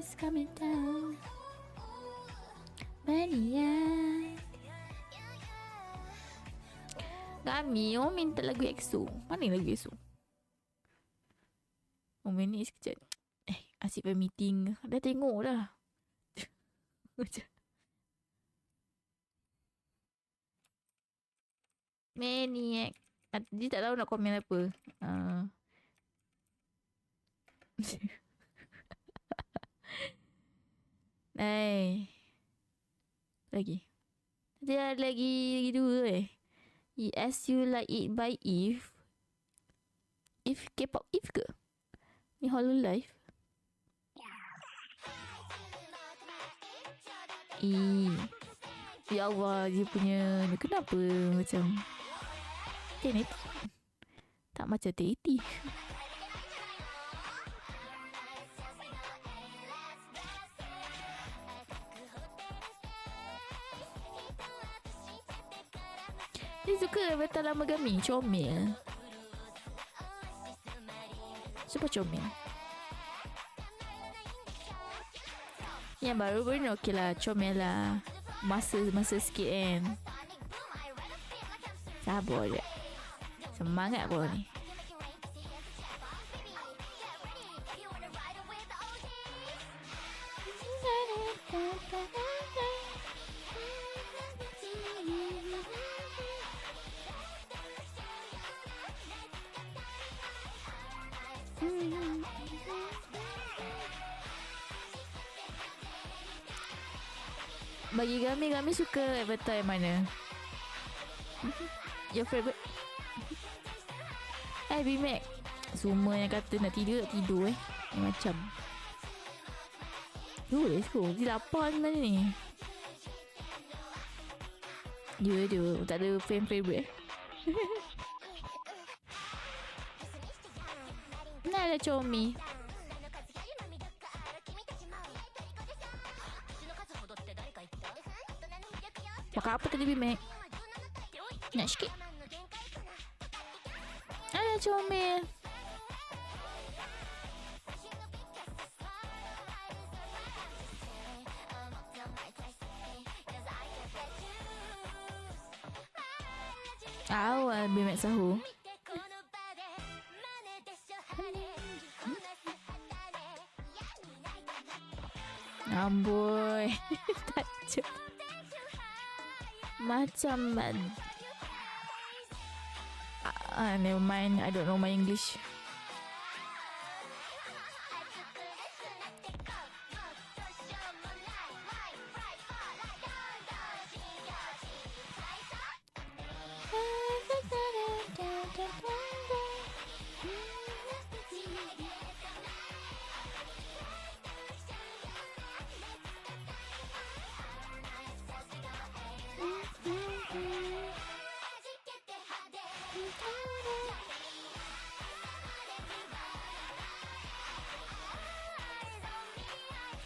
It's coming down. Maniac. Kami, minta lagu EXO. Mana lagu EXO? Ni sekejap. Asyik pada meeting. Dah tengok dah. Maniac. Dia tak tahu nak komen apa. Lagi. Dia ada lagi 2 As You Like It by Eve. K-pop Eve ke? Ni Hololive. Ya Allah, dia punya ni kenapa macam 1080? Tak macam 1080. Dia suka betul lama Gami. Comel. Super comel. Yang baru-baru ni okey lah. Comel lah. masa sikit kan. Sabar je. Semangat kau ni. Bagi kami suka avatar yang mana? Your favourite? B-Mac. Semua yang kata nak tidur macam let's go. Dia lapar sebenarnya ni. Dia tak ada favorite Nah ada Chomi. Makan apa tadi B-Mac? Nak sikit? Ada comel. Awal B-Mac sahur. Amboi. Takjub. Macam never mind, I don't know my English.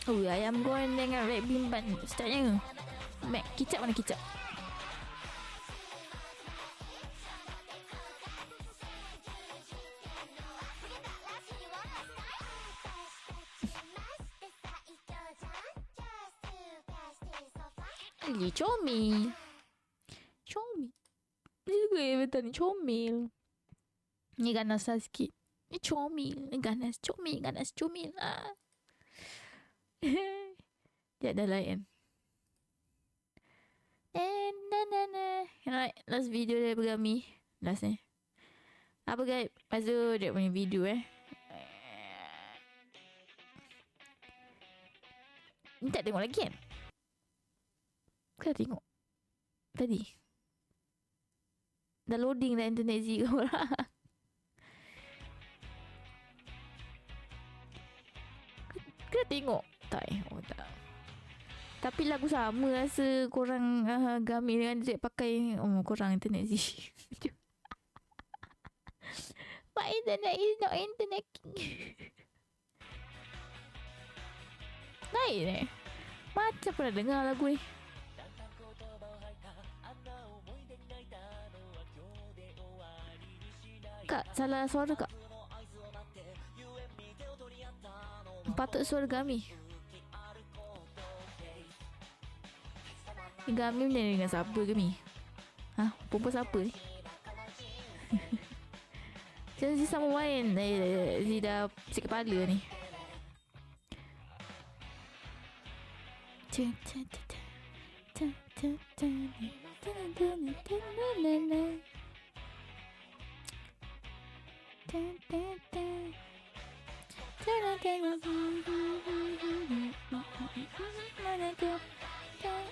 Oh, ayam goreng dengan red bean bun startnya. Mac, kicap mana kicap? Ali comel. Comel. Dia juga ya betul ni comel. Ni ganas lah sikit. Ni comel. Ni ganas comel. Ganas comel. Dia dah lain. Alright, last video dia bergami. Last ni. Apa guys? Lepas tu dia punya video Ni tak tengok lagi kan? Kau dah tengok tadi. Dah loading dah internet Z kau orang. Kau dah tengok? Tak oh tak. Tapi lagu sama rasa korang Gami dengan Jack pakai. Oh korang internet Z. My internet is not internet king. Naik macam pernah dengar lagu ni. Kak, salah suara kak. Patut suara Gami. Gami ni dengan siapa Gami? Perempuan siapa ni? Macam si sama main. Si dah si kepala ni.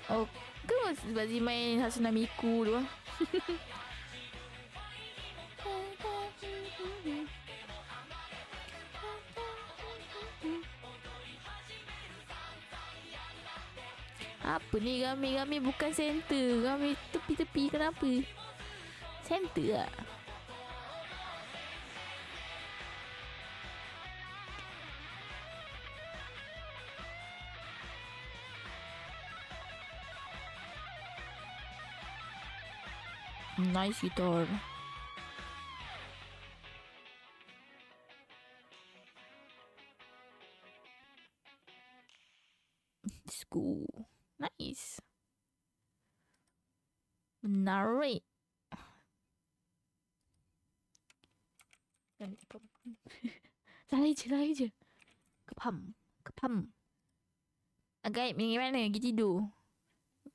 Oh, kau sebab si main Hatsune Miku tu. Apa ni Gami bukan center. Gami tepi-tepi kenapa? Center lah. Nice guitar. Let's go. Nice. Menarik. Salah je. Kepam. Agak pergi mana? Pergi tidur.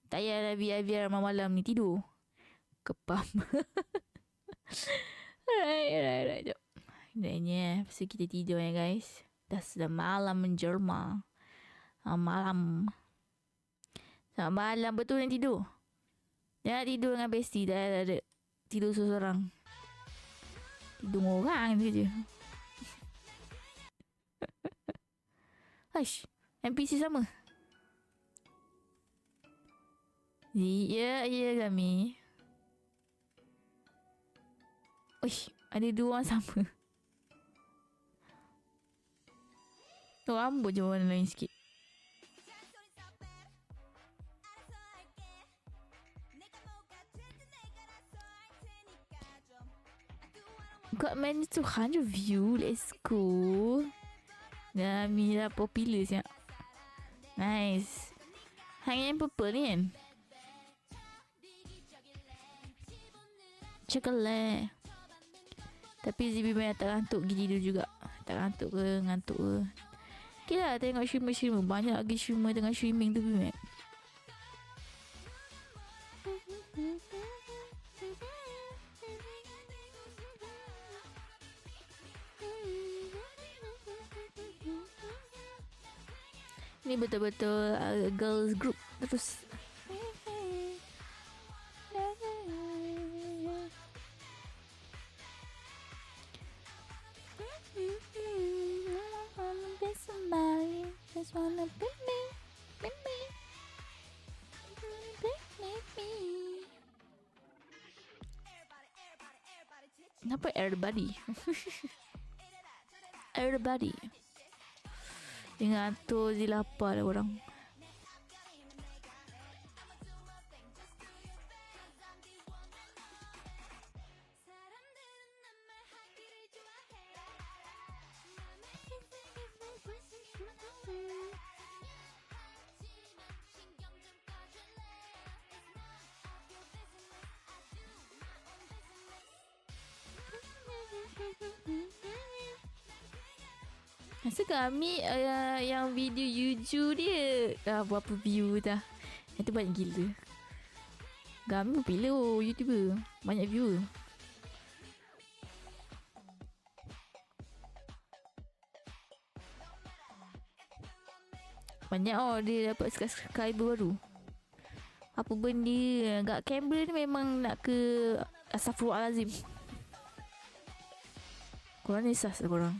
Tak payahlah biar malam ni tidur. Kepam. Alright. Jom. Dahnya, lepas tu kita tidur ya guys. Dah sudah malam menjelma. Malam. Selamat malam betul yang tidur. Jangan tidur dengan bestie. Dah ada. Tidur seorang. Tidur orang je. Hush. NPC sama. Ya kami. Uish, ada dua orang sama. Rambut je warna lain sikit. Got many 200 view. Let's go. Gami dah popular siap. Nice. Hang yang purple ni kan? Coklat. Tapi Zibi banyak tak ngantuk pergi tidur juga. Tak ngantuk ke. Okay lah tengok streamer. Banyak lagi streamer tengah streaming tu Bimek. Ni betul-betul girls group terus. Kenapa everybody? Everybody. Dengan tu je lapar lah orang. Rasa kami yang video YouTube dia berapa view dah. Itu banyak gila. Kami popular YouTuber. Banyak viewer. Banyak dia dapat subscriber baru. Apa benda. Agak kamera ni memang nak ke Astaghfirullahalazim. Korang ni sas lah korang.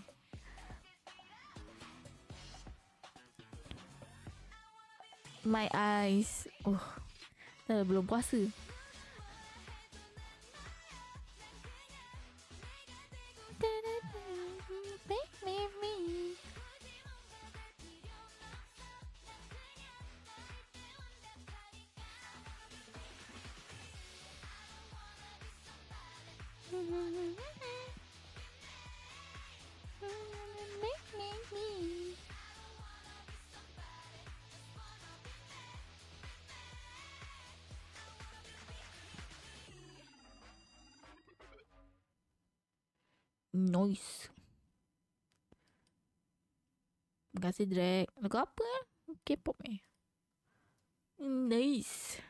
My eyes. Dah belum puasa. Noise. Terima kasih Drake. Lagu apa K-pop Nice.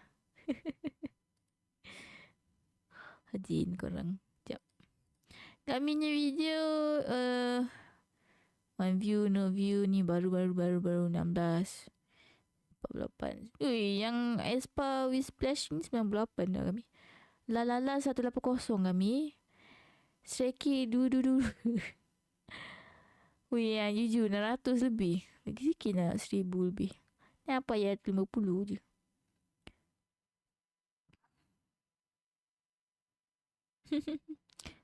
Hajin korang. Sekejap. Kami punya video one view, no view ni baru 16 48. Ui, yang Aespa with Splash ni 98 dah kami. Lalala 180 kami. Stray dulu. Ui, yang jujur 600 lebih. Lagi sikit nak 1000 lebih. Ni apa ya 50 je.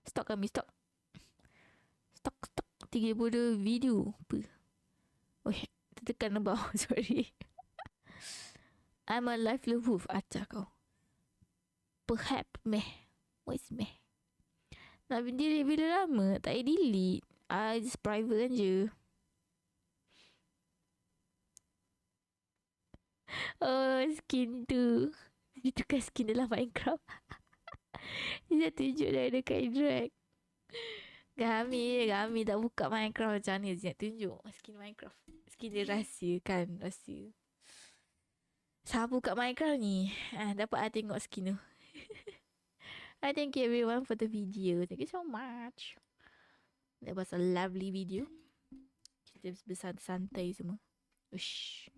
Stok kami, stok. Stok 32 video. Apa? Weh, tertekan bawah. Sorry. I'm a lifeless wolf. Acah kau. Perhaps meh. What's meh? Nak delete bila lama. Tak payah delete. Just private kan je. Oh, skin tu. Dia tukar skin dalam Minecraft. Dia tunjuk dia dekat drag. Gami tak buka Minecraft macam ni. Dia nak tunjuk skin Minecraft. Skin dia rahsia kan. Rahsia. Siapa buka Minecraft ni? Dapat I tengok skin tu. I thank you everyone for the video. Thank you so much. That was a lovely video. Kita bersantai semua. Ush.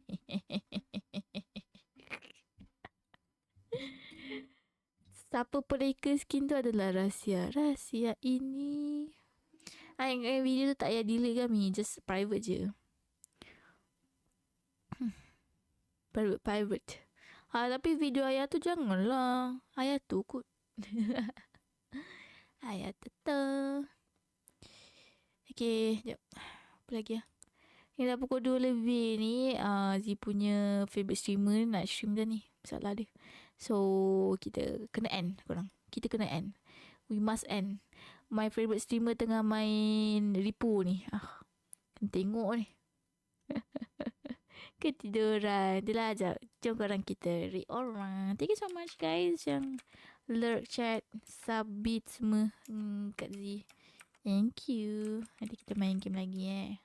Siapa pereka skin tu adalah rahsia. Rahsia ini. Yang video tu tak payah delete kami. Just private je. Private. Tapi video ayah tu janganlah. Ayah tu kot. Ayah tetap. Okay, jap. Apa lagi lah? Ni dah pukul 2 lebih ni. Z punya favourite streamer nak stream dah ni. Masalah dia. So, kita kena end korang. Kita kena end. We must end. My favourite streamer tengah main Ripu ni. Kena tengok ni. Ketiduran. Itulah ajak. Jom korang kita read orang. Thank you so much guys yang lurk chat, submit semua kat Z. Thank you. Nanti kita main game lagi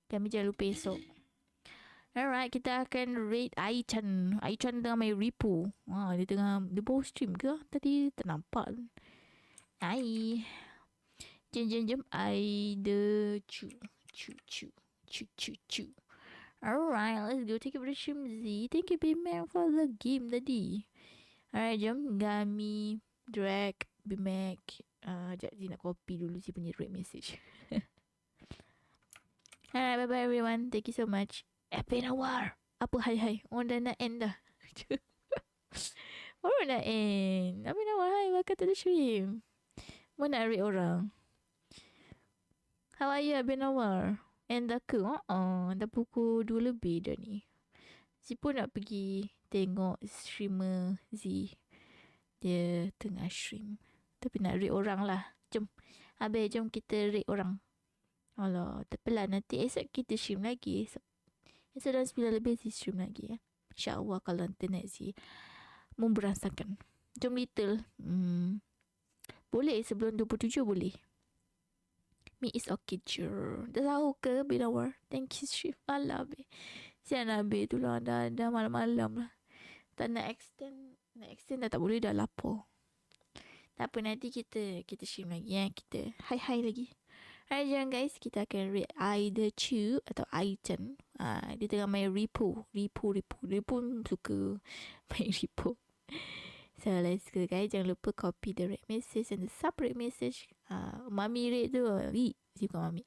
Kami jangan lupa esok. Alright, kita akan rate Ai-chan. Ai-chan tengah main Ripu. Dia baru stream ke? Tadi tak nampak. Ai. Jom. Ai de chu. Alright, let's go take a break from Z. Thank you Bimac for the game tadi. Alright, jom. Gami, Drag, Bimac. Sekejap Z nak copy dulu si punya rate message. Alright, bye-bye everyone. Thank you so much. War. Apa hai? Orang dah nak end dah. Orang nak end. War, hai. Welcome to the stream. Mana nak rate orang? How are you, War? End dah ke? Dah pukul 2 lebih dah ni. Si pun nak pergi tengok streamer Z. Dia tengah stream. Tapi nak rate orang lah. Jom. Habis jom kita rate orang. Alah, terpelan nanti esok kita stream lagi. Esok dah 9 lebih Z stream lagi InsyaAllah kalau internet Z memberasakan. Jom little. Boleh sebelum 27 boleh. Me is okay je. Dah tahu ke Binawar? Thank you stream. Alah be. Sian lah be tu lah. Dah malam-malam lah. Tak nak extend. Nak extend dah tak boleh, dah lapar. Tak apa, nanti kita stream lagi Kita hi lagi. Alright jangan guys, kita akan rate either Chu atau Ai-chan. Dia tengah main Ripu. Dia pun suka main Ripu. So let's go guys. Jangan lupa copy the rate message and the sub rate message. Mami rate tu. Suka mami.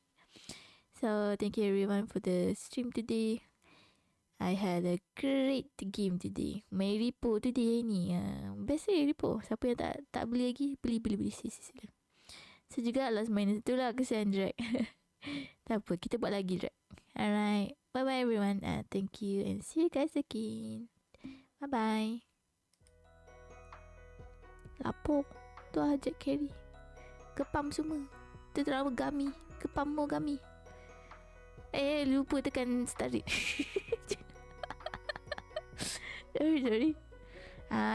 So thank you everyone for the stream today. I had a great game today. Main Ripu today ni. Best Ripu. Siapa yang tak beli lagi, beli. Sila. So juga last minute tu lah kesian drag. Tak apa, kita buat lagi drag. Alright, bye bye everyone. Thank you and see you guys again. Bye bye. Lapor tu hajat carry. Kepam semua. Tu terlalu Gami. Kepam mo Gami. Lupa tekan start it. Sorry.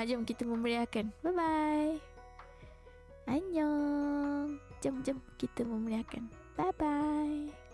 Jom kita memeriahkan. Bye bye. Annyeong. Jom kita memeriahkan. Bye bye.